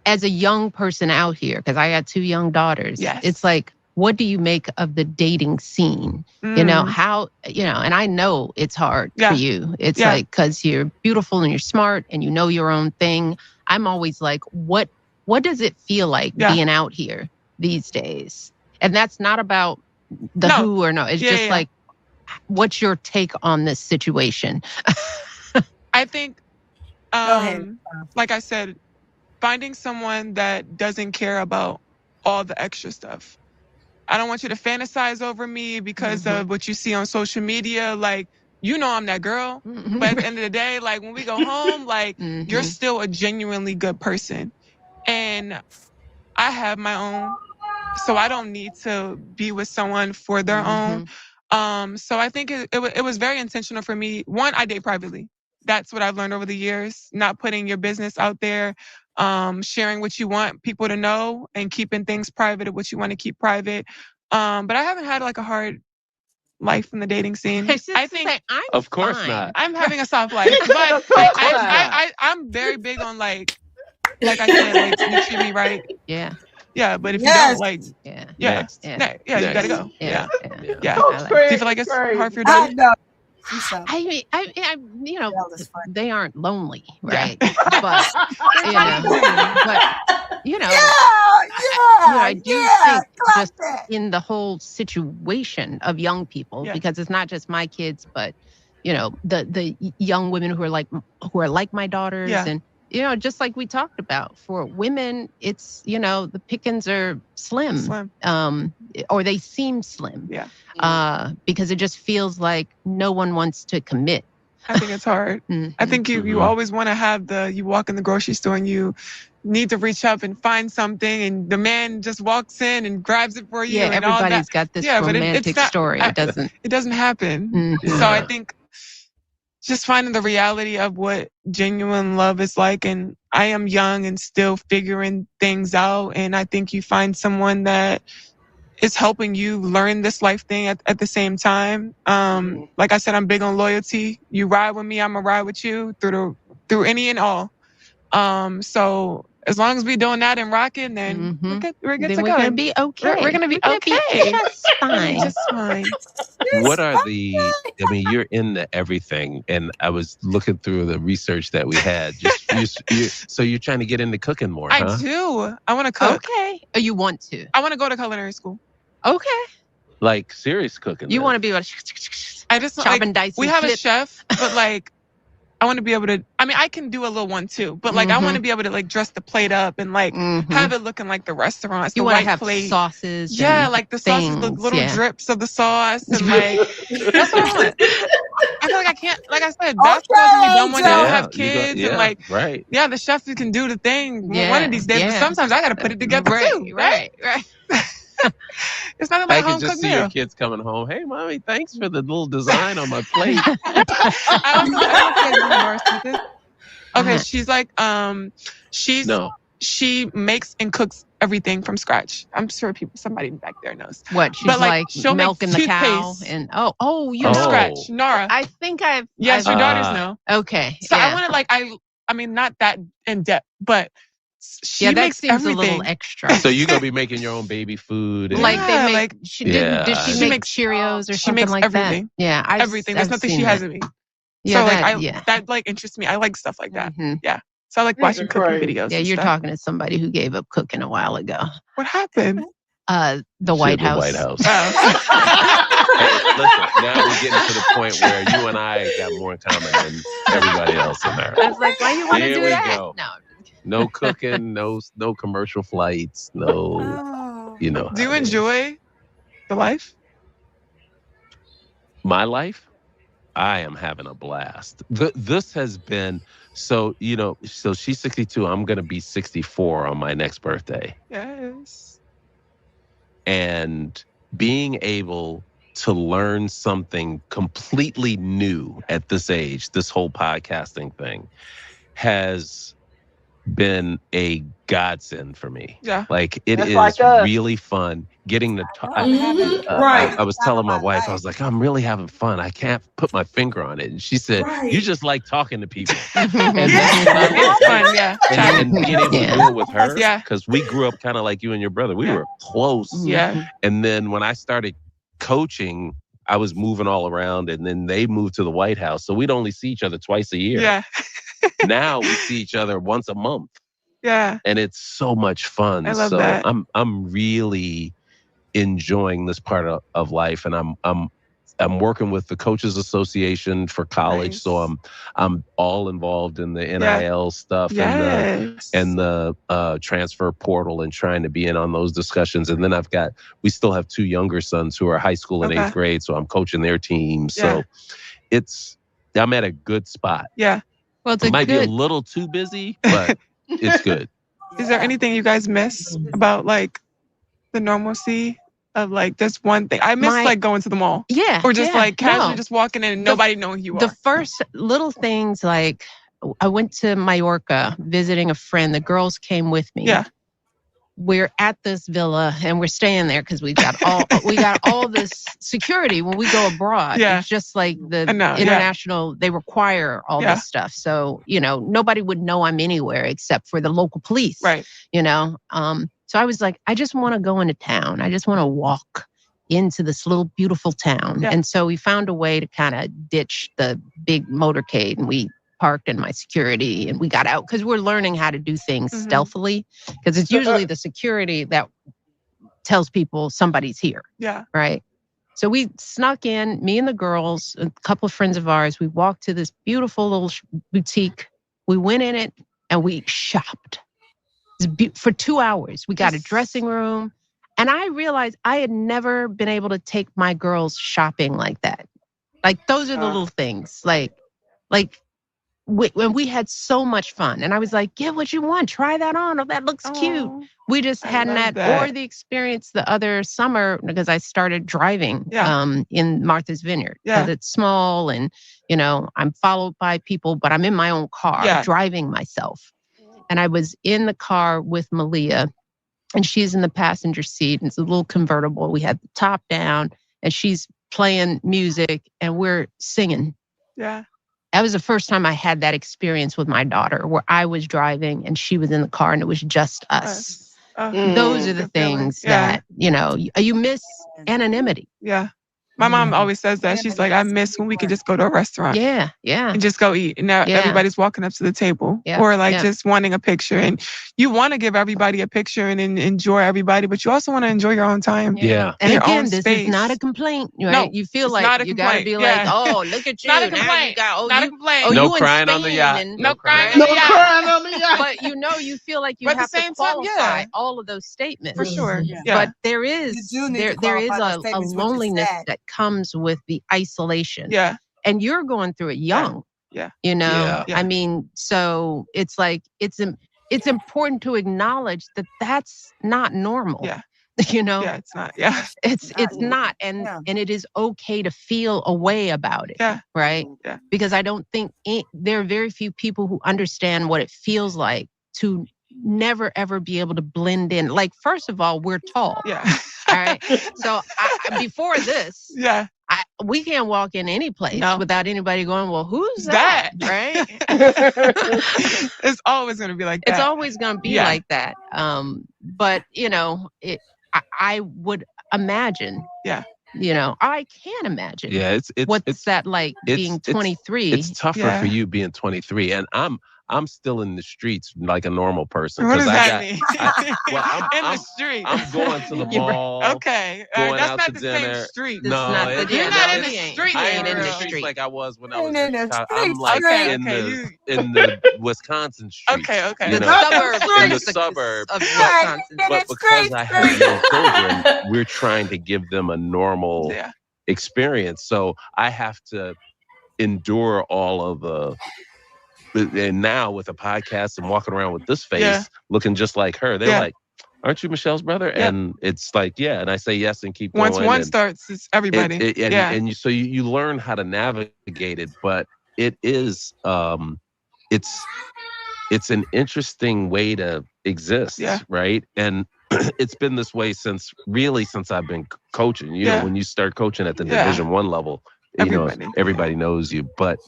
as a young person out here, because I got 2 young daughters, it's like, what do you make of the dating scene? You know, how, you know, and I know it's hard for you. It's like, because you're beautiful and you're smart and you know your own thing. I'm always like, what does it feel like being out here these days? And that's not about the who or no. It's just like, what's your take on this situation? I think, like I said, finding someone that doesn't care about all the extra stuff. I don't want you to fantasize over me because of what you see on social media. Like, you know I'm that girl. But at the end of the day, like, when we go home, like, you're still a genuinely good person. And I have my own, so I don't need to be with someone for their own. So I think it was very intentional for me. One, I date privately. That's what I've learned over the years. Not putting your business out there, sharing what you want people to know, and keeping things private of what you want to keep private. But I haven't had like a hard life in the dating scene. I think, of course not. I'm having a soft life, but I'm very big on like I said, like, you treat me right. Yeah, but if you don't, like, you gotta go. Yeah. Do you feel like it's hard for your date? I mean, you know, they aren't lonely, right? But you know, I do think just in the whole situation of young people, because it's not just my kids, but you know, the young women who are like my daughters, and you know, just like we talked about, for women, it's, you know, the pickings are slim. Or they seem slim. Because it just feels like no one wants to commit. I think it's hard. I think you always want to have you walk in the grocery store and you need to reach up and find something, and the man just walks in and grabs it for you. Yeah, and everybody's all that. got this romantic story. It doesn't happen. So I think just finding the reality of what genuine love is like. And I am young and still figuring things out. And I think you find someone that is helping you learn this life thing at the same time. Like I said, I'm big on loyalty. You ride with me, I'm gonna ride with you through any and all. So as long as we're doing that and rocking, then we're good to go. We're gonna be okay. We're gonna be okay. Just fine. Just fine. What are I mean, you're into everything, and I was looking through the research that we had. So you're trying to get into cooking more, huh? I do. I want to cook. Okay. Oh, you want to? I want to go to culinary school. Okay. Like serious cooking. You want to be like, I just chopping dice. We have a chef, but like, I want to be able to, I mean, I can do a little one too, but like, I want to be able to like dress the plate up and like have it looking like the restaurants. You want to have plate. Sauces. Yeah, like the sauces, the little drips of the sauce. And like, that's what I want. I feel like I can't, like I said, basketball's gonna be done when I have kids. And like, the chef can do the thing one of these days, but sometimes I got to put it together too. Right. It's not about home cooked meal. I can just see your kids coming home. Hey, mommy, thanks for the little design on my plate. Okay, she's like, she makes and cooks everything from scratch. I'm sure somebody back there knows. What she's like milking the cow and from scratch. Nora, I think I've your daughters know. Okay, so I want to like I mean not that in depth, but. She makes everything. A little extra. So you're gonna be making your own baby food. And like they make. Did she make Cheerios or something like everything. That? Yeah, everything. There's nothing she hasn't made. Yeah, so that like interests me. I like stuff like that. Yeah. So I like watching cooking videos. Yeah, you're talking to somebody who gave up cooking a while ago. What happened? The White House. The White House. Hey, listen, now we're getting to the point where you and I got more in common than everybody else in America. I was like, why you want to do that? Go. No cooking, no commercial flights, no, you know. Do you enjoy the life? My life? I am having a blast. This has been, so she's 62. I'm going to be 64 on my next birthday. Yes. And being able to learn something completely new at this age, this whole podcasting thing, has been a godsend for me. Yeah. Like it is like really fun getting to talk. I was telling my wife, I was like, I'm really having fun. I can't put my finger on it. And she said, you just like talking to people. And it's fun, yeah. And being able to do it with her, because we grew up kind of like you and your brother. We were close. Yeah. And then when I started coaching, I was moving all around, and then they moved to the White House. So we'd only see each other twice a year. Yeah. Now we see each other once a month. Yeah. And it's so much fun. I love that. I'm really enjoying this part of life, and I'm I'm working with the Coaches Association for college, so I'm all involved in the NIL stuff and the transfer portal and trying to be in on those discussions. And then we still have 2 younger sons who are high school and 8th grade, so I'm coaching their teams. So I'm at a good spot. Yeah. Well, it might be a little too busy, but it's good. Is there anything you guys miss about like the normalcy of like this one thing? I miss like going to the mall. Yeah. Or just like casually just walking in and nobody knowing who you are. The first little things, like I went to Mallorca visiting a friend. The girls came with me. Yeah. We're at this villa and we're staying there because we got all this security when we go abroad. Yeah. It's just like the international, they require all this stuff. So, nobody would know I'm anywhere except for the local police. Right. So I was like, I just want to go into town. I just want to walk into this little beautiful town. Yeah. And so we found a way to kind of ditch the big motorcade, and we parked in my security and we got out because we're learning how to do things stealthily, because it's usually the security that tells people somebody's here. Yeah. Right. So we snuck in, me and the girls, a couple of friends of ours. We walked to this beautiful little boutique. We went in it and we shopped for 2 hours. We got a dressing room. And I realized I had never been able to take my girls shopping like that. Like, those are the little things. Like when we had so much fun, and I was like, get what you want, try that on. Oh, that looks cute. We just hadn't had, or the experience the other summer, because I started driving in Martha's Vineyard. Because it's small and, I'm followed by people, but I'm in my own car driving myself. And I was in the car with Malia, and she's in the passenger seat, and it's a little convertible. We had the top down, and she's playing music, and we're singing. Yeah. That was the first time I had that experience with my daughter, where I was driving and she was in the car and it was just us. Those are the things that, you miss anonymity. Yeah. My mom always says that. She's like, I miss when we could just go to a restaurant. Yeah, yeah. And just go eat. And now everybody's walking up to the table. Yeah, or like just wanting a picture. And you want to give everybody a picture and enjoy everybody, but you also want to enjoy your own time. Yeah. And again, this is not a complaint, right? No, you feel like you got to be like, oh, look at you. Not a complaint. Not a complaint. No crying on the yacht. No crying on the yacht. But you feel like you have to qualify all of those statements. For sure. Yeah. But there is a loneliness that comes with the isolation. Yeah. And you're going through it young. Yeah. I mean, so it's like, it's important to acknowledge that that's not normal. Yeah. Yeah, it's not. Yeah. It's not. And it is okay to feel a way about it. Yeah. Right. Yeah. Because I don't think there are very few people who understand what it feels like to never, ever be able to blend in. Like, first of all, we're tall. Yeah. All right. So before this, we can't walk in any place without anybody going, well, who's that? Right. It's always going to be like that. It's always going to be like that. But, I would imagine. Yeah. I can imagine. Yeah. It's what's that like being 23? It's tougher for you being 23. And I'm still in the streets like a normal person. What does that mean? In the street. I'm going to the mall. Okay. Going that's out not to the dinner. same street. No, you're not in the street. I ain't in the streets like I was when I was in the I'm like in the Wisconsin streets. Okay. In the suburbs of Wisconsin. But because I have young children, we're trying to give them a normal experience. So I have to endure all of the. And now with a podcast and walking around with this face, looking just like her, they're like, aren't you Michelle's brother? Yeah. And it's like, and I say yes and keep going. Once one starts, it's everybody. And so you learn how to navigate it, but it is, it's an interesting way to exist, right? And it's been this way since I've been coaching. You know, when you start coaching at the Division I level, everybody knows you, but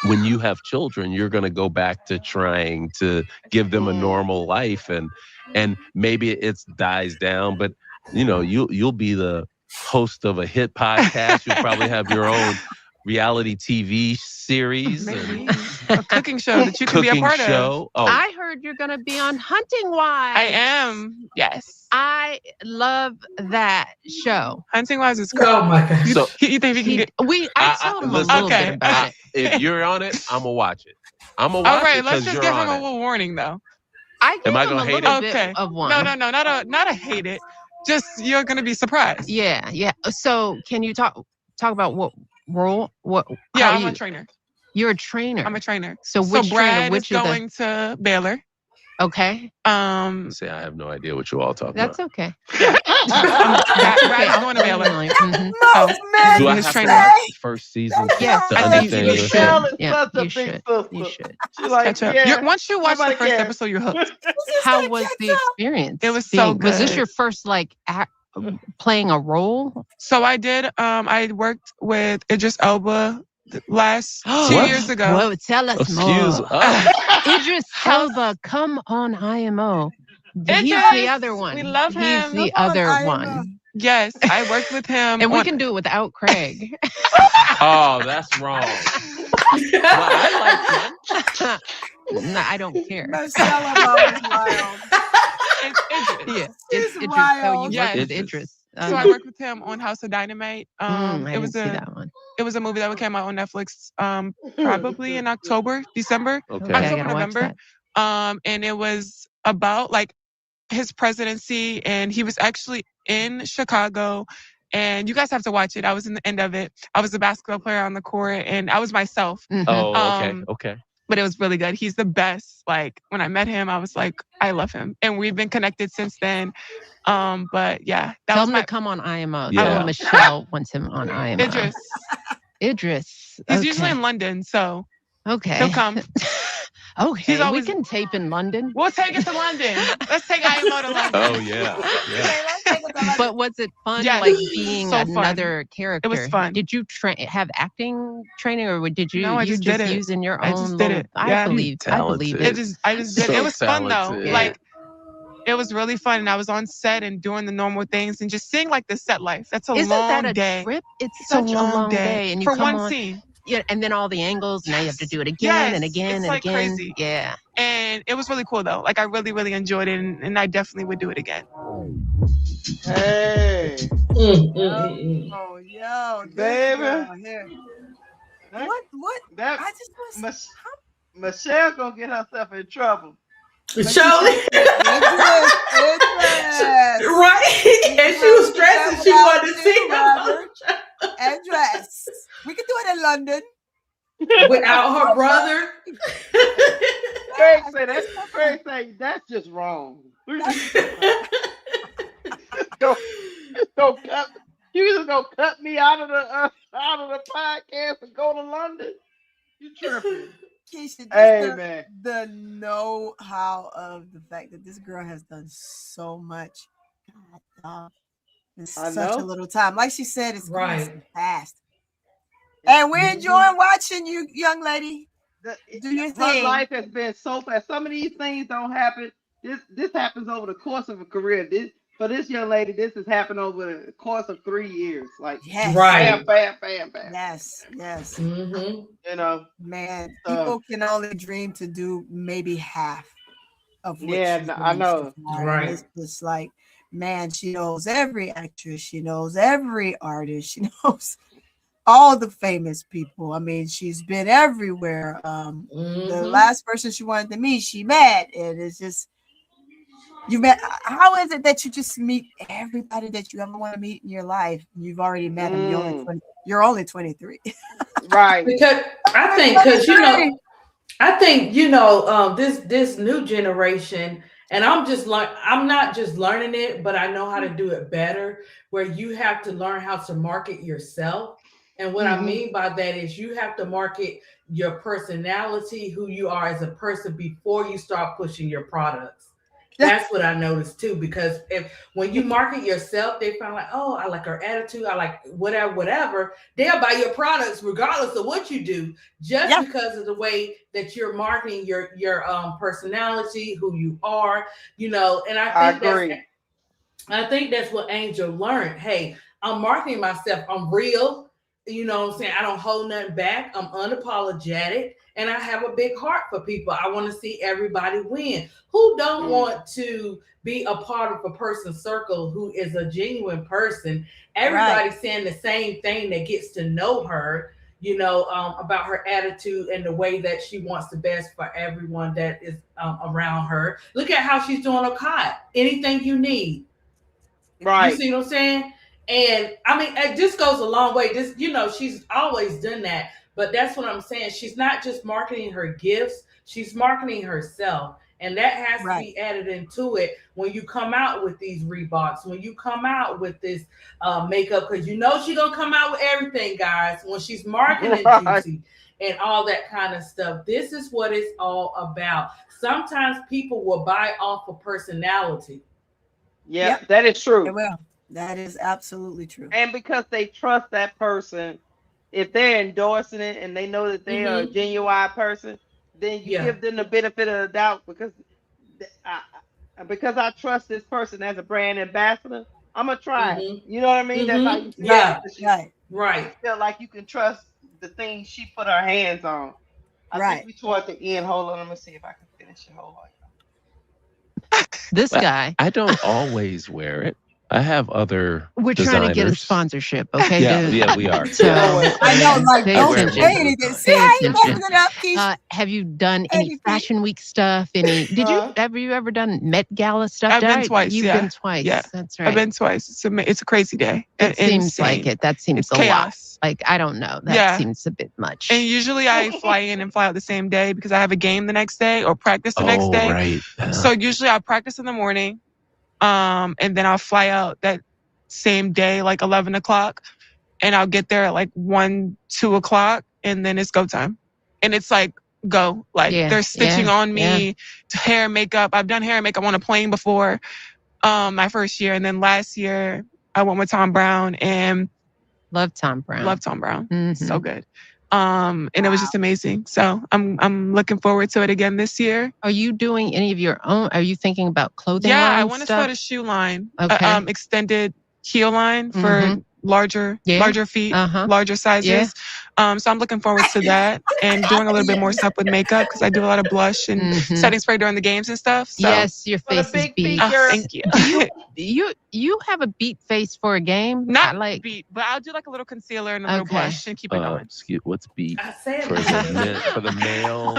when you have children, you're going to go back to trying to give them a normal life, and maybe it dies down, but you'll be the host of a hit podcast. You'll probably have your own reality TV series, a cooking show that you can be a part of. Oh. I heard you're going to be on Hunting Wives. I am. Yes. I love that show. Hunting Wives is great. Oh my God. So, you think we can get? I told him a little bit about it. If you're on it, I'm gonna watch it. I'm gonna watch it. Let's just give him a little warning though. I give him a little bit of one. No, not a hate it. Just you're gonna be surprised. Yeah. So can you talk about what role? Yeah, I'm a trainer. You're a trainer. I'm a trainer. So which Brad trainer? Which is going to Baylor. Okay. See, I have no idea what you all talking about. That's okay. Brad is going to Baylor. Do I have to watch first season? Yes, I think you should. Yeah, you should. Like, once you watch the first episode, you're hooked. How was the experience? It was so good. Was this your first playing a role? So I did. I worked with Idris Elba last 2 years ago. Well, tell us more. Idris Elba, come on IMO. He's the other one. We love him. He's the other one. Yes, I worked with him. And we can do it without Craig. Oh, that's wrong. Well, I like him. No, I don't care. Marcella was wild. It's Idris. Yeah, it's Idris. wild. So you worked with Idris. So I worked with him on House of Dynamite. I didn't see that one. It was a movie that came out on Netflix probably in December, October, November. And it was about like his presidency, and he was actually in Chicago. And you guys have to watch it. I was in the end of it. I was a basketball player on the court, and I was myself. Oh, okay. But it was really good. He's the best. Like when I met him, I was like, I love him, and we've been connected since then. But yeah, tell him to come on IMO. Yeah. Michelle wants him on IMO. Idris. He's usually in London, so he'll come. Okay, we can tape in London. We'll take it to London. Let's take IMO to London. Oh yeah. But was it fun, like being another fun. character? It was fun. Did you have acting training, or did you? No, I just did it. Using your own. I just did it. I believe it. I just did it. It was fun though. Like it was really fun, and I was on set and doing the normal things and just seeing like the set life. That's a long day. Isn't that a trip? It's such a long day, and you for come one on, scene. Yeah, and then all the angles. Now you have to do it again and again and like again. Crazy. Yeah, and it was really cool though. Like I really, really enjoyed it, and I definitely would do it again. Hey. Oh, yo, baby. What? That, I just was. Michelle gonna get herself in trouble. Shirley. Right. And she was stressing. She wanted to see her. Address. We can do it in London. Without her brother. Craig say that's just wrong. You just gonna cut me out of the podcast and go to London? You tripping? Keisha, the know-how of the fact that this girl has done so much. God, in such a little time. Like she said, it's going so fast. And we're enjoying watching you, young lady. Do your thing. Her life has been so fast. Some of these things don't happen. This happens over the course of a career. For this young lady, this has happened over the course of 3 years. Like, bam. Yes. Mm-hmm. You know, man, people can only dream to do maybe half of what I know. Right. It's just like, man, she knows every actress. She knows every artist. She knows all the famous people. I mean, she's been everywhere. The last person she wanted to meet, she met. And it's just, you met. How is it that you just meet everybody that you ever want to meet in your life? You've already met them. You're only 23. Right. Because I think this new generation, and I'm not just learning it, but I know how to do it better, where you have to learn how to market yourself. And what I mean by that is you have to market your personality, who you are as a person, before you start pushing your products. That's what I noticed too, because when you market yourself, they find like, oh, I like her attitude, I like whatever. They'll buy your products regardless of what you do, just because of the way that you're marketing your personality, who you are, And I think that's what Angel learned. Hey, I'm marketing myself. I'm real. You know what I'm saying? I don't hold nothing back. I'm unapologetic. and I have a big heart for people. I want to see everybody win. Who don't want to be a part of a person's circle who is a genuine person? Everybody's saying the same thing that gets to know her, about her attitude and the way that she wants the best for everyone that is around her. Look at how she's doing a cot. Anything you need. Right. You see what I'm saying? And I mean, it just goes a long way. Just, she's always done that. But that's what I'm saying. She's not just marketing her gifts. She's marketing herself. And that has to be added into it when you come out with these Reeboks, when you come out with this makeup, because she's going to come out with everything, guys, when she's marketing Juicy and all that kind of stuff. This is what it's all about. Sometimes people will buy off of personality. Yeah, that is true. It will. That is absolutely true. And because they trust that person, if they're endorsing it and they know that they are a genuine person, then you give them the benefit of the doubt because I trust this person as a brand ambassador. I'm gonna try it. You know what I mean? That's how you feel. Right. You feel like you can trust the things she put her hands on. I think we toward the end. Hold on, let me see if I can finish it. Hold on. This guy. I don't always wear it. I have other We're designers. trying to get a sponsorship, okay? Yeah, we are. So, I know, like, don't say anything. See how you messing it up, Keisha? Have you done any Fashion Week stuff? Have you ever done Met Gala stuff? I've been twice. You've been twice. Yeah, that's right. I've been twice. It's a crazy day. It seems like it. That seems it's a chaos. lot. Like, I don't know. That seems a bit much. And usually I fly in and fly out the same day because I have a game the next day or practice the next day. Right. So usually I'll practice in the morning, and then I'll fly out that same day, like 11 o'clock, and I'll get there at like 1, 2 o'clock, and then it's go time. And it's like, go. Like, they're stitching on me, hair, makeup. I've done hair and makeup on a plane before, my first year. And then last year, I went with Tom Brown and... Love Tom Brown. Mm-hmm. So good. And it was just amazing. So I'm looking forward to it again this year. Are you doing any of your own? Are you thinking about clothing? Yeah, I want to start a shoe line. Okay. Extended heel line for larger feet, larger sizes. So I'm looking forward to that and doing a little bit more stuff with makeup because I do a lot of blush and setting spray during the games and stuff. So. Yes, your face is beat. Thank you. You have a beat face for a game? Not like beat, but I'll do like a little concealer and a little blush and keep it going. Excuse, what's beat? For the male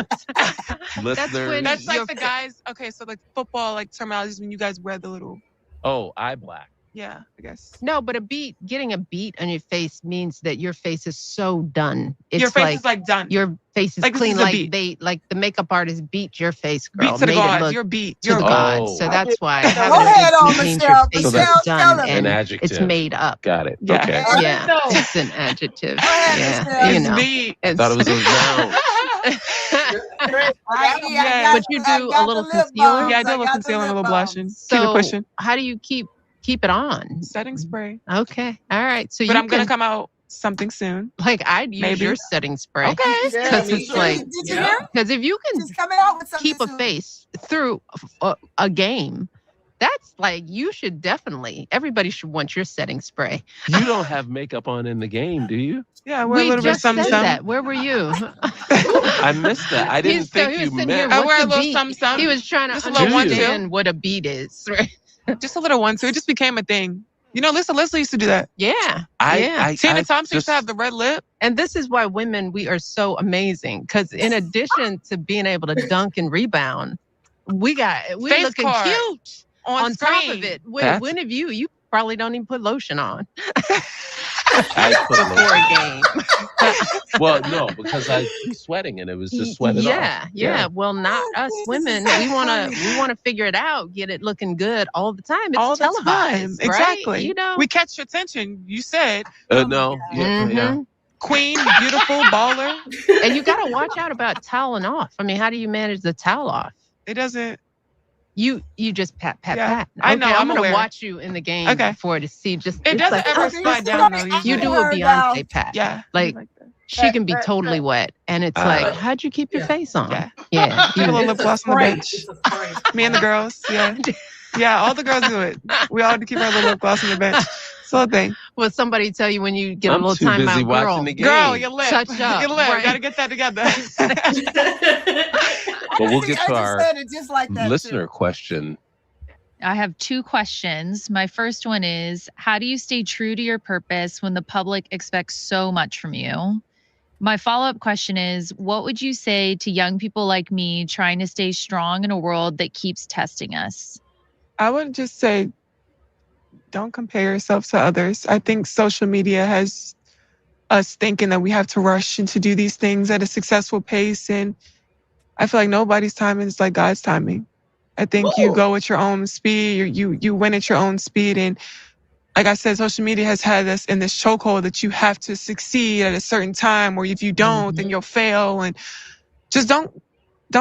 listeners? That's like the guys. Okay, so like football, like terminologies when you guys wear the little. Oh, eye black. Yeah, I guess. No, but getting a beat on your face means that your face is so done. It's your face is like done. Your face is like clean. Like the makeup artist beat your face, girl. Beat to the God. You're beat. You're God. So that's why. Go ahead on, Michelle. It's done an adjective. It's made up. Got it. Yeah. Okay. Yeah, it's an adjective. Yeah, beat. I thought it was a noun. But you do a little concealer. Yeah, I do a little concealer and a little blushing. Keep it pushing. How do you keep it on? Setting spray. Okay. All right. So but I'm going to come out something soon. Like, I'd use your setting spray. Okay. Because it's like, because if you can keep a face through a game, that's like, you should everybody should want your setting spray. You don't have makeup on in the game, do you? Yeah, we're a little bit some. Where were you? I missed that. I didn't think you meant. I wear a little some. He was trying to understand what a beat is, right? Just a little 1-2. It just became a thing. Leslie used to do that. Yeah. Tina Thompson used to have the red lip. And this is why women, we are so amazing. Because in addition to being able to dunk and rebound, we're looking cute on top of it. When have you probably don't even put lotion on. I put before a game. Well, no, because I was sweating and it was just sweated off. Yeah. Well, not us women. We wanna figure it out, get it looking good all the time. It's all the time. Right? Exactly. We catch your attention. You said. No. Yeah. Queen, beautiful, baller. And you gotta watch out about toweling off. I mean, how do you manage the towel off? It doesn't. You just pat. Yeah, Okay, I know. I'm gonna watch you in the game before to see. Just it doesn't ever slide down though. You do a Beyonce pat. Yeah, like she can be totally wet, and it's like, how'd you keep your face on? Yeah. Keep a little lip gloss on the bench. Me and the girls. Yeah, all the girls do it. We all keep our little lip gloss on the bench. So thing. Will somebody tell you when you get a little time out, girl, your lip. Touch up. Your lip. Right. Gotta get that together. But we'll get to our just like that listener question. I have 2 questions. My first one is, how do you stay true to your purpose when the public expects so much from you? My follow-up question is, what would you say to young people like me trying to stay strong in a world that keeps testing us? I would just say, don't compare yourself to others. I think social media has us thinking that we have to rush and to do these things at a successful pace. And I feel like nobody's timing is like God's timing. I think you go at your own speed, you win at your own speed. And like I said, social media has had us in this chokehold that you have to succeed at a certain time, or if you don't, then you'll fail. And just don't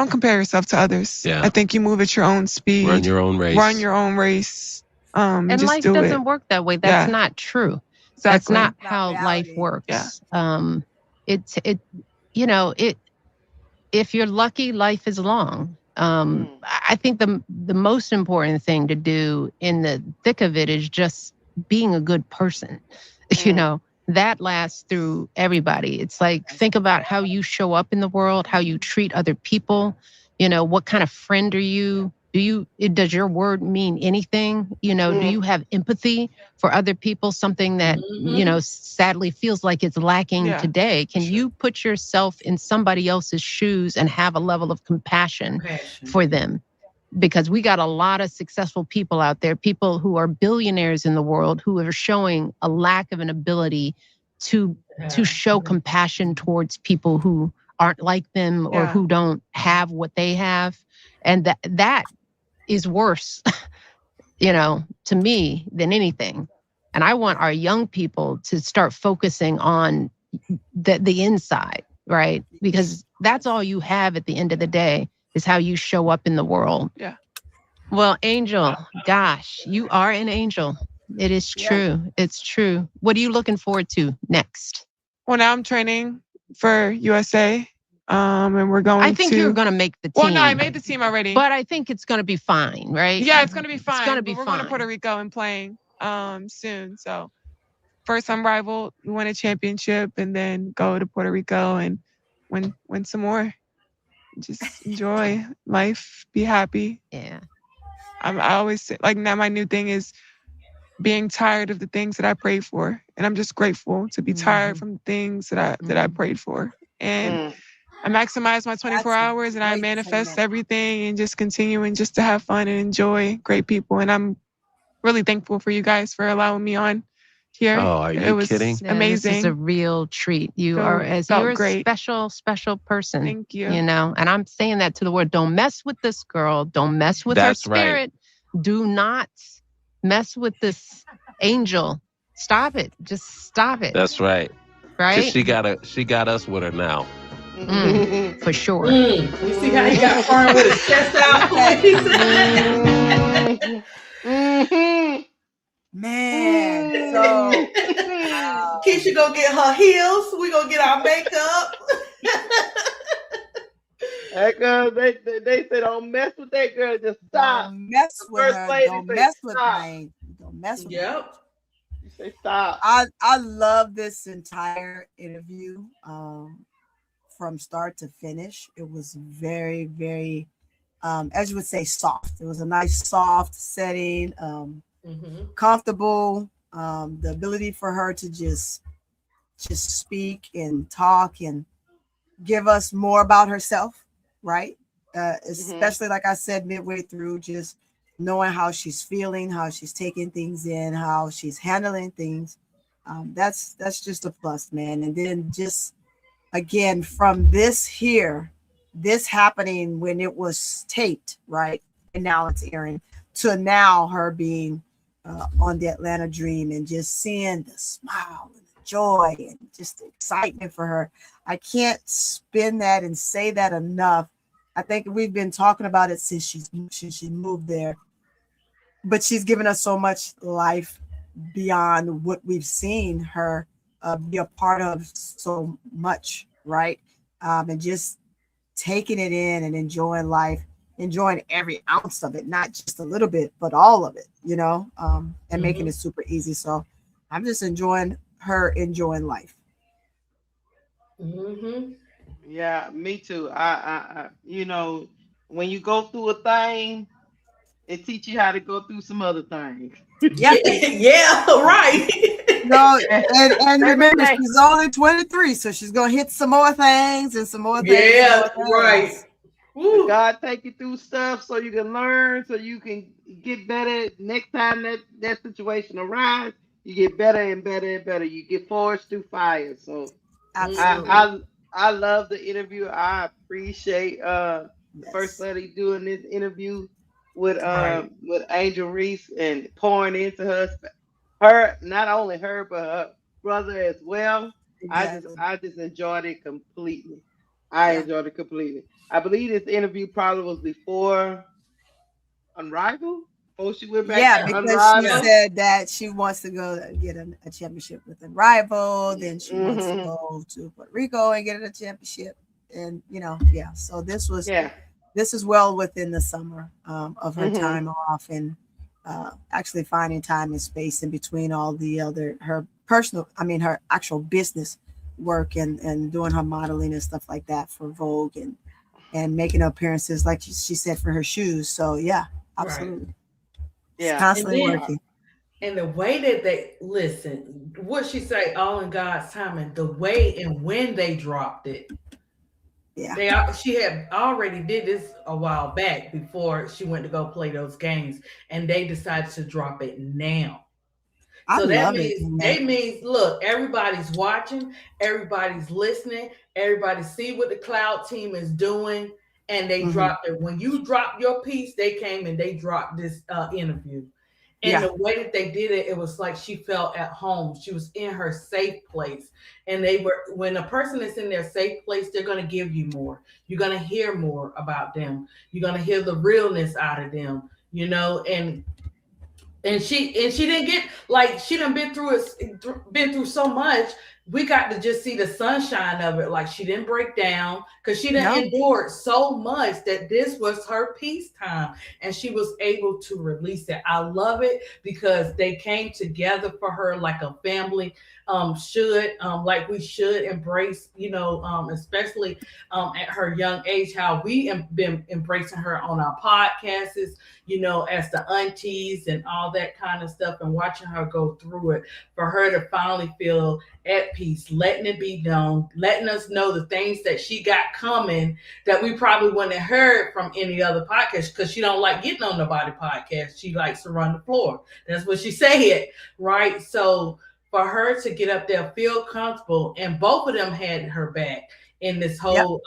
compare yourself to others. Yeah. I think you move at your own speed. Run your own race. And just life doesn't work that way. That's not true. Exactly. That's not how life works. Yeah. If you're lucky, life is long. I think the most important thing to do in the thick of it is just being a good person. That lasts through everybody. It's like, think about how you show up in the world, how you treat other people. What kind of friend are you? Does your word mean anything? Do you have empathy for other people? Something that, sadly feels like it's lacking today. Can you put yourself in somebody else's shoes and have a level of compassion for them? Because we got a lot of successful people out there, people who are billionaires in the world, who are showing a lack of an ability to show compassion towards people who aren't like them or who don't have what they have. And that is worse, to me than anything. And I want our young people to start focusing on the inside, right? Because that's all you have at the end of the day is how you show up in the world. Yeah. Well, Angel, gosh, you are an angel. It is true. Yeah. It's true. What are you looking forward to next? Well, now I'm training for USA. And we're going I think you're going to make the team. Well, no, I made the team already. But I think it's going to be fine, right? Yeah, it's going to be fine. It's going to be fine. We're going to Puerto Rico and playing soon. So first I'm rival, win a championship, and then go to Puerto Rico and win some more. Just enjoy life, be happy. Yeah. I always say, like, now my new thing is being tired of the things that I prayed for. And I'm just grateful to be tired from the things that I prayed for. And I maximize my 24 hours and I manifest everything and just continuing just to have fun and enjoy great people. And I'm really thankful for you guys for allowing me on here. Oh, are you kidding? Amazing. This is a real treat. You're a special person. Thank you. And I'm saying that to the world. Don't mess with this girl. Don't mess with her spirit. Right. Do not mess with this angel. Stop it. Just stop it. That's right. Right? She got us with her now. For sure. You see how he got firm with his chest out? Man, so Keisha go get her heels. We gonna get our makeup. That girl, they say don't mess with that girl. Just stop. Don't mess with her. Don't mess with me. Don't mess with her. You say stop. I love this entire interview. From start to finish, it was very, very, as you would say, soft. It was a nice, soft setting, comfortable. The ability for her to just speak and talk and give us more about herself, right? Especially, like I said, midway through, just knowing how she's feeling, how she's taking things in, how she's handling things. That's just a plus, man. And then just, again, from this happening when it was taped, right? And now it's airing, to now her being on the Atlanta Dream and just seeing the smile and the joy and just the excitement for her. I can't spin that and say that enough. I think we've been talking about it since she moved there, but she's given us so much life beyond what we've seen her be a part of so much, right? And just taking it in and enjoying life, enjoying every ounce of it, not just a little bit, but all of it, and making it super easy. So I'm just enjoying life. Mm-hmm. Yeah, me too. You know, when you go through a thing, it teaches you how to go through some other things. Yeah. Yeah, right. No, and Every remember, day. she's only 23, so she's gonna hit some more things and some more things. Yeah, Some more right. things. But Woo. God take you through stuff so you can learn, so you can get better. Next time that situation arises, you get better and better and better. You get forged through fire. So Absolutely. I love the interview. I appreciate the first Yes. lady doing this interview Right. with Angel Reese and pouring into her, not only her but her brother as well. Exactly. I just enjoyed it completely. I Yeah. enjoyed it completely. I believe this interview probably was before Unrivaled. Before she went back Yeah, to because she Yeah. Unrivaled. said that she wants to go get a championship with a rival. Then she wants to Hmm. go to Puerto Rico and get a championship. And yeah. So Yeah. this is well within the summer of her Hmm. time off, and actually finding time and space in between all the other her actual business work and doing her modeling and stuff like that for Vogue and making appearances like she said for her shoes. So yeah, Right. absolutely. She's Yeah. And constantly then working. and the way that they listen, what she say, all in God's time, and the way and when they dropped it. Yeah. She had already did this a while back before she went to go play those games, and they decided to drop it now. I So that love it. means look, everybody's watching, everybody's listening, everybody see what the cloud team is doing, and they Mhm. dropped it. When you dropped your piece, they came and they dropped this interview. And Yeah. the way that they did it, it was like she felt at home. She was in her safe place. And they were, when a person is in their safe place, they're going to give you more. You're going to hear more about them. You're going to hear the realness out of them, and she didn't get, like, she done been through so much. We got to just see the sunshine of it. Like, she didn't break down because she done No. endured so much that this was her peace time, and she was able to release it. I love it because they came together for her like a family should, like we should embrace, especially at her young age, how we have been embracing her on our podcasts, as the aunties and all that kind of stuff, and watching her go through it, for her to finally feel at peace, letting it be known, letting us know the things that she got coming that we probably wouldn't have heard from any other podcast, because she don't like getting on nobody podcast. She likes to run the floor. That's what she said, right? So for her to get up there, feel comfortable, and both of them had her back in this whole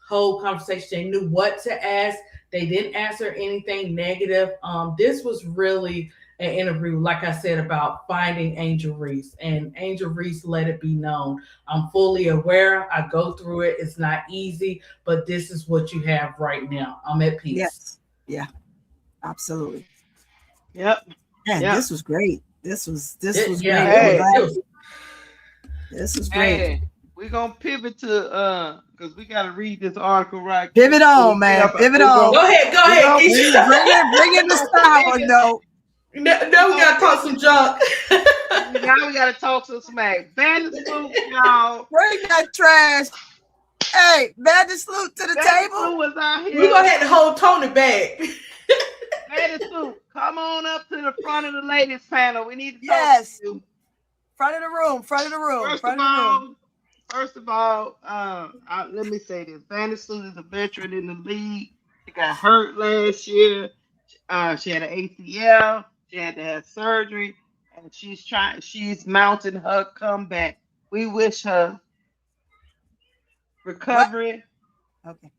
conversation. They knew what to ask. They didn't answer anything negative. This was really an interview, like I said, about finding Angel Reese. And Angel Reese let it be known, I'm fully aware. I go through it. It's not easy, but this is what you have right now. I'm at peace. Yes. Yeah. Absolutely. Yep. Man, Yep. this was great. This was Yeah, great. Hey. This was great. Hey, we're gonna pivot to because we gotta read this article right. Pivot on, man. Pivot on. Go ahead, Keisha. Bring in the style, though. Now we gotta talk some junk. Now we gotta talk some smack. Vandersloot, y'all. Bring that trash. Hey, Vandersloot to the table. Was out here. We gonna have to hold Tony back. Vandersloot, come on up to the front of the ladies panel. We need to talk Yes. to you. Front of the room. First of all, let me say this. Vandersloot is a veteran in the league. She got hurt last year. She had an ATL. She had to have surgery, and she's mounting her comeback. We wish her recovery. What? Okay.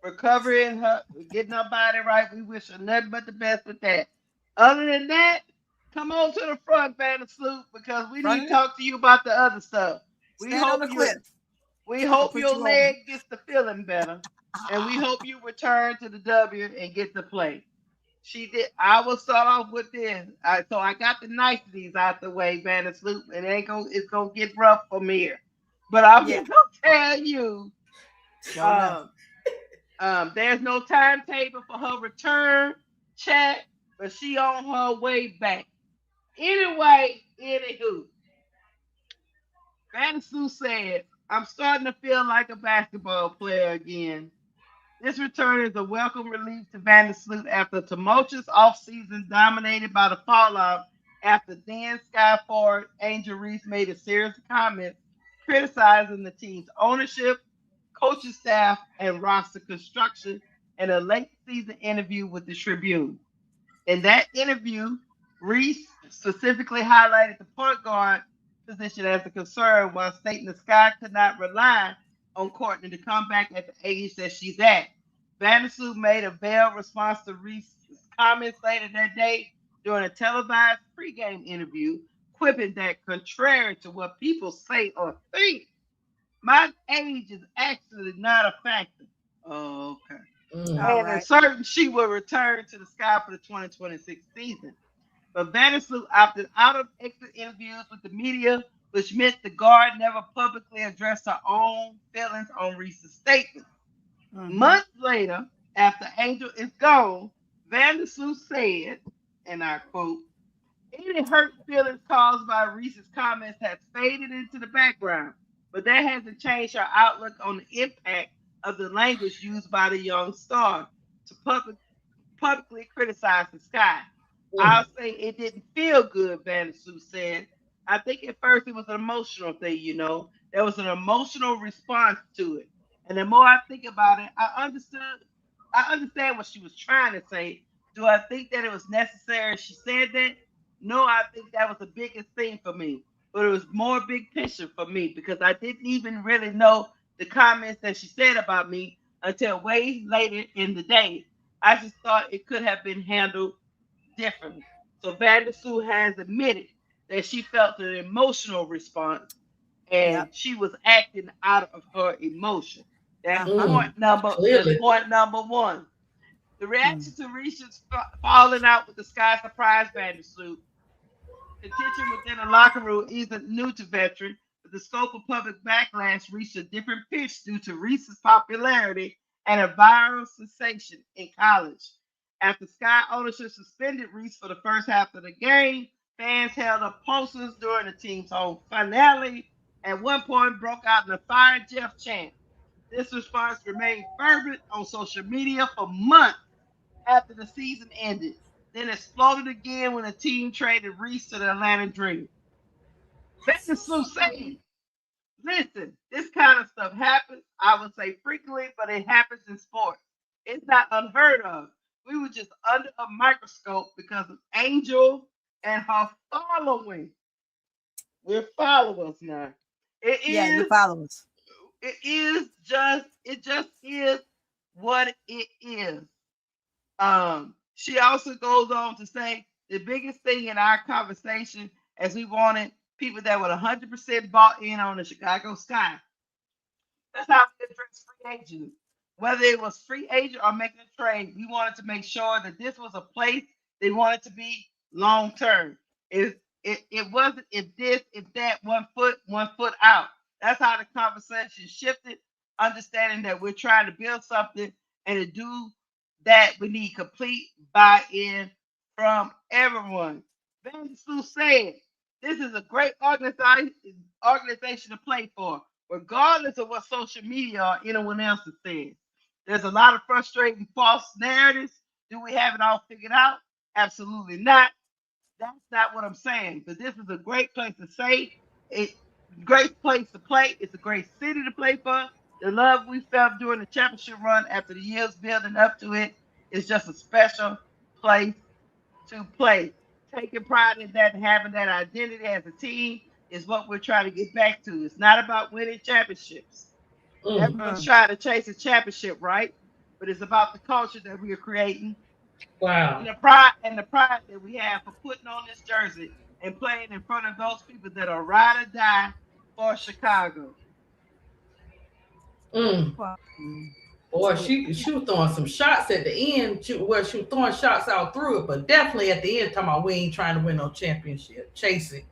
Recovery and her getting her body right. We wish her nothing but the best with that. Other than that, come on to the front, Vandersloot, because we need to talk to you about the other stuff. We hope your leg gets to feeling better, and we hope you return to the W and get to play. She did. I will start off with this. So I got the niceties out the way, Vandersloot, and it's gonna get rough from here. But I'm just gonna tell you, there's no timetable for her return, chat, but she on her way back. Anyway, anywho, Vandersloot said, I'm starting to feel like a basketball player again. This return is a welcome relief to Vandersloot after a tumultuous offseason dominated by the fallout after then Sky forward Angel Reese made a series of comments criticizing the team's ownership, coaching staff, and roster construction in a late season interview with the Tribune. In that interview, Reese specifically highlighted the point guard position as a concern while stating the Sky could not rely on Courtney to come back at the age that she's at. Vandersloot made a veiled response to Reese's comments later that day during a televised pregame interview, quipping that contrary to what people say or think, my age is actually not a factor. Oh, okay. And it's certain she will return to the Sky for the 2026 season. But Vandersloot opted out of exit interviews with the media, which meant the guard never publicly addressed her own feelings on Reese's statement. Months later, after Angel is gone, Vandersloot said, and I quote, any hurt feelings caused by Reese's comments has faded into the background, but that hasn't changed her outlook on the impact of the language used by the young star to publicly criticize the Sky. I'll say it didn't feel good, Vandersloot said. I think at first it was an emotional thing, you know. There was an emotional response to it. And the more I think about it, I understand what she was trying to say. Do I think that it was necessary she said that? No, I think that was the biggest thing for me. But it was more big picture for me because I didn't even really know the comments that she said about me until way later in the day. I just thought it could have been handled differently. So Vandersloot has admitted that she felt an emotional response and she was acting out of her emotion. That's point number one. The reaction to Reese's falling out with the Sky surprise Vandersloot. Contention within the locker room isn't new to veteran, but the scope of public backlash reached a different pitch due to Reese's popularity and a viral sensation in college. After Sky ownership suspended Reese for the first half of the game, fans held up posters during the team's home finale. At one point, broke out in a Fire Jeff chant. This response remained fervent on social media for months after the season ended, then exploded again when the team traded Reese to the Atlanta Dream. Vandersloot said, listen, this kind of stuff happens, I would say frequently, but it happens in sports. It's not unheard of. We were just under a microscope because of Angel and her following. We're followers now. You're followers. It just is what it is. She also goes on to say the biggest thing in our conversation as we wanted people that were 100% bought in on the Chicago Sky. That's how we address free agents. Whether it was free agent or making a trade, we wanted to make sure that this was a place they wanted to be long term. It wasn't if this, if that, 1 foot out. That's how the conversation shifted, understanding that we're trying to build something, and to do that we need complete buy-in from everyone. Vandersloot said, this is a great organization to play for, regardless of what social media or anyone else is saying. There's a lot of frustrating false narratives. Do we have it all figured out? Absolutely not. That's not what I'm saying. But this is a great place to say it. Great place to play. It's a great city to play for. The love we felt during the championship run after the years building up to it is just a special place to play. Taking pride in that and having that identity as a team is what we're trying to get back to. It's not about winning championships. Everyone's trying to chase a championship, right? But it's about the culture that we are creating. Wow. And the pride that we have for putting on this jersey and playing in front of those people that are ride or die for Chicago. Boy, she was throwing some shots at the end. She was throwing shots out through it, but definitely at the end, talking about we ain't trying to win no championship. Chase it.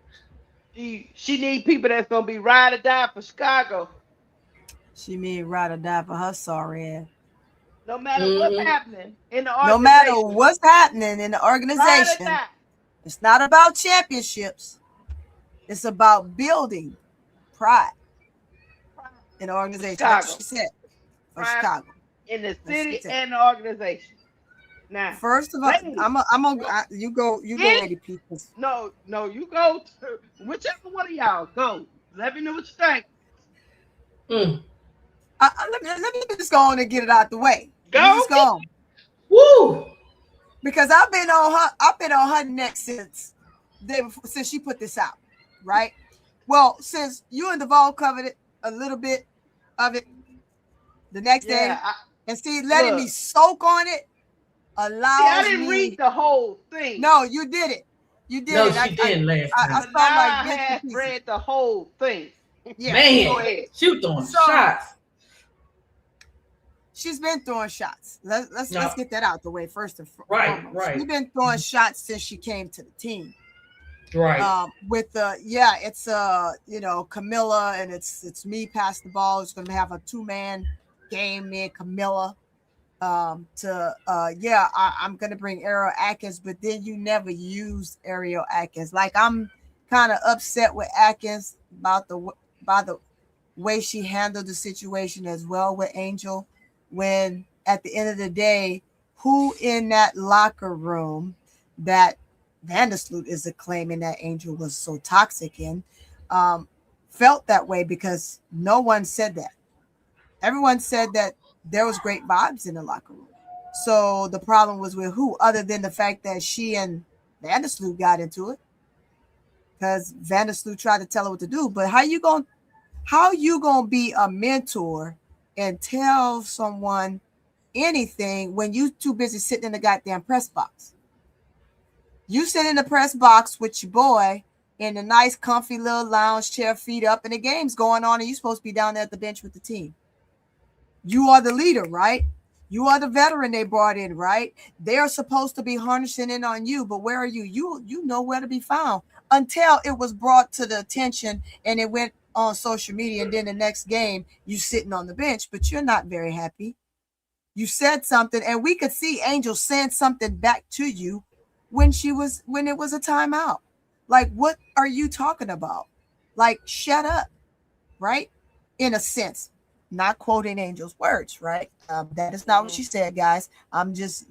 She need people that's gonna be ride or die for Chicago. She mean ride or die for her sorry ass. No matter what's happening in the organization. No matter what's happening in the organization. It's not about championships. It's about building pride in an organization. Chicago. That's what she said. For Pride Chicago. in the city and the organization. Now, first of all, you go, Lady Peaches. No, you go to whichever one of y'all go. Let me know what you think. Let me just go on and get it out the way. Go on. Woo! Because I've been on her neck since she put this out, right? Well, since you and Duvall covered it a little bit of it the next day, and letting me soak on it allows I didn't read the whole thing. No, you did it. You did it. No, she didn't last time. I saw had read the whole thing. Yeah. Man, she was throwing shots. She's been throwing shots. Let's get that out the way first and foremost. Right. She's been throwing shots since she came to the team. Right. With it's Camilla and it's me pass the ball. It's gonna have a 2-man game, me and Camilla. I'm gonna bring Ariel Atkins, but then you never used Ariel Atkins. Like, I'm kind of upset with Atkins by the way she handled the situation as well with Angel, when at the end of the day, who in that locker room that Vandersloot is claiming that Angel was so toxic in felt that way? Because no one said that. Everyone said that there was great vibes in the locker room. So the problem was with who, other than the fact that she and Vandersloot got into it, because Vandersloot tried to tell her what to do. But how you gonna be a mentor and tell someone anything when you too busy sitting in the goddamn press box? You sit in the press box with your boy in a nice, comfy little lounge chair, feet up, and the game's going on, and you're supposed to be down there at the bench with the team. You are the leader, right? You are the veteran they brought in, right? They are supposed to be harnessing in on you, but where are you? You know where to be found, until it was brought to the attention and it went on social media, and then the next game you sitting on the bench, but you're not very happy. You said something, and we could see Angel saying something back to you when it was a timeout. Like, what are you talking about? Like, shut up, right? In a sense. Not quoting Angel's words, right? That is not what she said, guys. I'm just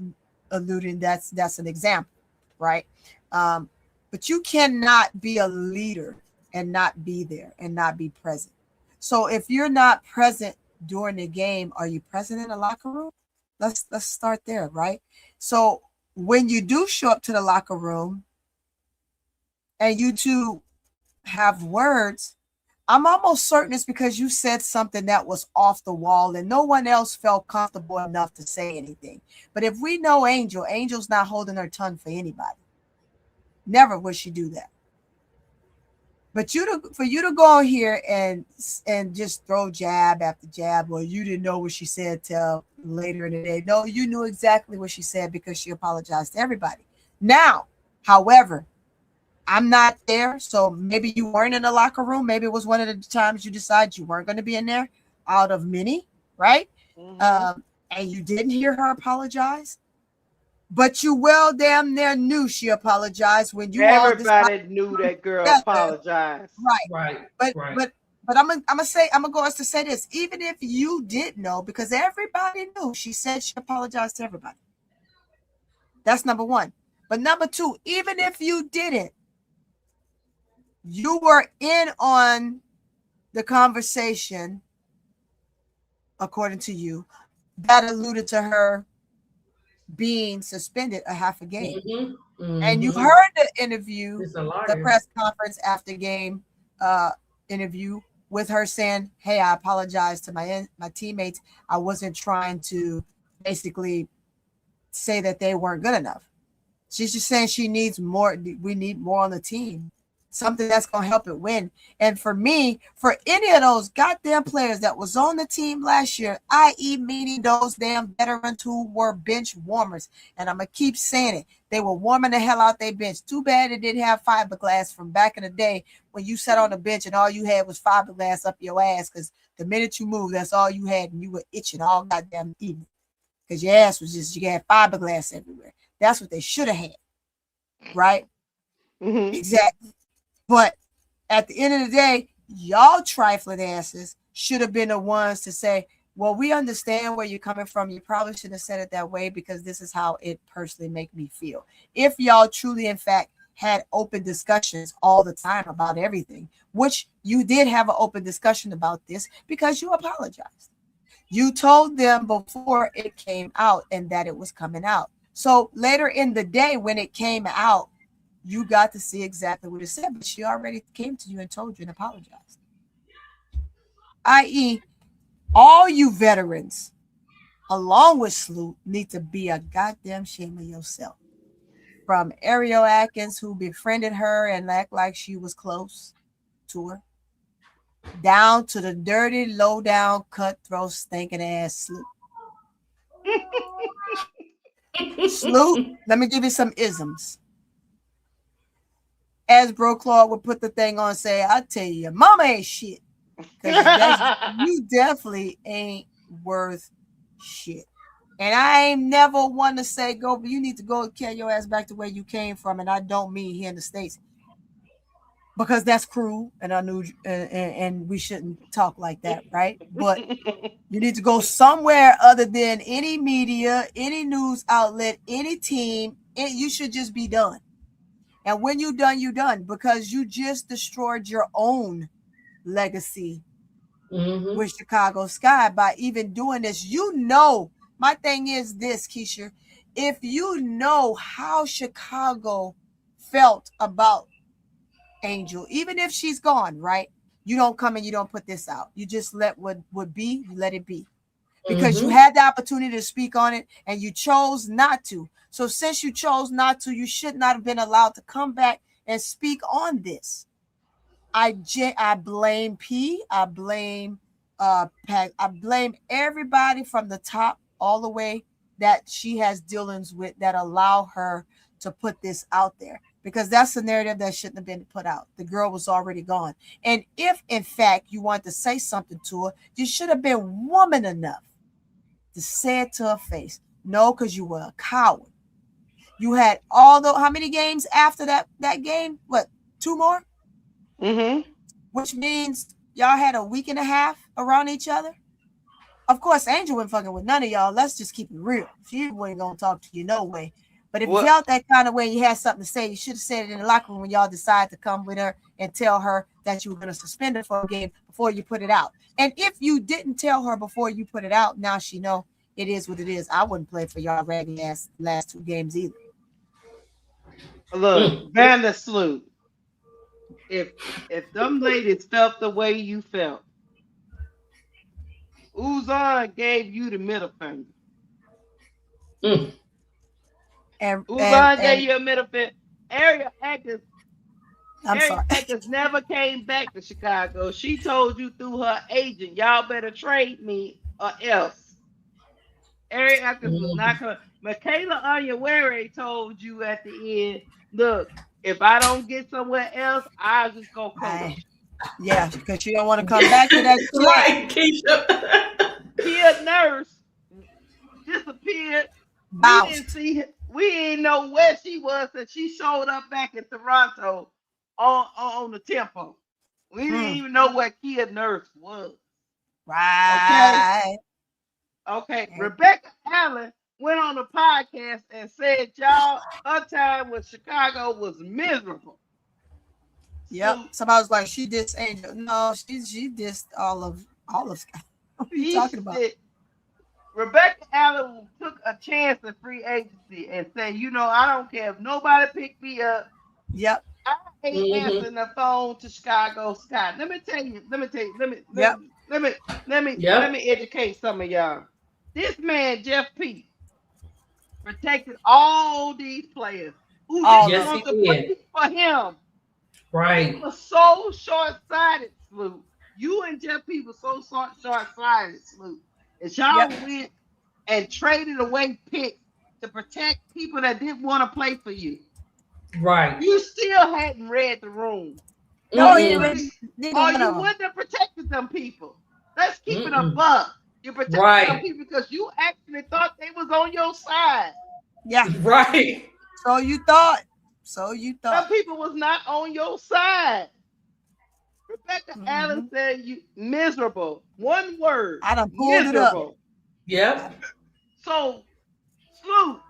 alluding that's an example, right? But you cannot be a leader and not be there and not be present. So if you're not present during the game, are you present in the locker room? Let's start there, right? So when you do show up to the locker room and you two have words, I'm almost certain it's because you said something that was off the wall and no one else felt comfortable enough to say anything. But if we know Angel's not holding her tongue for anybody. Never would she do that. But for you to go here and just throw jab after jab, or you didn't know what she said till later in the day. No, you knew exactly what she said because she apologized to everybody. Now, however, I'm not there, so maybe you weren't in the locker room. Maybe it was one of the times you decided you weren't going to be in there out of many, right? Mm-hmm. And you didn't hear her apologize. But you well damn near knew she apologized when you everybody knew that girl apologized. Right. But I'm gonna go as to say this. Even if you did know, because everybody knew, she said she apologized to everybody. That's number one. But number two, even if you didn't, you were in on the conversation, according to you, that alluded to her being suspended a half a game. Mm-hmm. Mm-hmm. And you heard the interview, the press conference after game interview with her saying, hey, I apologize to my teammates. I wasn't trying to basically say that they weren't good enough. She's just saying she needs more. We need more on the team. Something that's going to help it win. And for me, for any of those goddamn players that was on the team last year, i.e. meaning those damn veterans who were bench warmers, and I'm going to keep saying it, they were warming the hell out their bench. Too bad it didn't have fiberglass from back in the day when you sat on the bench and all you had was fiberglass up your ass, because the minute you moved, that's all you had, and you were itching all goddamn evening because your ass was just, you had fiberglass everywhere. That's what they should have had, right? Mm-hmm. Exactly. But at the end of the day, y'all trifling asses should have been the ones to say, well, we understand where you're coming from. You probably shouldn't have said it that way because this is how it personally make me feel. If y'all truly, in fact, had open discussions all the time about everything, which you did have an open discussion about this because you apologized. You told them before it came out and that it was coming out. So later in the day when it came out, you got to see exactly what it said, but she already came to you and told you and apologized. I.e., all you veterans, along with Sloot, need to be a goddamn shame of yourself. From Ariel Atkins, who befriended her and act like she was close to her, down to the dirty, low-down, cutthroat, stinking ass Sloot. Sloot, let me give you some isms. As Bro Claude would put the thing on and say, I tell you, your mama ain't shit. Because you definitely ain't worth shit. And I ain't never one to say, go, but you need to go carry your ass back to where you came from. And I don't mean here in the States. Because that's cruel and unusual, and we shouldn't talk like that, right? But you need to go somewhere other than any media, any news outlet, any team. You should just be done. And when you're done, because you just destroyed your own legacy with Chicago Sky by even doing this. You know, my thing is this, Keisha. If you know how Chicago felt about Angel, even if she's gone, right? You don't come and you don't put this out. You just let what would be, you let it be. Because you had the opportunity to speak on it and you chose not to. So since you chose not to, you should not have been allowed to come back and speak on this. I blame P. I blame Pat. I blame everybody from the top all the way that she has dealings with that allow her to put this out there. Because that's a narrative that shouldn't have been put out. The girl was already gone. And if, in fact, you want to say something to her, you should have been woman enough to say it to her face. No, because you were a coward. You had how many games after that game? What, 2 more? Mm-hmm. Which means y'all had a week and a half around each other. Of course, Angel wasn't fucking with none of y'all. Let's just keep it real. She wasn't going to talk to you no way. But if you felt that kind of way, you had something to say, you should have said it in the locker room when y'all decided to come with her and tell her that you were going to suspend her for a game before you put it out. And if you didn't tell her before you put it out, now she know it is what it is. I wouldn't play for y'all raggedy ass last 2 games either. Look, Vandersloot, if them ladies felt the way you felt, Uzan gave you the middle finger. And Uzan gave you a middle finger. Ariel Atkins never came back to Chicago. She told you through her agent, y'all better trade me or else. Ariel Atkins was not coming. Michaela Onyenwere told you at the end, look, if I don't get somewhere else, I'll just go coach. Yeah, because you don't want to come back to that. Right, Keisha. Kia Nurse disappeared. Bounced. We didn't see. We didn't know where she was, and she showed up back in Toronto on the tempo. We didn't even know where Kia Nurse was. Right. Okay. Rebecca Allen went on the podcast and said, y'all, her time with Chicago was miserable. Yep. So, somebody was like, she dissed Angel. No, she dissed all of Scott. What are you talking about? Rebecca Allen took a chance in free agency and said, I don't care if nobody picked me up. Yep. I hate answering the phone to Chicago Scott. Let me educate some of y'all. This man, Jeff P, protected all these players who didn't want to play for him. Right. He was so short-sighted, Sloot. You and Jeff P were so short-sighted, Sloot. And y'all went and traded away picks to protect people that didn't want to play for you. Right. You still hadn't read the room. No, you wouldn't have protected them people. Let's keep it a buck. You protected them people because you actually thought they was on your side. Yeah. Right. So you thought. So you Some thought. people was not on your side. Rebecca Allen said you miserable. One word. I done pulled miserable. it up. Yep. So, Sloot,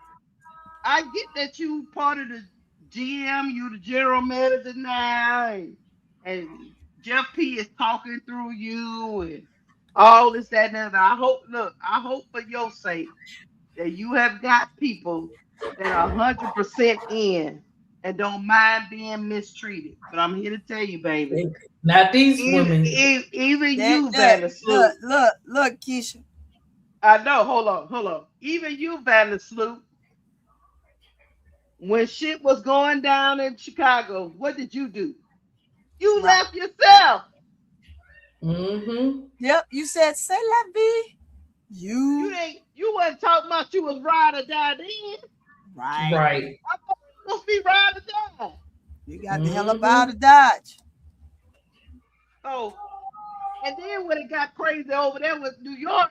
I get that you part of the GM, you the general manager now, and Jeff P is talking through you and all this, that, and that. I hope for your sake that you have got people that are 100% in and don't mind being mistreated. But I'm here to tell you, baby. Not these women. Even you, Vandersloot. Look, Keisha. I know. Hold on. Even you, Vandersloot. When shit was going down in Chicago, what did you do? You left yourself. Mm-hmm. Yep. You said, "C'est la vie." You wasn't talking about you was ride or die then. Right. I thought you supposed to be ride or die. You got the hell up out of Dodge. Oh, and then when it got crazy over there with New York,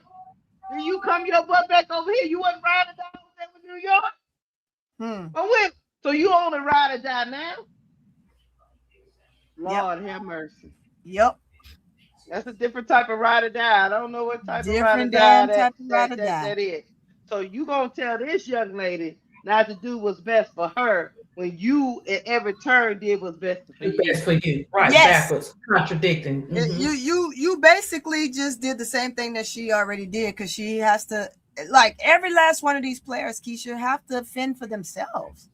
then you come your butt back over here. You wasn't ride or die over there with New York. So you only ride or die now? Lord have mercy. Yep. That's a different type of ride or die. I don't know what type of ride or die that is. So you gonna tell this young lady not to do what's best for her when you at every turn did what's best for you. Best for you. Right. Yes. Backwards. Contradicting. You basically just did the same thing that she already did, because she has to, like every last one of these players, Keisha, have to fend for themselves.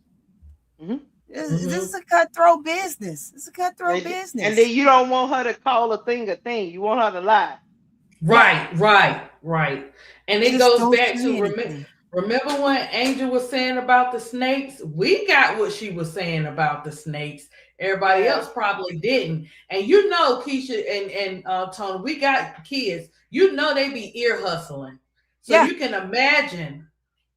This is a cutthroat business. It's a cutthroat business. And then you don't want her to call a thing a thing. You want her to lie. Right. And it goes back to remember when Angel was saying about the snakes? We got what she was saying about the snakes. Everybody else probably didn't. And you know, Keisha and Tony, we got kids. You know they be ear hustling. So you can imagine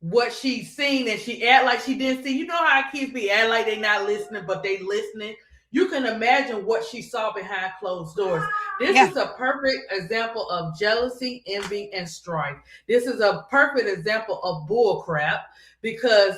what she's seen, and she act like she didn't see. You know how kids be act like they not listening, but they listening. You can imagine what she saw behind closed doors. This is a perfect example of jealousy, envy, and strife. This is a perfect example of bull crap, because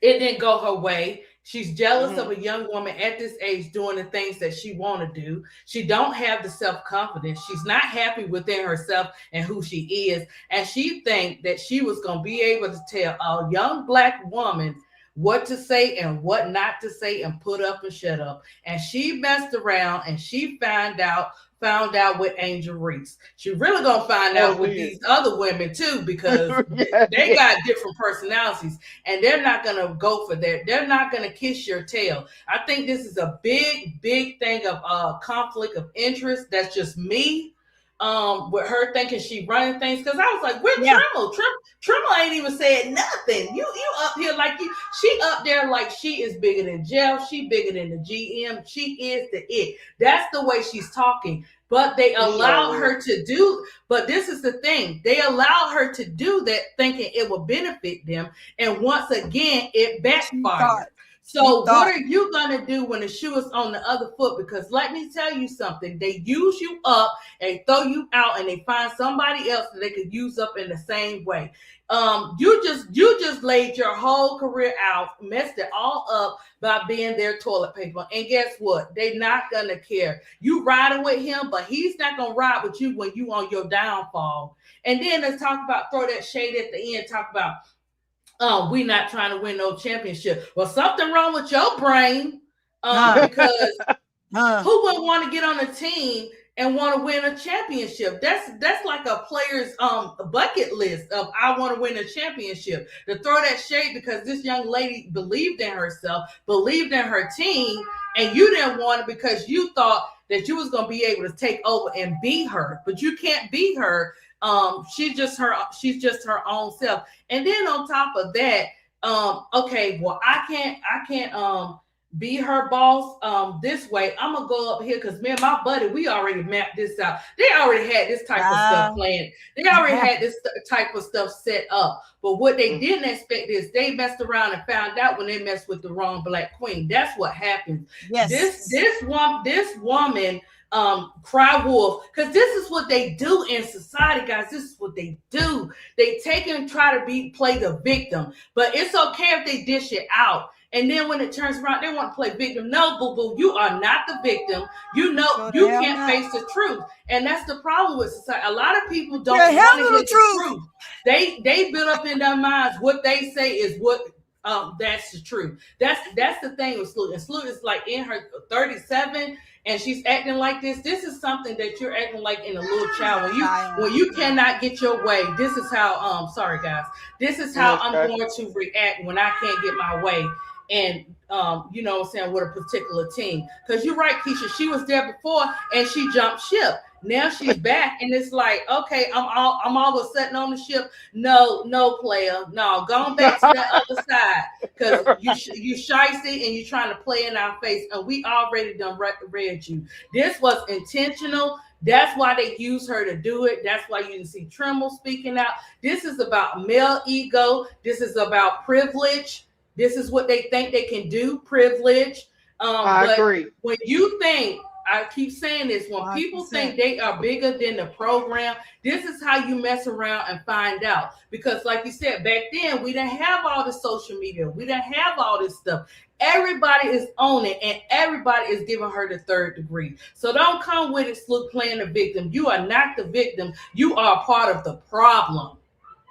it didn't go her way. She's jealous of a young woman at this age doing the things that she want to do. She don't have the self-confidence. She's not happy within herself and who she is. And she think that she was going to be able to tell a young Black woman what to say and what not to say and put up and shut up. And she messed around and she found out with Angel Reese. She really gonna find out with these other women too, because they got different personalities and they're not gonna go for that. They're not gonna kiss your tail. I think this is a big thing of conflict of interest. That's just me. With her thinking she running things, because I was like, where's Tremel? Tremel ain't even said nothing. You up here like she up there like she is bigger than Jeff, she bigger than the GM, she is the it. That's the way she's talking. But they allow her to do, but this is the thing, they allow her to do that thinking it will benefit them. And once again, it backfired. So what are you going to do when the shoe is on the other foot? Because let me tell you something. They use you up and throw you out, and they find somebody else that they could use up in the same way. You just laid your whole career out, messed it all up by being their toilet paper. And guess what? They're not going to care. You riding with him, but he's not going to ride with you when you on your downfall. And then let's talk about, throw that shade at the end, talk about, we not trying to win no championship. Well, something wrong with your brain, because who would want to get on a team and want to win a championship? That's like a player's bucket list of, I want to win a championship. To throw that shade because this young lady believed in herself, believed in her team, and you didn't want it because you thought that you was going to be able to take over and beat her, but you can't beat her. She's just her own self. And then on top of that, okay, well, I can't be her boss this way. I'm gonna go up here because me and my buddy, we already mapped this out. They already had this type of stuff planned. They already had this type of stuff set up. But what they didn't expect is they messed around and found out when they messed with the wrong Black queen. That's what happened. Yes. This woman cry wolf, because this is what they do in society, guys. This is what they do. They take and try to play the victim, but it's okay if they dish it out. And then when it turns around, they want to play victim. No, boo-boo, you are not the victim. You know, So you can't face the truth. And that's the problem with society. A lot of people don't want to hear the truth. They build up in their minds what they say is what that's the truth. That's the thing with Sloot. And Sloot is like in her 37 and she's acting like this. This is something that you're acting like in a little child. When you cannot get your way, this is how sorry guys. This is how I'm going to react when I can't get my way. And you know what I'm saying, with a particular team. Because you're right, Keisha, she was there before and she jumped ship. Now she's back and it's like, okay, I'm all sitting on the ship. No, player. No, going back to that other side. Because you shicey and you're trying to play in our face. And we already done read you. This was intentional. That's why they use her to do it. That's why you didn't see Tremble speaking out. This is about male ego. This is about privilege. This is what they think they can do, privilege. I agree. When you think, I keep saying this, when people think they are bigger than the program, this is how you mess around and find out. Because like you said, back then, we didn't have all the social media. We didn't have all this stuff. Everybody is on it, and everybody is giving her the third degree. So don't come with it, Sloot, playing the victim. You are not the victim. You are part of the problem.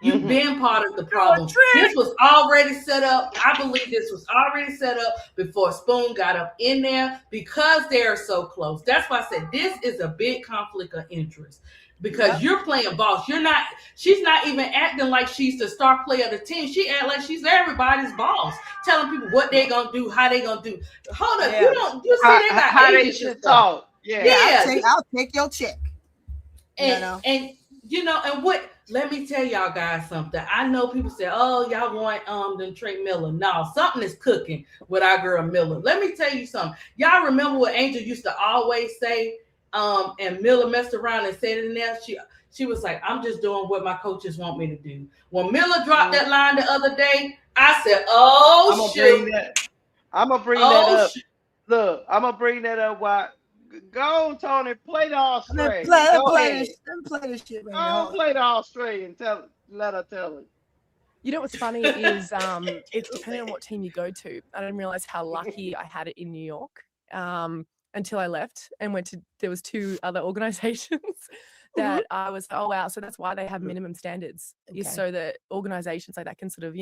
You've been part of the problem. This was already set up. I believe this was already set up before Spoon got up in there because they are so close. That's why I said this is a big conflict of interest because you're playing boss. She's not even acting like she's the star player of the team. She act like she's everybody's boss, telling people what they're going to do, how they're going to do. Hold up. You see they got how they should talk. I'll take your check. And what, let me tell y'all guys something. I know people say, oh, y'all want them Trey Miller. No, something is cooking with our girl Miller. Let me tell you something. Y'all remember what Angel used to always say, and Miller messed around and said it in there. She was like, I'm just doing what my coaches want me to do. When Miller dropped that line the other day, I said, I'm gonna bring that up. Look, I'm gonna bring that up. Why? Go on, Tony. Play the Australian. Play this shit. Go play the Australian. Let her tell it. You know what's funny is it's depending on what team you go to. I didn't realize how lucky I had it in New York until I left and went to. There was 2 other organizations that I was. Oh wow! So that's why they have minimum standards, is so that organizations like that can sort of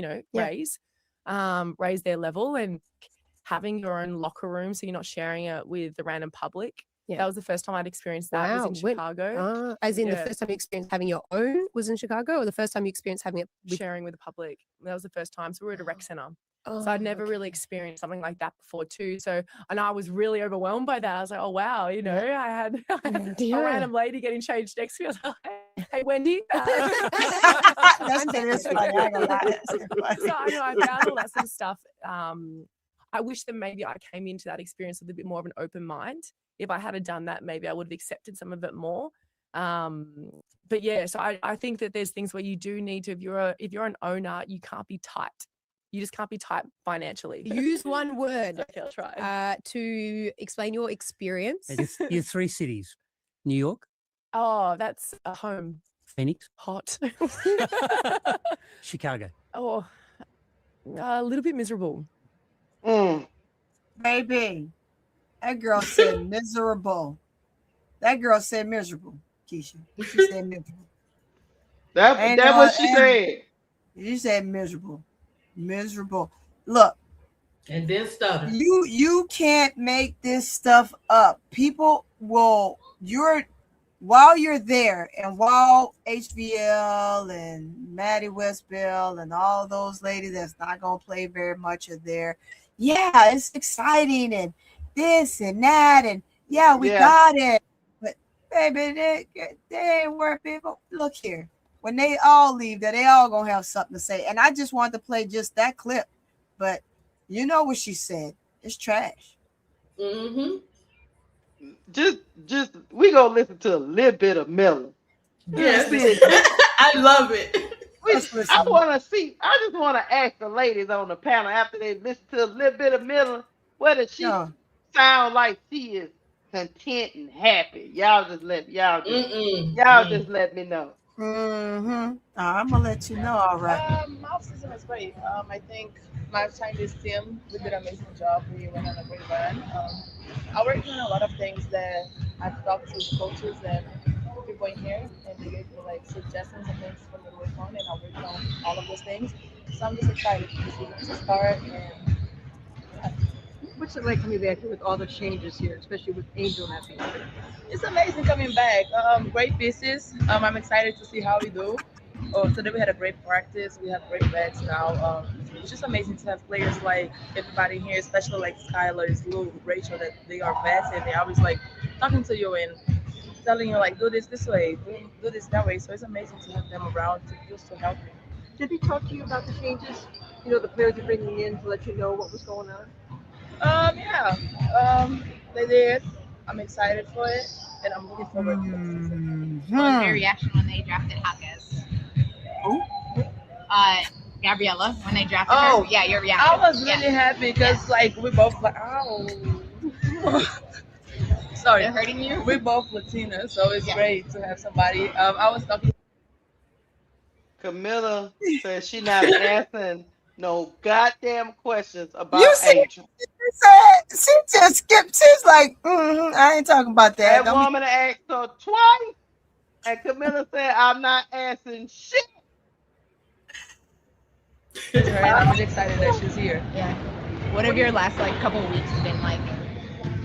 raise their level and. Having your own locker room so you're not sharing it with the random public. Yeah. That was the first time I'd experienced that. Wow. Was in Chicago. As in the first time you experienced having your own was in Chicago, or the first time you experienced having it sharing with the public? That was the first time. So we were at a rec center. So I'd never really experienced something like that before too. So, and I was really overwhelmed by that. I was like, oh wow, I had a random lady getting changed next to me. I was like, hey Wendy. That's funny. So I found all that sort of stuff. I wish that maybe I came into that experience with a bit more of an open mind. If I had done that, maybe I would have accepted some of it more. But yeah, so I think that there's things where you do need to, if you're an owner, you can't be tight. You just can't be tight financially. Use one word okay, I'll try. To explain your experience. Your 3 cities. New York. Oh, that's a home. Phoenix. Hot. Chicago. Oh, a little bit miserable. Baby, that girl said miserable. That girl said miserable, Keisha. She said miserable. That's what she said. You said miserable. Miserable. Look. And then stutter. You can't make this stuff up. People will, while you're there and while HBL and Maddie Westbell and all those ladies that's not going to play very much are there. Yeah, it's exciting and this and that. And we got it. But baby, they ain't worth people. Look here. When they all leave, that they all going to have something to say. And I just wanted to play just that clip. But you know what she said. It's trash. Mm-hmm. Just we gonna listen to a little bit of Miller. Yes, I love it. I just want to ask the ladies on the panel after they listen to a little bit of Miller, whether she sound like she is content and happy. Y'all just let me know. I'm gonna let you know. All right. My off season was great. I think my Chinese team, we did an amazing job. We went on a great run. I worked on a lot of things that I've talked to coaches and people in here, and they gave me like suggestions and things for me to work on, and I worked on all of those things. So I'm just excited for the season to start. And what's it like coming back with all the changes here, especially with Angel not being here? It's amazing coming back. Great pieces. I'm excited to see how we do. Oh, today we had a great practice. We have great bets now. It's just amazing to have players like everybody here, especially like Skylar, Lou, Rachel, that they are vets and they're always like talking to you and telling you like do this way, do this that way. So it's amazing to have them around to just to help you. Did they talk to you about the changes? You know, the players you're bringing in to let you know what was going on? Yeah. They did. I'm excited for it, and I'm looking forward to the season. What was your reaction when they drafted Hawkins? Who? Gabriella, when they drafted her. Yeah, your reaction. I was really happy because like we both like, ow. Sorry, they're hurting you. We're both Latinas, so it's great to have somebody. I was talking. Camilla says she not answering no goddamn questions about Angel. She just skipped. She's like, I ain't talking about that. That woman asked her twice, and Camilla said, I'm not answering shit. I'm really excited that she's here. Yeah. What have your last like couple of weeks been like?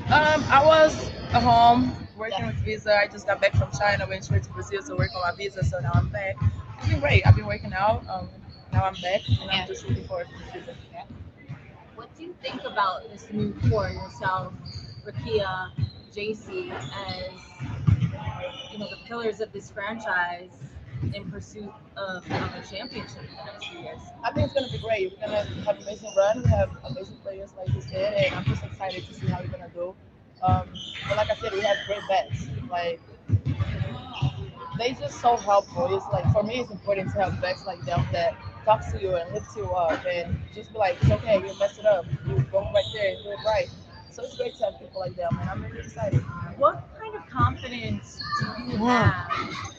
I was at home working with visa. I just got back from China, went straight to Brazil to work on my visa, so now I'm back. It's been great. I've been working out. Now I'm back, and I'm just looking forward to the season. Yeah. What do you think about this new core, yourself, Rakia, JC, as the pillars of this franchise in pursuit of another championship in the next few years? I think it's going to be great. We're going to have an amazing run. We have amazing players, like you said, and I'm just excited to see how we're going to do. But like I said, we have great bets. Like, they just so helpful. It's like, for me, it's important to have bets like them that talks to you and lifts you up and just be like, it's okay, you mess it up. You go right there and do it right. So it's great to have people like them, and I'm really excited. What kind of confidence do you have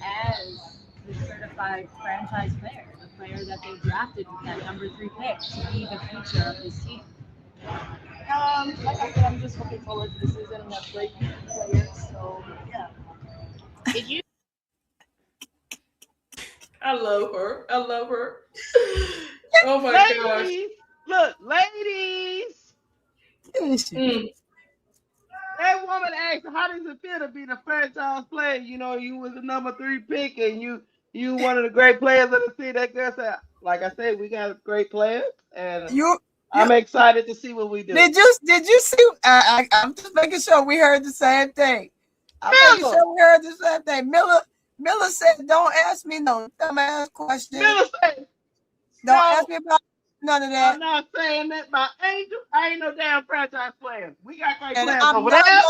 as the certified franchise player, the player that they drafted with that number 3 pick to be the future of this team? Like I said, I'm just looking forward to the season and have great players. So yeah. Did you? I love her. Oh my ladies, gosh. Look, ladies. That woman asked, how does it feel to be the franchise player? You was the number 3 pick and you one of the great players of the city. That girl said, like I said, we got great players and I'm excited to see what we do. Did you see? I'm just making sure we heard the same thing. Miller said, "Don't ask me no dumbass questions. Miller said, don't ask me about none of that." I'm not saying that about Angel. I ain't no damn franchise player. We got great players over there.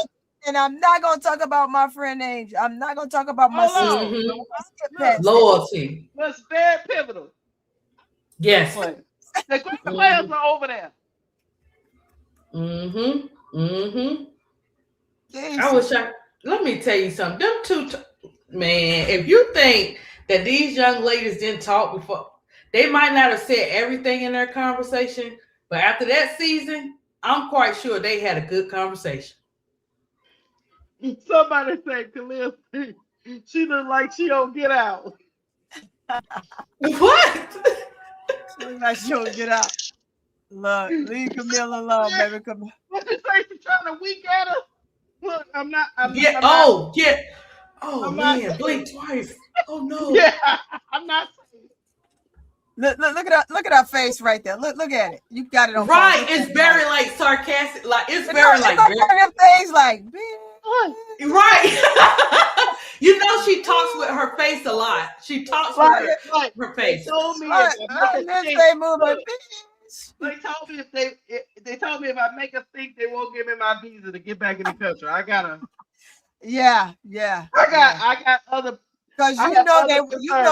And I'm not gonna talk about my friend Angel. I'm not gonna talk about my sister. Loyalty. Was very pivotal. Yes. The great players are over there. Let me tell you something. Them two, man, if you think that these young ladies didn't talk before, they might not have said everything in their conversation, but after that season, I'm quite sure they had a good conversation. Somebody said, Khalil, she look like she don't get out. What? She look like she don't get out. Look, leave Camille alone, baby. Come. What you say? She trying to weak at her? Look, I'm not. Oh, man, blink twice. Oh no. Yeah, I'm not. Look at her face right there. Look at it. You got it on. Right, it's very like sarcastic. Like it's very like things like. Right. She talks with her face a lot. She talks with her face. They told me if I make a stink, they won't give me my visa to get back in the country. I gotta. Yeah. I got other. Because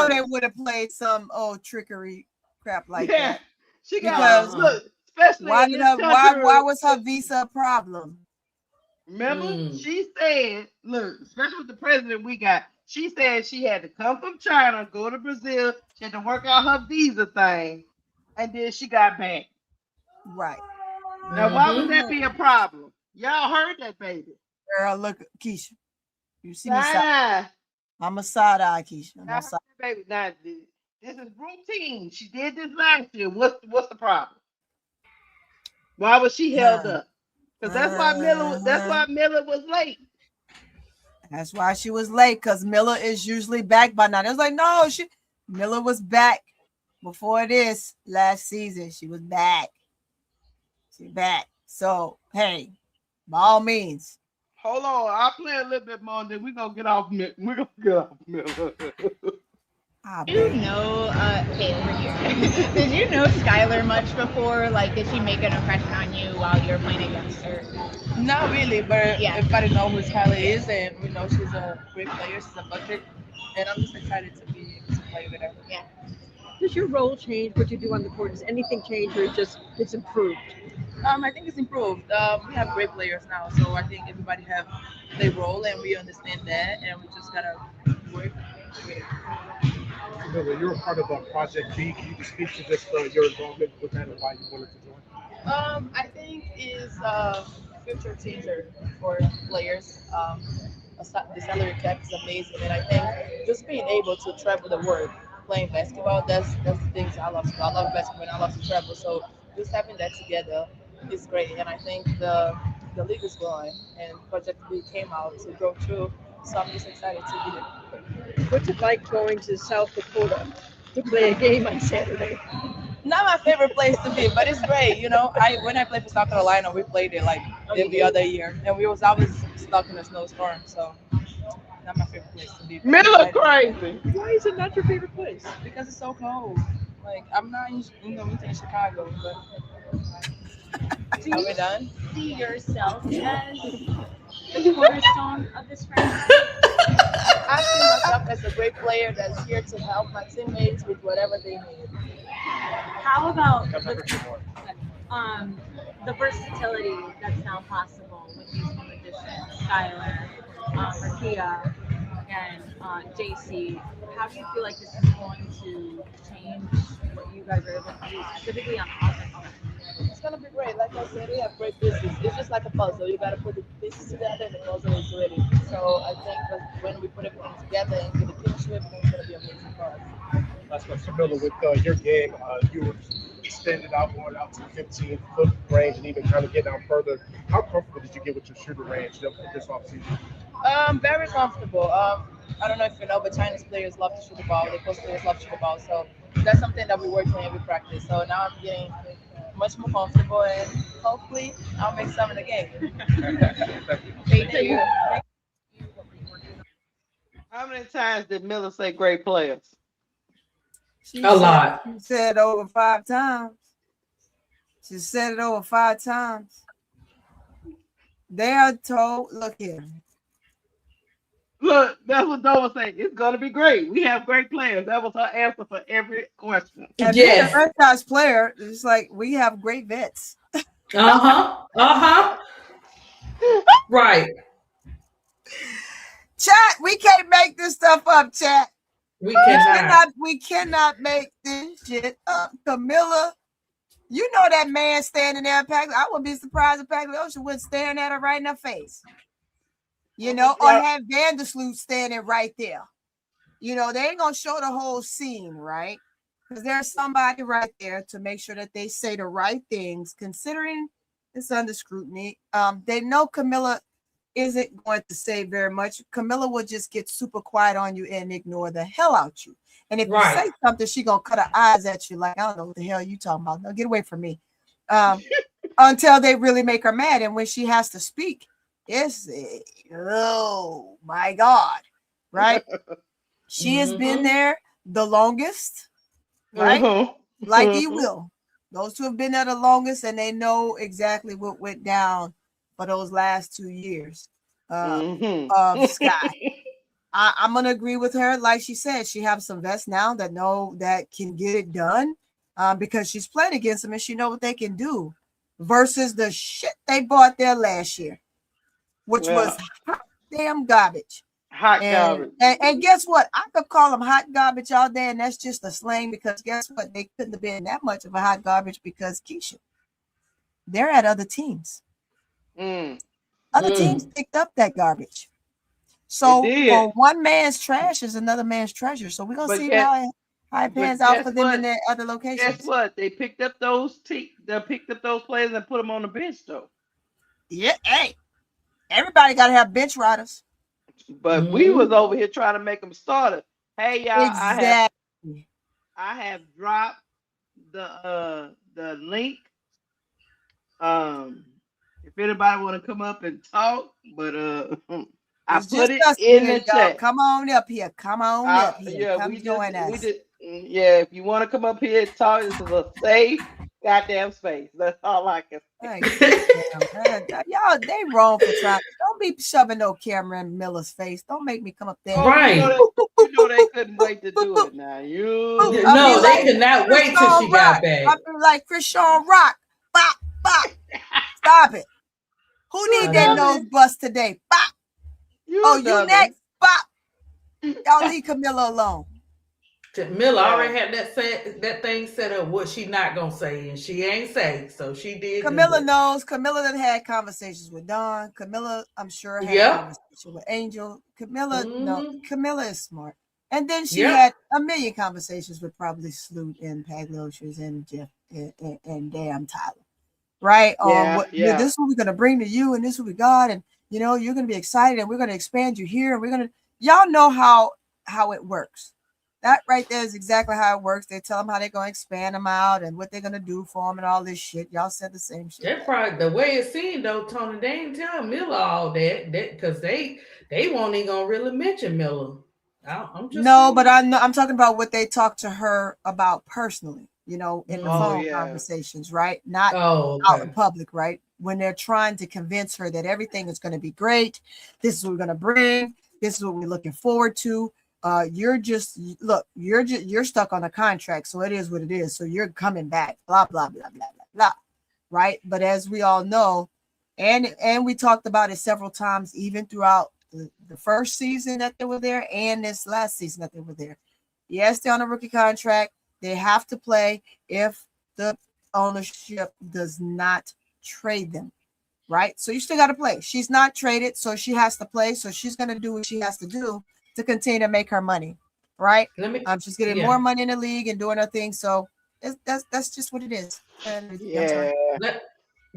they would have played some old trickery crap like that. She got look. Especially why was her visa a problem? Remember, she said, look, especially with the president we got, She said she had to come from China, go to Brazil. She had to work out her visa thing, and then she got back. Right. Now, why would that be a problem? Y'all heard that, baby. Girl, look, Keisha. You see me Nah. I'm a side eye, Keisha. Now, baby, now, this is routine. She did this last year. What's the problem? Why was she held up? Because that's why Miller was late. That's why she was late, because Miller is usually back by now. It was like, no, Miller was back before this last season. She was back. She's back. So, hey, by all means. Hold on. I'll play a little bit more, and then we're going to get off Miller. We're going to get off Miller. Did you know, hey, over here. Did you know Skylar much before? Like, did she make an impression on you while you were playing against her? Not really, but everybody knows who Skylar is, and we know she's a great player. She's a bucket, and I'm just excited to be able to play with her. Yeah. Does your role change what you do on the court? Does anything change, or it's improved? I think it's improved. We have great players now, so I think everybody have their role, and we understand that, and we just gotta work with it. Camilla, you're a part of Project B. Can you just speak to just your involvement with that and why you wanted to join? I think is future changer for players. The salary cap is amazing, and I think just being able to travel the world playing basketball, that's the things I love to do. I love basketball and I love to travel, so just having that together is great. And I think the league is growing, and Project B came out to go through, so I'm just excited to be there. What's it like going to South Dakota to play a game on Saturday? Not my favorite place to be, but it's great. You know, when I played for South Carolina, we played it like every other year, and we was always stuck in a snowstorm. So, not my favorite place to be. Miller crazy. Why is it not your favorite place? Because it's so cold. Like I'm not in the winter in Chicago, but. Do you see yourself as the cornerstone of this franchise? I see myself as a great player that's here to help my teammates with whatever they need. How about the versatility that's now possible with these new additions, Skylar, Rakia, and JC? How do you feel like this is going to change what you guys are able to do, specifically on offense? It's gonna be great. Like I said, we have great pieces. It's just like a puzzle. You gotta put the pieces together, and the puzzle is ready. So I think that when we put everything together and get the chemistry, everything's gonna be amazing for us. Last question, Miller, with your game, you were extended out, going out to 15-foot range, and even kind of getting out further. How comfortable did you get with your shooter range this offseason? Very comfortable. I don't know if you know, but Chinese players love to shoot the ball. The coast players love to shoot the ball. So that's something that we work on every practice. So now I'm getting much more comfortable, and hopefully I'll make some in the game. Thank you. How many times did Miller say great players? She said over 5 times. She said it over 5 times. They are told, look here. Look, that's what Doe was saying. It's going to be great. We have great players. That was her answer for every question. And being a franchise player, it's like we have great vets. Right. Chat, we can't make this stuff up, chat. We cannot. We cannot make this shit up. Camilla, you know that man standing there, Patrick. I wouldn't be surprised if Patrick Ocean was staring at her right in her face. You know, or have Vandersloot standing right there. You know, they ain't gonna show the whole scene, right? Because there's somebody right there to make sure that they say the right things, considering it's under scrutiny. They know Camilla isn't going to say very much. Camilla will just get super quiet on you and ignore the hell out you. And if you say something, she gonna cut her eyes at you like, I don't know what the hell you talking about. No, get away from me. Until they really make her mad. And when she has to speak, it's oh my God, right? She has been there the longest, right? Like you will. Those two have been there the longest, and they know exactly what went down for those last 2 years of Sky. I'm gonna agree with her. Like she said, she has some vets now that know that can get it done because she's played against them and she know what they can do versus the shit they bought there last year, which was hot damn garbage. Hot garbage. And guess what? I could call them hot garbage all day, and that's just a slang because guess what? They couldn't have been that much of a hot garbage because Keisha, they're at other teams. Other teams picked up that garbage. So for one man's trash is another man's treasure. So we're gonna see how it pans out for them in their other locations. Guess what? They picked up those players and put them on the bench though. Yeah, hey, everybody gotta have bench riders. But we was over here trying to make them starter. Hey y'all, exactly. I have dropped the link. If anybody want to come up and talk, but I put it in the chat. Come on up here. Come on up here. Yeah, come join us. Yeah, if you want to come up here and talk, this is a safe goddamn space. That's all I can say. Y'all, they wrong for trying. Don't be shoving no camera in Miller's face. Don't make me come up there. Right. You know they couldn't wait to do it now. They could not wait till she got back. I feel like Krishan Rock. Bop, bop. Stop it. Who need that nose bust today? Bop. You next. Bop. Y'all leave Camilla alone. Miller already had that thing set up what she not gonna say, and she ain't say, so she did. Camilla knows. Camilla done had conversations with Dawn. Camilla, I'm sure, had conversations with Angel. Camilla, no, Camilla is smart. And then she had a million conversations with probably Sloot and Pagliocious and Jeff and damn Tyler. Right? This is what we're gonna bring to you, and this is what we got, and you're gonna be excited, and we're gonna expand you here, and y'all know how it works. That right there is exactly how it works. They tell them how they're going to expand them out and what they're going to do for them and all this shit. Y'all said the same shit. That's probably the way it seemed though, Tony. They ain't tell Miller all that because they won't even gonna really mention Miller. I'm just saying. But I'm talking about what they talked to her about personally. In the phone conversations, right? Not out in public, right? When they're trying to convince her that everything is going to be great. This is what we're going to bring. This is what we're looking forward to. You're stuck on a contract, so it is what it is. So you're coming back, blah blah blah blah blah blah, right? But as we all know, and we talked about it several times, even throughout the first season that they were there and this last season that they were there. Yes, they're on a rookie contract. They have to play if the ownership does not trade them, right? So you still got to play. She's not traded, so she has to play. So she's going to do what she has to do to continue to make her money, right? She's getting more money in the league and doing her thing. So that's just what it is.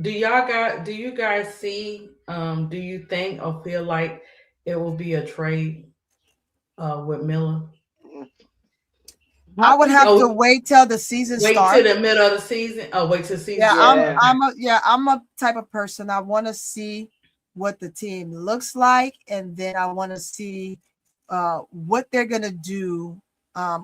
Do you guys see? Do you think or feel like it will be a trade with Miller? I would have to wait till the season starts. Wait till the middle of the season. Oh, wait till the season. I'm a type of person. I want to see what the team looks like, and then I want to see what they're gonna do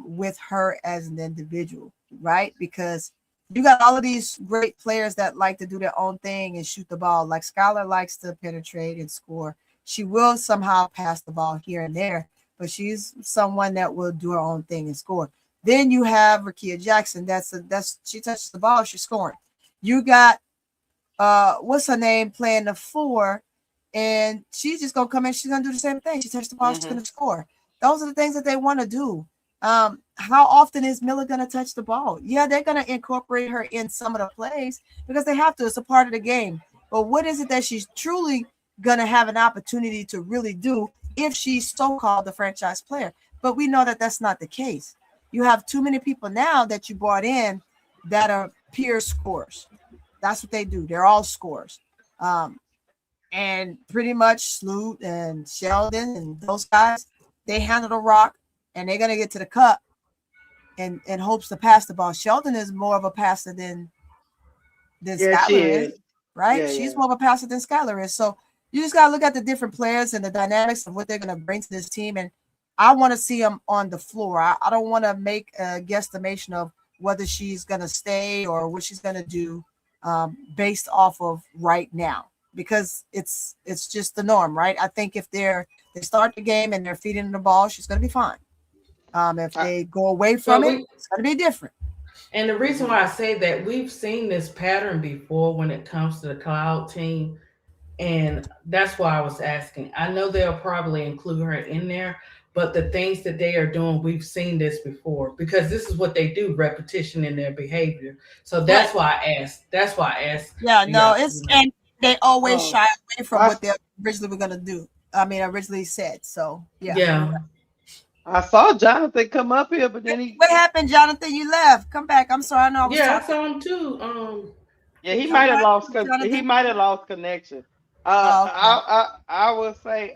with her as an individual, right? Because you got all of these great players that like to do their own thing and shoot the ball. Like Skylar likes to penetrate and score. She will somehow pass the ball here and there, but she's someone that will do her own thing and score. Then you have Rakia Jackson. She touches the ball, she's scoring. You got what's her name playing the 4, and she's just gonna come in. She's gonna do the same thing. She touches the ball, she's gonna score. Those are the things that they want to do. How often is Miller gonna touch the ball? Yeah, they're gonna incorporate her in some of the plays because they have to. It's a part of the game. But what is it that she's truly gonna have an opportunity to really do if she's so-called the franchise player? But we know that that's not the case. You have too many people now that you brought in that are peer scorers. That's what they do. They're all scorers. And pretty much Sloot and Sheldon and those guys, they handle the rock and they're going to get to the cup and hopes to pass the ball. Sheldon is more of a passer than Skylar is, right? Yeah, she's more of a passer than Skylar is. So you just got to look at the different players and the dynamics of what they're going to bring to this team. And I want to see them on the floor. I don't want to make a guesstimation of whether she's going to stay or what she's going to do based off of right now, because it's just the norm, right? I think if they start the game and they're feeding the ball, she's going to be fine. If they go away from it, it's going to be different. And the reason why I say that, we've seen this pattern before when it comes to the Cloud team. And that's why I was asking. I know they'll probably include her in there, but the things that they are doing, we've seen this before because this is what they do, repetition in their behavior. So that's why I asked. Yeah, no, and they always Oh, shy away from what they originally were gonna do. I mean, originally said. So yeah. I saw Jonathan come up here, but then What happened, Jonathan? You left. Come back. I'm sorry. I know I was I talking. saw him too. Yeah, he might have lost because he might have lost connection. Okay. I would say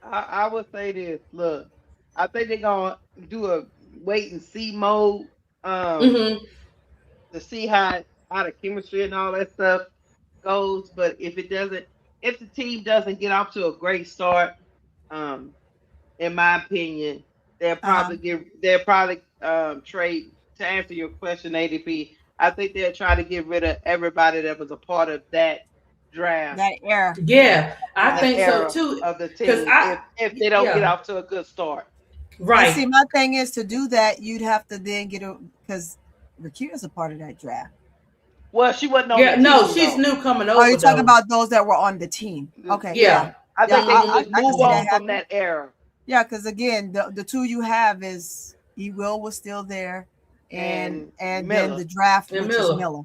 I would say this. Look, I think they're gonna do a wait and see mode to see how the chemistry and all that stuff goes. But if the team doesn't get off to a great start, in my opinion, they'll probably trade. To answer your question, ADP, I think they'll try to get rid of everybody that was a part of that draft. That era. Yeah, I think so too. Of the team, if they don't get off to a good start. Right. And see, my thing is to do that, you'd have to then get because Rakira's a part of that draft. Well, she wasn't on the team. No, she's new coming over. Oh, you're talking about those that were on the team. Okay. Yeah. I think they move on from that era. Yeah, because again, the two you have is Will was still there, and then the draft, which is Miller.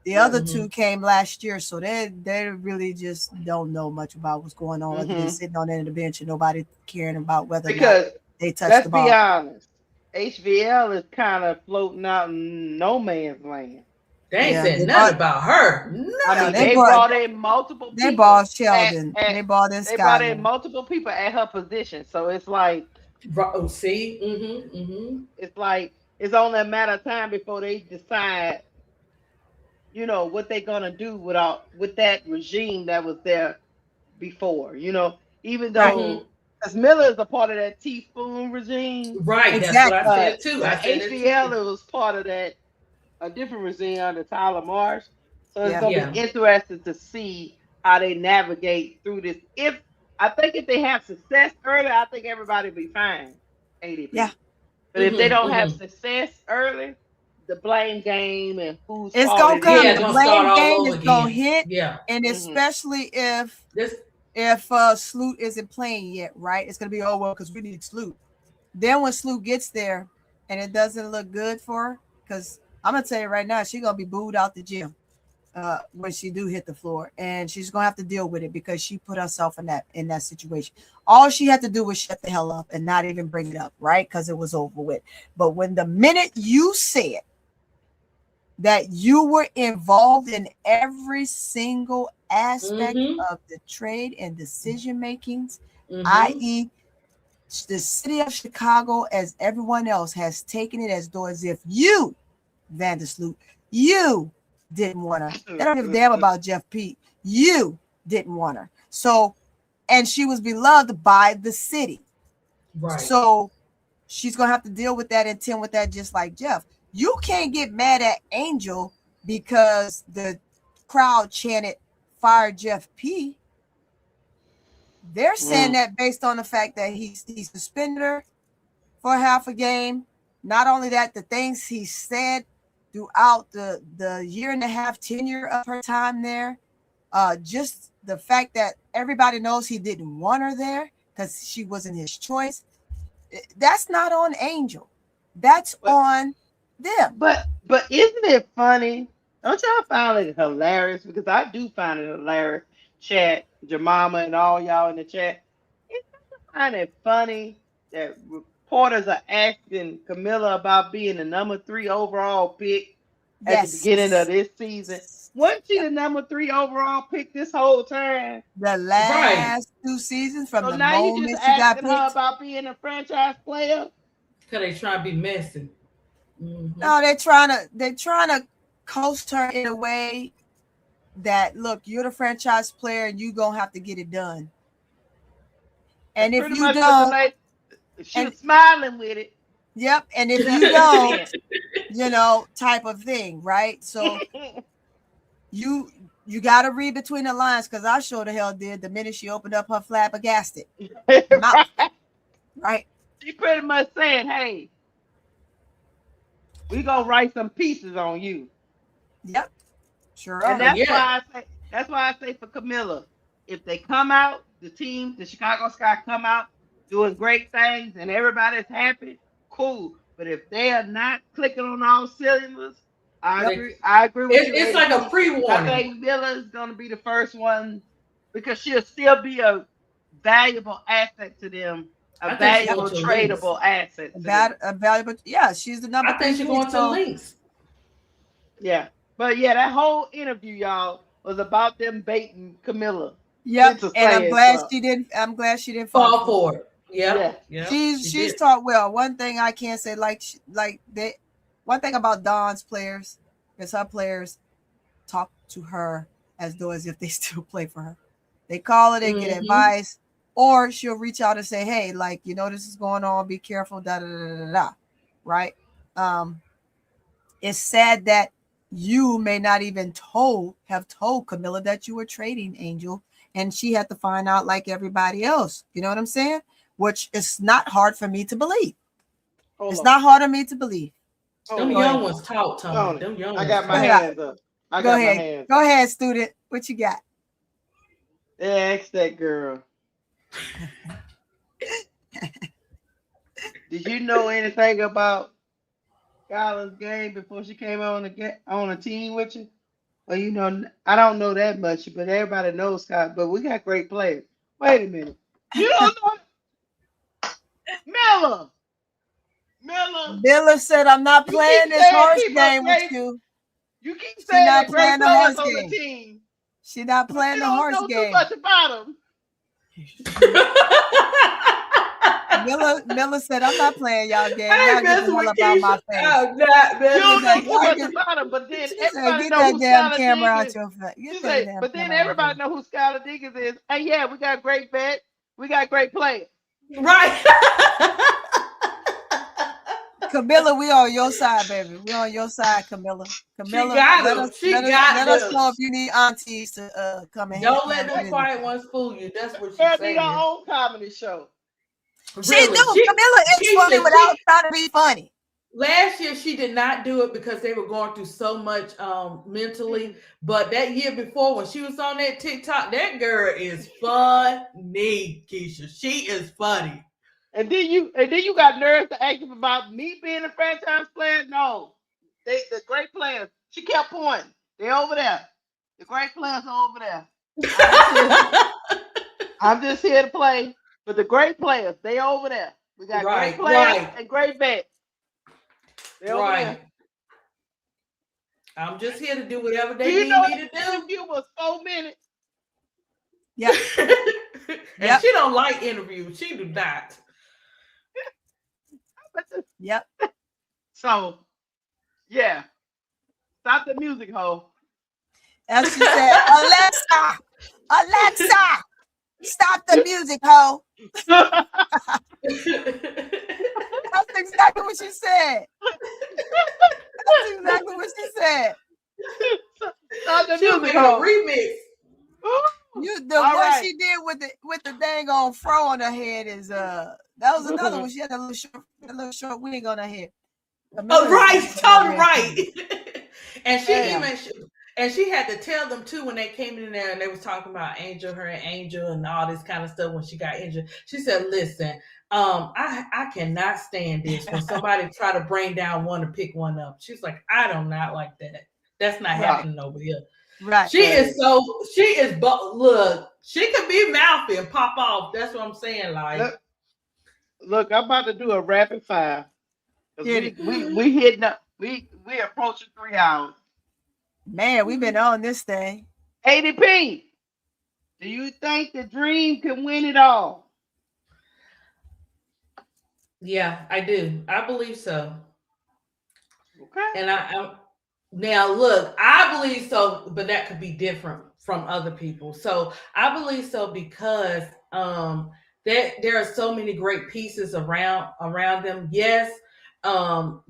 The other two came last year, so they really just don't know much about what's going on. They're sitting on the end of the bench and nobody caring about whether or not they touched the ball. Let's be honest, HVL is kind of floating out in no man's land. They ain't said nothing about her. No. I mean, they brought in multiple people. They brought Sheldon. They brought in Skyler. They brought in multiple people at her position. So it's like, see, it's like it's only a matter of time before they decide, what they're gonna do with that regime that was there before. Even though because Miller is a part of that teaspoon regime. Right. Exactly. That's what I said too. HVL was part of that. A different regime under Tyler Marsh. So it's going to be interesting to see how they navigate through this. I think if they have success early, I think everybody will be fine. ADP. Yeah. But if they don't have success early, the blame game and who's it's going to come. The blame game is going to hit. Yeah. And especially if Sloot isn't playing yet, right? It's going to be, because we need Sloot. Then when Sloot gets there and it doesn't look good for her, because I'm gonna tell you right now, she's gonna be booed out the gym when she do hit the floor, and she's gonna have to deal with it because she put herself in that situation. All she had to do was shut the hell up and not even bring it up, right? Because it was over with. But when the minute you said that you were involved in every single aspect of the trade and decision makings, i.e., the city of Chicago, as everyone else, has taken it as though as if you, Vandersloot, you didn't want her. They don't give a damn about Jeff Pete. You didn't want her. So, and she was beloved by the city. Right. So she's gonna have to deal with that and tend with that, just like Jeff. You can't get mad at Angel because the crowd chanted "Fire Jeff P." They're saying that based on the fact that he suspended her for half a game. Not only that, the things he said throughout the year and a half tenure of her time there, just the fact that everybody knows he didn't want her there because she wasn't his choice. That's not on Angel. That's on them. But isn't it funny? Don't y'all find it hilarious? Because I do find it hilarious. Chat, Jemima, and all y'all in the chat. I find it funny that reporters are asking Camilla about being the number 3 overall pick at the beginning of this season. Wasn't she the number 3 overall pick this whole time? The last 2 seasons from so the now moment you just she got asking her about being a franchise player? Because they trying to be messy. No, they're trying to coast her in a way that, look, you're the franchise player and you're going to have to get it done. And if you don't, she's smiling with it. Yep. And if you don't, type of thing, right? So you got to read between the lines, because I sure the hell did the minute she opened up her flabbergasted mouth. Right? She pretty much saying, hey, we going to write some pieces on you. Yep. Sure. And that's why I say, That's why I say for Camilla, if they come out, the team, the Chicago Sky come out doing great things and everybody's happy, cool. But if they are not clicking on all cylinders, I agree with you. It's like a pre-warning. I think Miller is going to be the first one because she'll still be a valuable asset to them, a valuable tradable asset. A valuable, yeah. She's the number. I think she's going to Lynx. Yeah, but yeah, that whole interview, y'all, was about them baiting Camilla. Yep, and I'm glad she didn't. I'm glad she didn't fall for it. Yeah. She's taught well. One thing I can't say, one thing about Dawn's players is her players talk to her as though as if they still play for her. They call her, they get advice, or she'll reach out and say, "Hey, like, you know, this is going on. Be careful." Da da da da da. Right? It's sad that you may not even have told Camilla that you were trading Angel, and she had to find out like everybody else. You know what I'm saying? Which is not hard for me to believe. It's not hard for me to believe. Them young ones talk, Tony. Them young ones. I got my hands up. Go ahead. Go ahead, student. What you got? Ask that girl. Did you know anything about Skylar's game before she came on a team with you? Well, you know, I don't know that much, but everybody knows Skylar. But we got great players. Wait a minute. You don't know Miller said, "I'm not playing this horse game with you." You keep saying not that playing great the horse players on game. the team. She's not playing the horse don't game. Too much about him. Miller said, "I'm not playing y'all game. Y'all get the hell about my face." You don't know too much about him, but then everybody get know that who damn Skylar camera out Diggins your face. But then everybody know who Skylar Diggins is. And yeah, we got great vets. We got great players. Right. Camilla, we on your side, baby. We on your side, Camilla. Camilla, let us know if you need aunties to come in. Don't let them quiet ones fool you. That's what she's She saying. need her own comedy show. She do. Camilla is funny without trying to be funny. Last year she did not do it because they were going through so much mentally. But that year before, when she was on that TikTok, that girl is funny, Keisha. She is funny. And then you got nerves to ask him about me being a franchise player? No. The great players. She kept pointing. They're over there. The great players are over there. I'm just here to play. But the great players, they over there. We got great players and great vets. They over there. I'm just here to do whatever they need me to do. The interview was 4 minutes. Yeah. And she don't like interviews. She do not. Yep. So, yeah. Stop the music, ho. As she said, Alexa, stop the music, ho. That's exactly what she said. That's exactly what she said. Stop the She'll music, make ho. a remix. What she did with the dang on fro on her head is that was another one. She had a little short wig on her head. Oh, right, totally right. And she had to tell them too when they came in there and they was talking about her and Angel and all this kind of stuff when she got injured. She said, "Listen, I cannot stand this when somebody try to bring down one to pick one up." She's like, "I do not like that. That's not happening over here." Right. Look, she could be mouthy and pop off. That's what I'm saying. Like, look, I'm about to do a rapid fire. We hitting up. We approaching 3 hours. Man, we've been on this thing. ADP, do you think the Dream can win it all? yeah, I do. I believe so. Okay. And I now look, I believe so, but that could be different from other people. So I believe so because there are so many great pieces around them. Yes,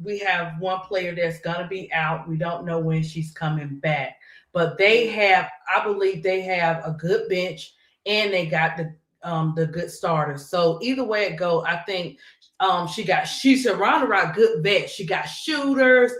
we have one player that's gonna be out. We don't know when she's coming back, but I believe they have a good bench and they got the good starters. So either way it go, I think she's surrounded by good vets. She got shooters.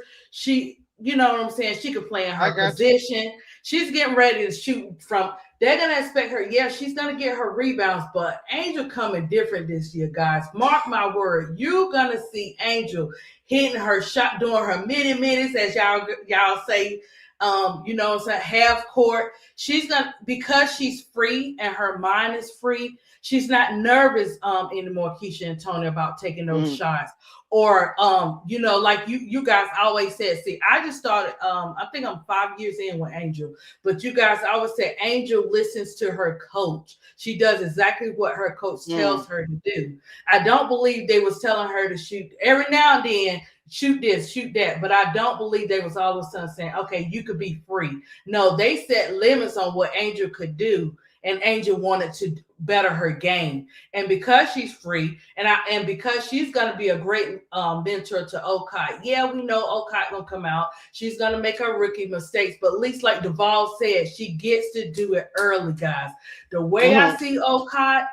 You know what I'm saying? She could play in her position. She's getting ready to shoot from. They're gonna expect her. Yeah, she's gonna get her rebounds, but Angel coming different this year, guys. Mark my word. You're gonna see Angel hitting her shot, doing her mini minutes, as y'all say. It's a half court. She's gonna, because she's free and her mind is free. She's not nervous anymore, Keisha and Tony, about taking those shots. Or like you guys always said, see, I just started, I think I'm 5 years in with Angel, but you guys always say Angel listens to her coach. She does exactly what her coach tells her to do. I don't believe they was telling her to shoot every now and then, shoot this, shoot that, but I don't believe they was all of a sudden saying, okay, you could be free. No, they set limits on what Angel could do, and Angel wanted to better her game. And because she's free, and because she's going to be a great mentor to Okai. Yeah, we know Okai gonna come out. She's going to make her rookie mistakes, but at least like Duval said, she gets to do it early, guys. The way I see Okai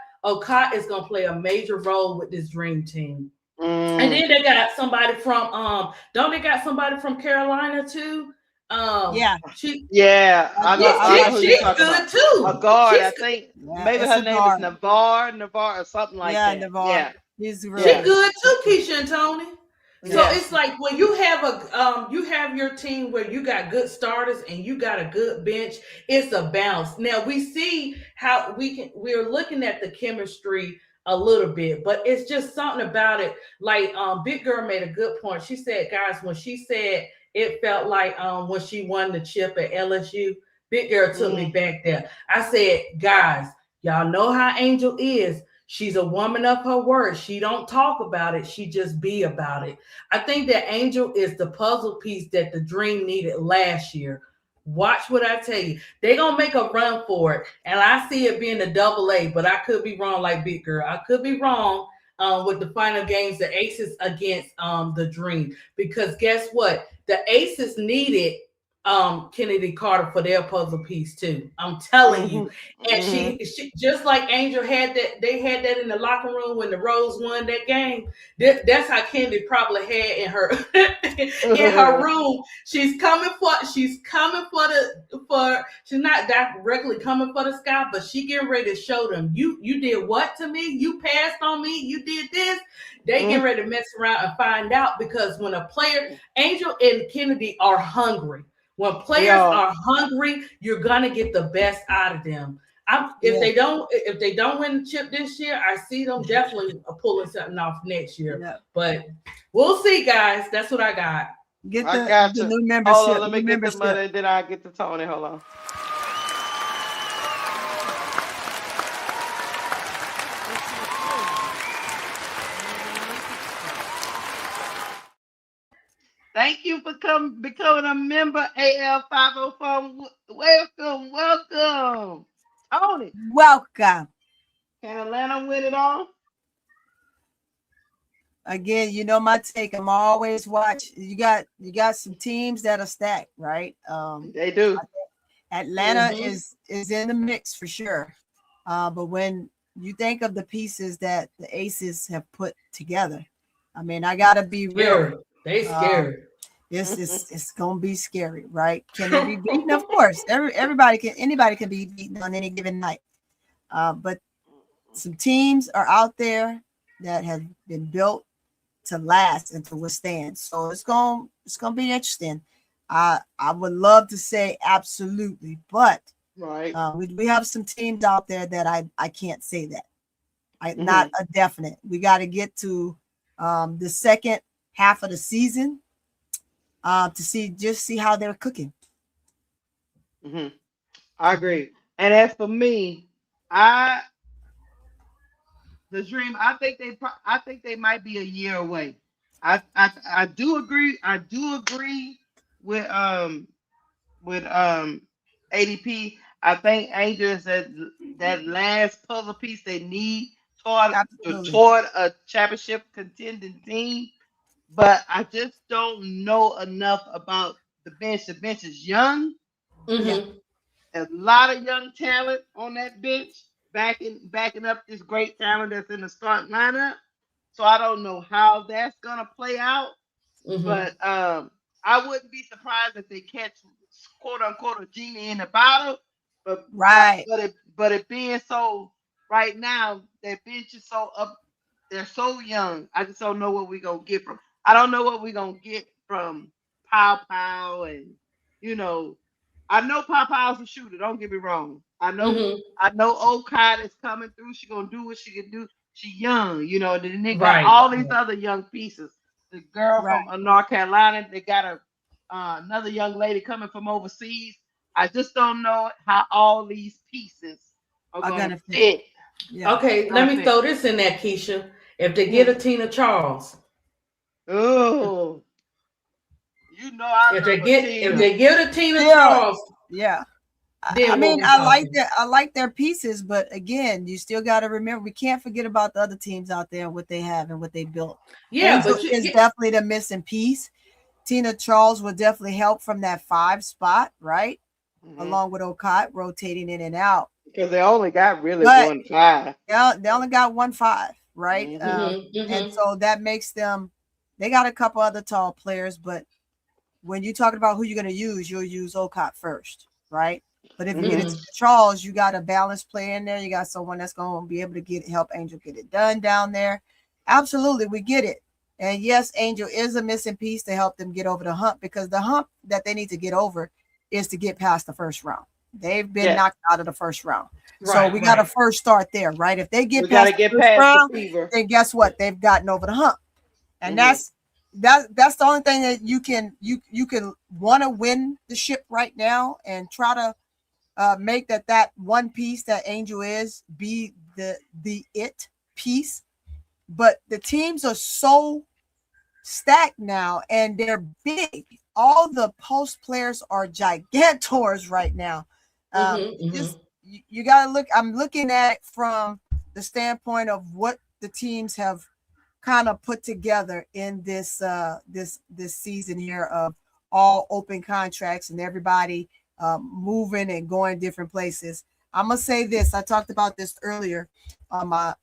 is going to play a major role with this dream team. And then they got somebody from don't they got somebody from Carolina too? She's good too. A guard, I think maybe her name is Navarre or something like that. Navarre. Yeah, she's good too, Keisha and Tony. So it's like when you have you have your team where you got good starters and you got a good bench, it's a balance. Now we see how we're looking at the chemistry a little bit, but it's just something about it. Like Big Girl made a good point. She said, guys, when she said it felt like when she won the chip at LSU, Big Girl took me back there. I said, guys, y'all know how Angel is. She's a woman of her word. She don't talk about it. She just be about it. I think that Angel is the puzzle piece that the Dream needed last year. Watch what I tell you. They're going to make a run for it. And I see it being a AA, but I could be wrong like Big Girl. I could be wrong with the final games, the Aces against the Dream. Because guess what? The Aces needed Kennedy Carter for their puzzle piece too. I'm telling you. And she just like Angel had that, they had that in the locker room when the Rose won that game. That's how Kennedy probably had in her in her room. She's not directly coming for the sky, but she getting ready to show them, you did what to me? You passed on me, you did this. They get ready to mess around and find out, because when a player, Angel and Kennedy are hungry. When players are hungry, you're gonna get the best out of them. If they don't win the chip this year, I see them definitely pulling something off next year. Yeah. But we'll see, guys. That's what I got. I got the new membership. Hold on, let me get the money, and then I get the Tony. Hold on. Thank you for becoming a member, AL504. Welcome. Tony. Welcome. Can Atlanta win it all? Again, you know my take. I'm always watch. You got some teams that are stacked, right? They do. Atlanta is in the mix for sure. But when you think of the pieces that the Aces have put together, I mean, I gotta be real. They scared. It's gonna be scary, right? Can it be beaten? Of course. Anybody can be beaten on any given night. But some teams are out there that have been built to last and to withstand. So it's gonna be interesting. I would love to say absolutely, but we have some teams out there that I can't say that. Not a definite. We got to get to the second half of the season to see how they're cooking. I agree. And as for me, the Dream, I think they might be a year away. I do agree. I do agree with ADP. I think Angel is that last puzzle piece they need toward a championship contending team. But I just don't know enough about the bench. The bench is young. A lot of young talent on that bench, backing up this great talent that's in the starting lineup. So I don't know how that's gonna play out. But I wouldn't be surprised if they catch quote unquote a genie in the bottle, but right. but it being so right now, their bench is so up. They're so young. I just don't know what we're gonna get from. I don't know what we're gonna get from Pow Pow and I know Pow Pow's a shooter. Don't get me wrong. I know Okada is coming through. She gonna do what she can do. She young, Then they got Right. all these other young pieces. The girl Right. from North Carolina. They got another young lady coming from overseas. I just don't know how all these pieces are gonna fit. Yeah. Okay, let me throw this in there, Keisha. If they get a Tina Charles. Oh. If they get a Tina Charles. Yeah. I mean, I like their pieces, but again, you still got to remember we can't forget about the other teams out there and what they have and what they built. Yeah, Angel but is definitely the missing piece. Tina Charles will definitely help from that 5 spot, right? Along with Okada rotating in and out. Because they only got really 1 5. Yeah, they only got 1 5, right? And so that makes them. They got a couple other tall players, but when you're talking about who you're going to use, you'll use Okada first, right? But if you get it to Charles, you got a balanced player in there. You got someone that's going to be able to help Angel get it done down there. Absolutely, we get it. And yes, Angel is a missing piece to help them get over the hump, because the hump that they need to get over is to get past the first round. They've been knocked out of the first round. So we got to first start there, right? If they get past the first round, then guess what? They've gotten over the hump. And that's the only thing that you can want to win the ship right now and try to make that one piece that Angel is be the it piece. But the teams are so stacked now and they're big. All the post players are gigantors right now. You got to look. I'm looking at it from the standpoint of what the teams have kind of put together in this season here of all open contracts and everybody moving and going different places. I'm gonna say this. I talked about this earlier on my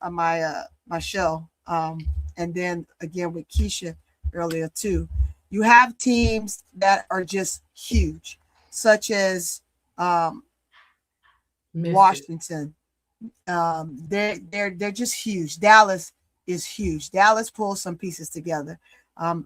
show, and then again with Keisha earlier too. You have teams that are just huge, such as Washington. They're just huge. Dallas is huge. Dallas pulls some pieces together.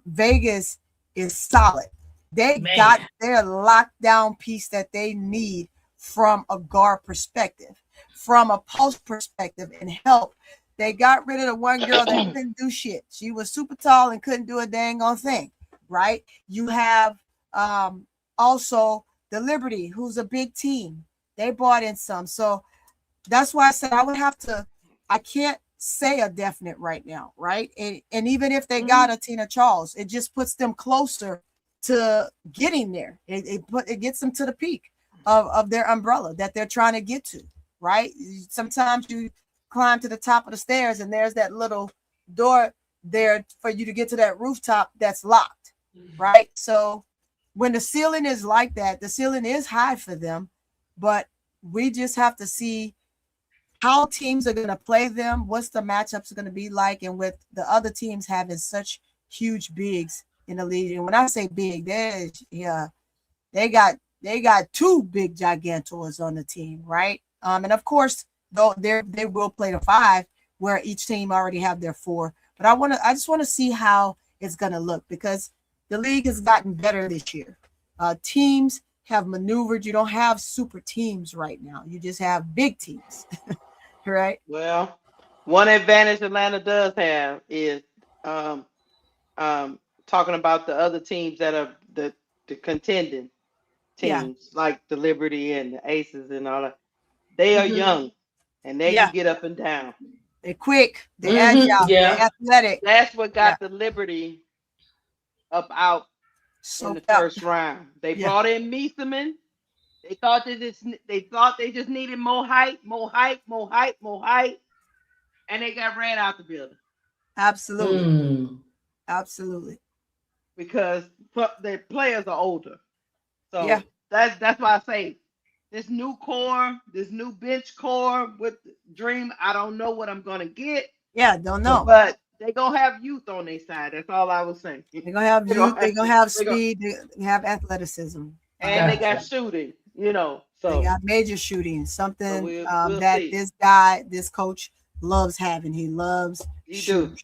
Vegas is solid. They got their lockdown piece that they need from a guard perspective, from a post perspective, and help. They got rid of the one girl that couldn't do shit. She was super tall and couldn't do a dang on thing, right? You have also the Liberty, who's a big team. They brought in some. So that's why I said I can't say a definite right now, right? And even if they got a Tina Charles, it just puts them closer to getting there. It gets them to the peak of their umbrella that they're trying to get to, right? Sometimes you climb to the top of the stairs and there's that little door there for you to get to that rooftop that's locked, right? So when the ceiling is like that, the ceiling is high for them, but we just have to see how teams are going to play them, what's the matchups are going to be like, and with the other teams having such huge bigs in the league. And when I say big, they got 2 big gigantors on the team, right? And of course, though they will play the 5, where each team already have their 4. But I just want to see how it's going to look, because the league has gotten better this year. Teams have maneuvered. You don't have super teams right now. You just have big teams. Right. Well, one advantage Atlanta does have is talking about the other teams that are the contending teams, like the Liberty and the Aces and all that. They are young and they can get up and down. They're quick, they're agile, they're athletic. That's what got the Liberty up out in the first round. They brought in Meeseman. They thought they just needed more height, and they got ran out the building. Absolutely. Absolutely. Because the players are older. So that's why I say this new core, this new bench core with Dream, I don't know what I'm gonna get. Yeah, don't know. But they're gonna have youth on their side. That's all I was saying. They're gonna have youth, they're gonna have speed, they have athleticism. And they got shooting, So they got major shooting. Something we'll that see. this coach loves having. He loves shooters.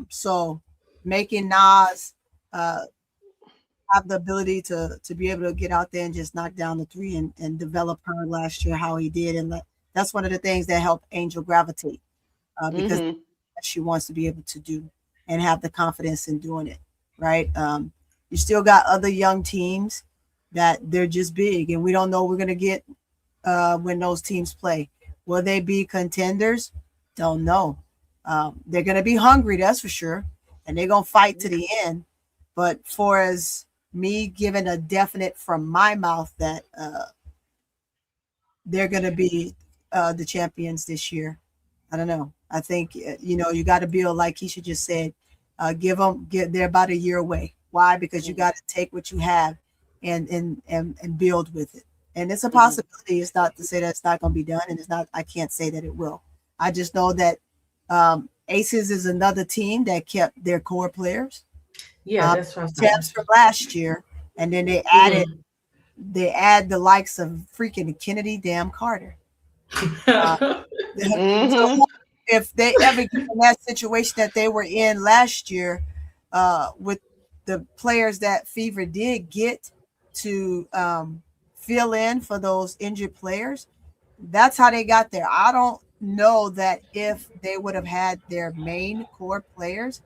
So making Nas have the ability to be able to get out there and just knock down the three and develop her last year how he did, and that's one of the things that helped Angel gravitate because she wants to be able to do and have the confidence in doing it, right? You still got other young teams that they're just big, and we don't know what we're going to get when those teams play. Will they be contenders? Don't know. They're going to be hungry, that's for sure, and they're going to fight to the end. But for as me giving a definite from my mouth that they're going to be the champions this year, I don't know. I think, you got to build, like Keisha just said, they're about a year away. Why? Because you got to take what you have and build with it. And it's a possibility. It's not to say that it's not going to be done. And I can't say that it will. I just know that Aces is another team that kept their core players. Yeah, that's what champs from last year. And then they add the likes of freaking Kennedy damn Carter. So if they ever get in that situation that they were in last year with the players that Fever did get to fill in for those injured players, that's how they got there. I don't know that if they would have had their main core players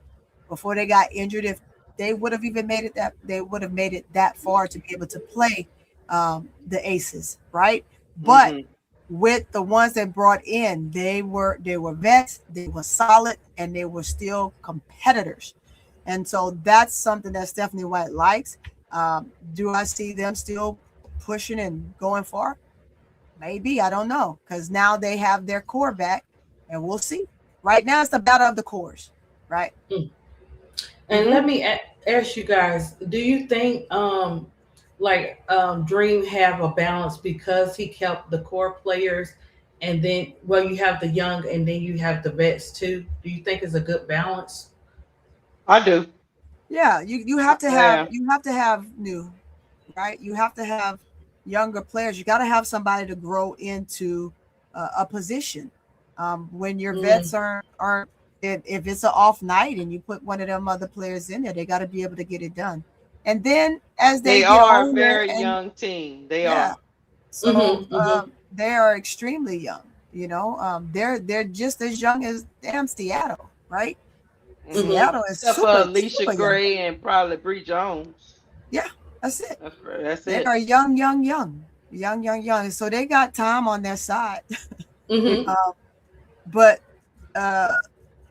before they got injured, if they would have even made it that far to be able to play the Aces, right? But with the ones that brought in, they were vets, they were solid, and they were still competitors. And so that's something that's definitely what it likes. Do I see them still pushing and going far? Maybe, I don't know, because now they have their core back, and we'll see. Right now, it's the battle of the cores, right? And let me ask you guys: do you think, Dream have a balance because he kept the core players, and then you have the young, and then you have the vets too? Do you think it's a good balance? I do. Yeah, you have to have new, right? You have to have younger players. You got to have somebody to grow into a position. When your vets aren't, if it's an off night and you put one of them other players in there, they got to be able to get it done. And then as they get are older, a very young team. They are. So they are extremely young. They're just as young as damn Seattle, right? Seattle is except super, for Alicia super Gray young. and probably Bree Jones. Yeah, that's it. That's they it. are young. So they got time on their side. But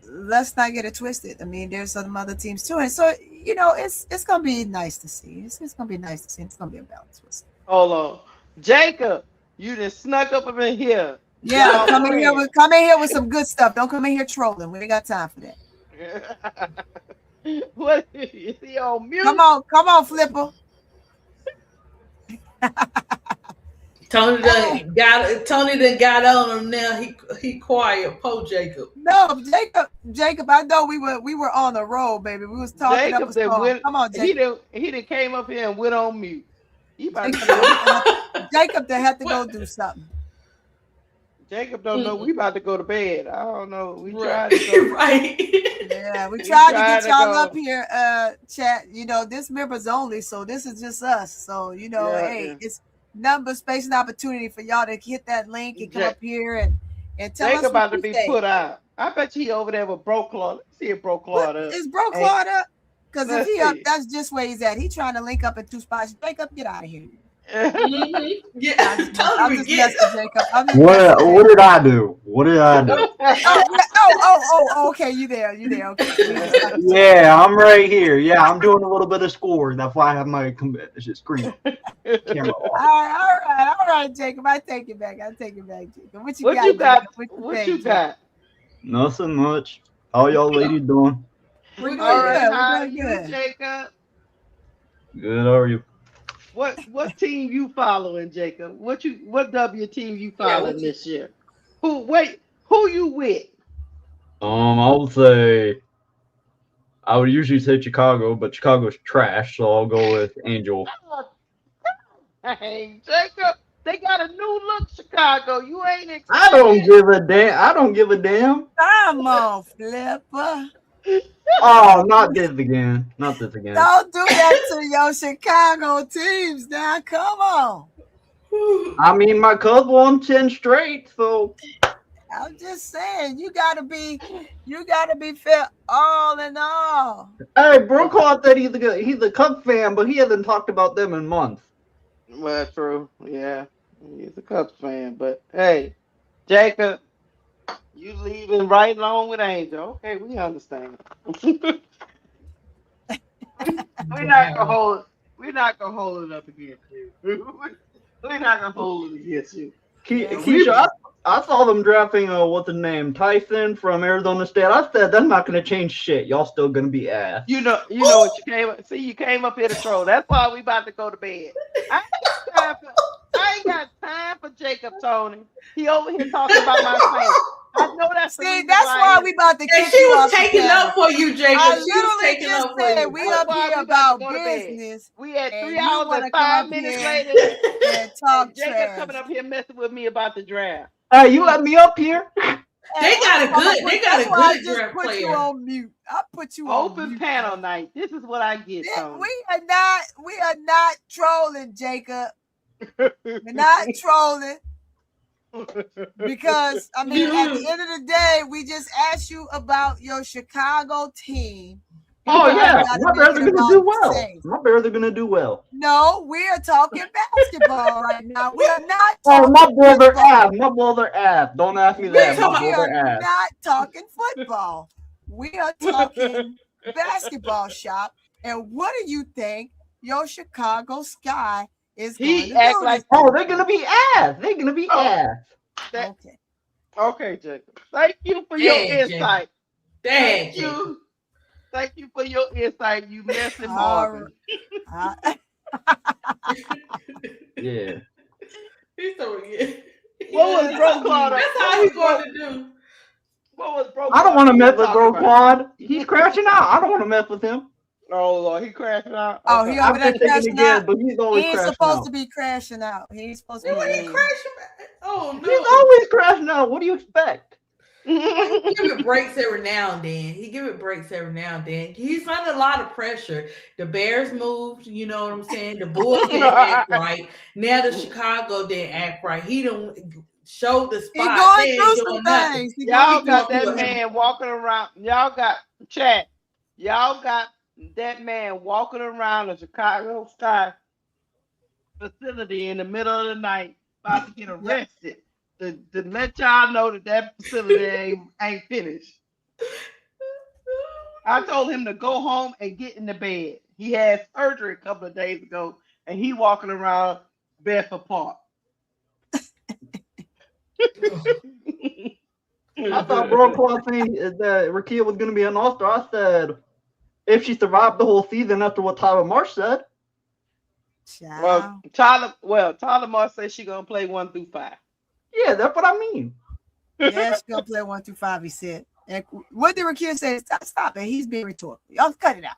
let's not get it twisted. I mean, there's some other teams too, and so it's gonna be nice to see. It's gonna be nice to see. It's gonna be a balance. Hold on, Jacob, you just snuck up in here. Yeah, come in here with some good stuff. Don't come in here trolling. We ain't got time for that. What is he on mute? Come on, Flipper. Tony done got on him now. He quiet. Po Jacob. No, Jacob. I know we were on the road, baby. We was talking up a storm. Come on, Jacob. He done came up here and went on mute. Jacob they had to go do something. Jacob don't know we about to go to bed. I don't know. We tried to go. Right. Yeah, we tried to get y'all up here, chat. This members only, so this is just us. So it's number, space, and opportunity for y'all to hit that link and come up here and tell Jacob us about to be put out. I bet you he over there with Bro Claude. Let's see if Bro Claude up. Is Bro Claude up? Because if he up, that's just where he's at. He trying to link up in two spots. Jacob, get out of here. Yeah, I'm just messing, Jacob. What did I do? What did I do? Okay, you there? Okay. Yeah, I'm right here. Yeah, I'm doing a little bit of score. That's why I have my screen camera off. All right, Jacob. I take it back, Jacob. What you got? What you got? Nothing much. How y'all ladies doing? We're good. How are you, Jacob? Good. How are you? What team you following, Jacob? What W team you following this year? Who you with? I would usually say Chicago, but Chicago's trash, so I'll go with Angel. Hey, Jacob, they got a new look, Chicago. You ain't I excited. don't give a damn. I don't give a damn. Come on, Flipper. Oh, not this again. Not this again. Don't do that to your Chicago teams now. Come on. I mean, my Cubs won 10 straight, so I'm just saying, you gotta be fair all in all. hey, Brokaw said he's a Cubs fan, but he hasn't talked about them in months. Well, true. Yeah, he's a Cubs fan, but hey, Jacob, you leaving right along with Angel. Okay, we understand. We're not gonna hold. We're not gonna hold it up against you. We're not gonna hold it against you. Keisha, I saw them drafting what's the name, Tyson from Arizona State. I said that's not gonna change shit. Y'all still gonna be ass. You know what you came. See, you came up here to troll. That's why we about to go to bed. I ain't got time for Jacob Tony. He over here talking about my Saints. I know that's the reason that's why we about to And kick she you was off the taking panel. up for you, Jacob. I She was literally taking just up for said you. we That's up why here we about to go to bed. business. We at and 3 you hours wanna and come 5 up minutes here later. and talk Jacob trash. coming up here messing with me about the draft. Hey, you let me up here. They got a good I just draft put you player. on mute. I put you Open on mute. panel night. This is what I get, Tony. We are not trolling, Jacob. We're not trolling. Because I mean, at the end of the day, we just asked you about your Chicago team. Oh yeah, my Bears are gonna do well. My Bears are gonna do well. No, we are talking basketball right now. We are not Oh, talking my Bulls are football. ass. My Bulls are ass. Don't ask me that. My We Bulls are are ass. not talking football. We are talking basketball shop. And what do you think your Chicago Sky is going to do? Like, oh, they're gonna be ass. They're gonna be ass. Okay. Okay, Jacob. Thank you for your insight. Thank you. Thank you for your insight, you messy Marvin. Yeah. He's so What was Broquad? That's how he's going to do. What was Broquad? I don't want to mess with Broquad. He's crashing out. I don't want to mess with him. Oh Lord, he crashing out. Oh, he over there crashing out. But he's always he ain't crashing supposed out. to be crashing out. He ain't supposed to When be he crashing back. Oh no. He's always crashing out. What do you expect? He give it breaks every now and then. He's under a lot of pressure. The Bears moved, you know what I'm saying? The Bulls didn't act right. Now the Chicago didn't act right. He don't show the spot. He going through some things. Y'all got that man walking around. Y'all got that man walking around the Chicago Sky facility in the middle of the night, about to get arrested. To let y'all know that facility ain't finished. I told him to go home and get in the bed. He had surgery a couple of days ago, and he walking around Bedford Park. I thought Broquad saying that Rakia was going to be an all-star. I said, if she survived the whole season after what Tyler Marsh said. Well, Tyler Marsh said she's going to play 1 through 5. Yeah, that's what I mean. Yeah, she's going to play 1 through 5, he said. And what did Rakia say? Stop it. He's being rhetorical. Y'all cut it out.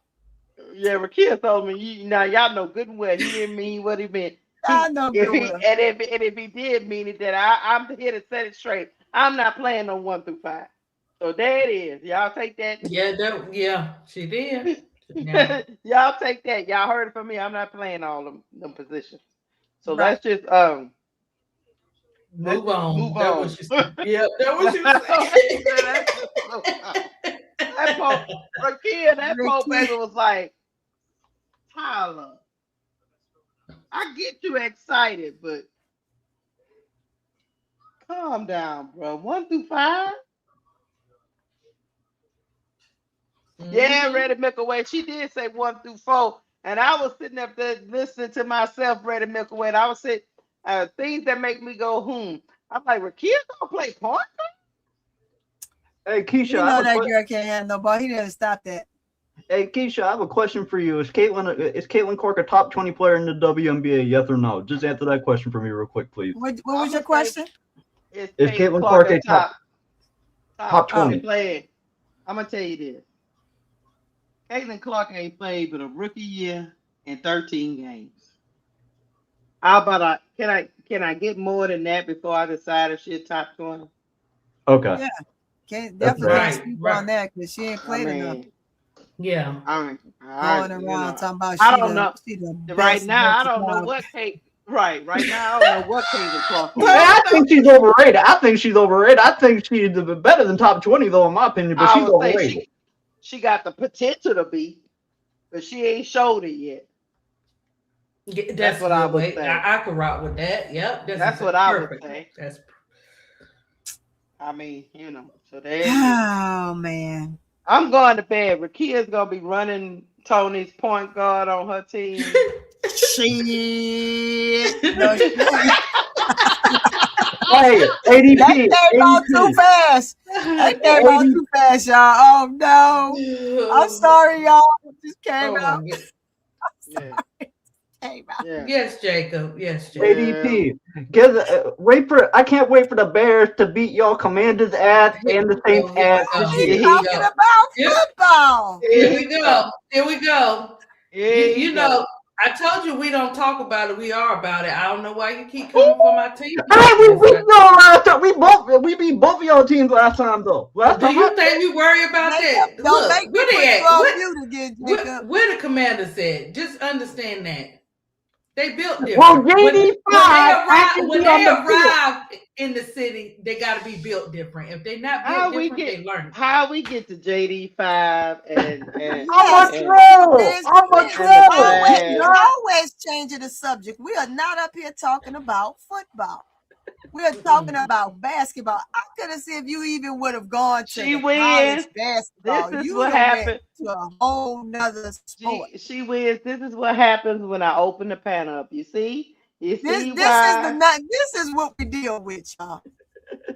Yeah, Rakia told me, now y'all know good and well he didn't mean what he meant. I know good well. And if he did mean it, then I'm here to set it straight. I'm not playing on 1 through 5. So there it is. Y'all take that. Yeah, she did. Y'all take that. Y'all heard it from me. I'm not playing all them positions. So let's just move on. That was just that was that poor baby was like, Tyler, I get you excited, but calm down, bro. 1 through 5. Yeah, Reddy Milkaway. She did say 1 through 4, and I was sitting up there listening to myself, Reddy Milkaway. And I was saying things that make me go, I'm like, Rakia gonna play point guard? Hey, Keisha, you know that girl can't have no ball. He didn't stop that. Hey, Keisha, I have a question for you. Is Caitlin Clark a top 20 player in the WNBA? Yes or no? Just answer that question for me real quick, please. What was your question? Is Caitlin Clark a top 20 player? I'm gonna tell you this. Caitlin Clark ain't played but a rookie year in 13 games. How about can I get more than that before I decide if she's top 20? Okay. Yeah, definitely fair. can't speak on that because she ain't played enough. Yeah. Going around talking about I she don't know. she the Right best now, I versus don't know Chicago. what Kate. Right now, I don't know what Caitlin Clark is. I think she's overrated. I think she's better than top 20 though, in my opinion. But I she's would say overrated. she got the potential to be, but she ain't showed it yet. Yeah, That's what I would say. I could rock with that. Yep. That's what I would perfect. say. That's. I mean, so there. Oh man. I'm going to bed. Rakia's gonna be running Tony's point guard on her team. Shit. No shit. Hey, ADP. That came out too fast. That came out too fast, y'all. Oh no. I'm sorry, y'all. It just came out. Yeah. Came out. Yeah. Yes, Jacob. Yes, Jacob. ADP. I can't wait for the Bears to beat y'all Commanders ass and the Saints ass this year. Talking about football. Here we go. Here we go. You go. know, I told you we don't talk about it. We are about it. I don't know why you keep coming for my team. Hey, we know last time. We beat both of y'all teams last time though. Do you think we worry about that? Don't Look, make where me they put at? you on mute again, Jacob. Where the Commanders at? Just understand that. They built different. Well, JD5 when they arrive in the city, they got to be built different. If they not built different, they learn. How we get to JD5 and I'm a troll. Always changing the subject. We are not up here talking about football. We are talking about basketball. I couldn't see if you even would have gone to college basketball. This is you what happened to a whole nother sport. She wins. This is what happens when I open the pan up. You see? This is what we deal with, y'all.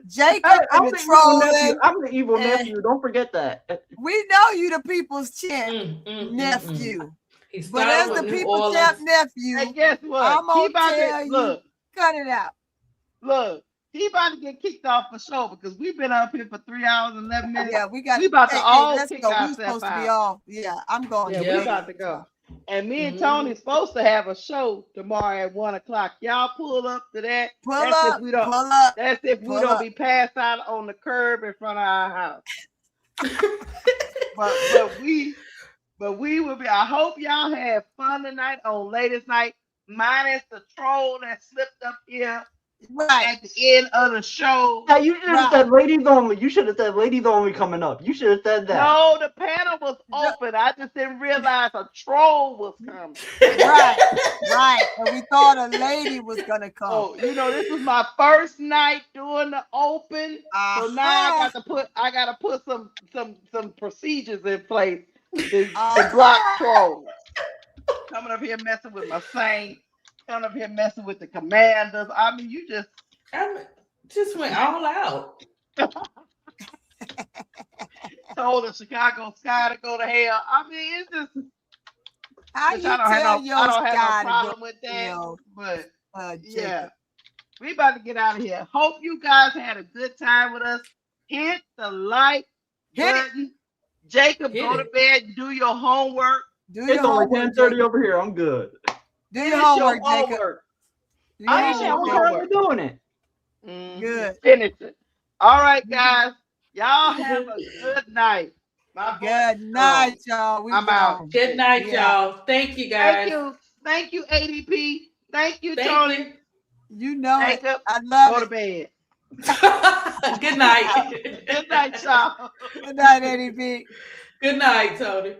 Jacob and the trolling. I'm the evil nephew. Don't forget that. We know you the people's champ nephew. But as the people's champ nephew, and guess what? I'm gonna tell you, cut it out. Look, he about to get kicked off for sure because we've been up here for 3 hours and 11 minutes. Yeah, we about to all let's kick go. ourselves We supposed out. to be off. Yeah, I'm going. Yeah, we about to go. And me and Tony's supposed to have a show tomorrow at 1:00. Y'all pull up to that. That's if we don't be passed out on the curb in front of our house. but we will be. I hope y'all have fun tonight on Ladies Night, minus the troll that slipped up here at the end of the show. Yeah, you should have said ladies only. You should have said ladies only coming up. You should have said that. No, the panel was open. I just didn't realize a troll was coming. Right. And we thought a lady was gonna come. Oh, this was my first night doing the open. So now I gotta put some procedures in place to block trolls. Coming up here messing with my Saints. Coming up here messing with the Commanders. I mean, you just went all out. Told the Chicago Sky to go to hell. I mean, it's just. I don't have no problem with that. But yeah, we about to get out of here. Hope you guys had a good time with us. Hit the like button. Jacob, go to bed. Do your homework. It's only 10:30 over here. I'm good. Do your homework, Jacob. I'm currently doing it. Good. Finish it. All right, guys. Y'all have a good night. Good night, y'all. I'm out. Good night, y'all. Thank you, guys. Thank you, ADP. Thank you, Tony. You know Jacob, it. I love go it. to bed. Good night. Good night, y'all. Good night, ADP. Good night, Tony.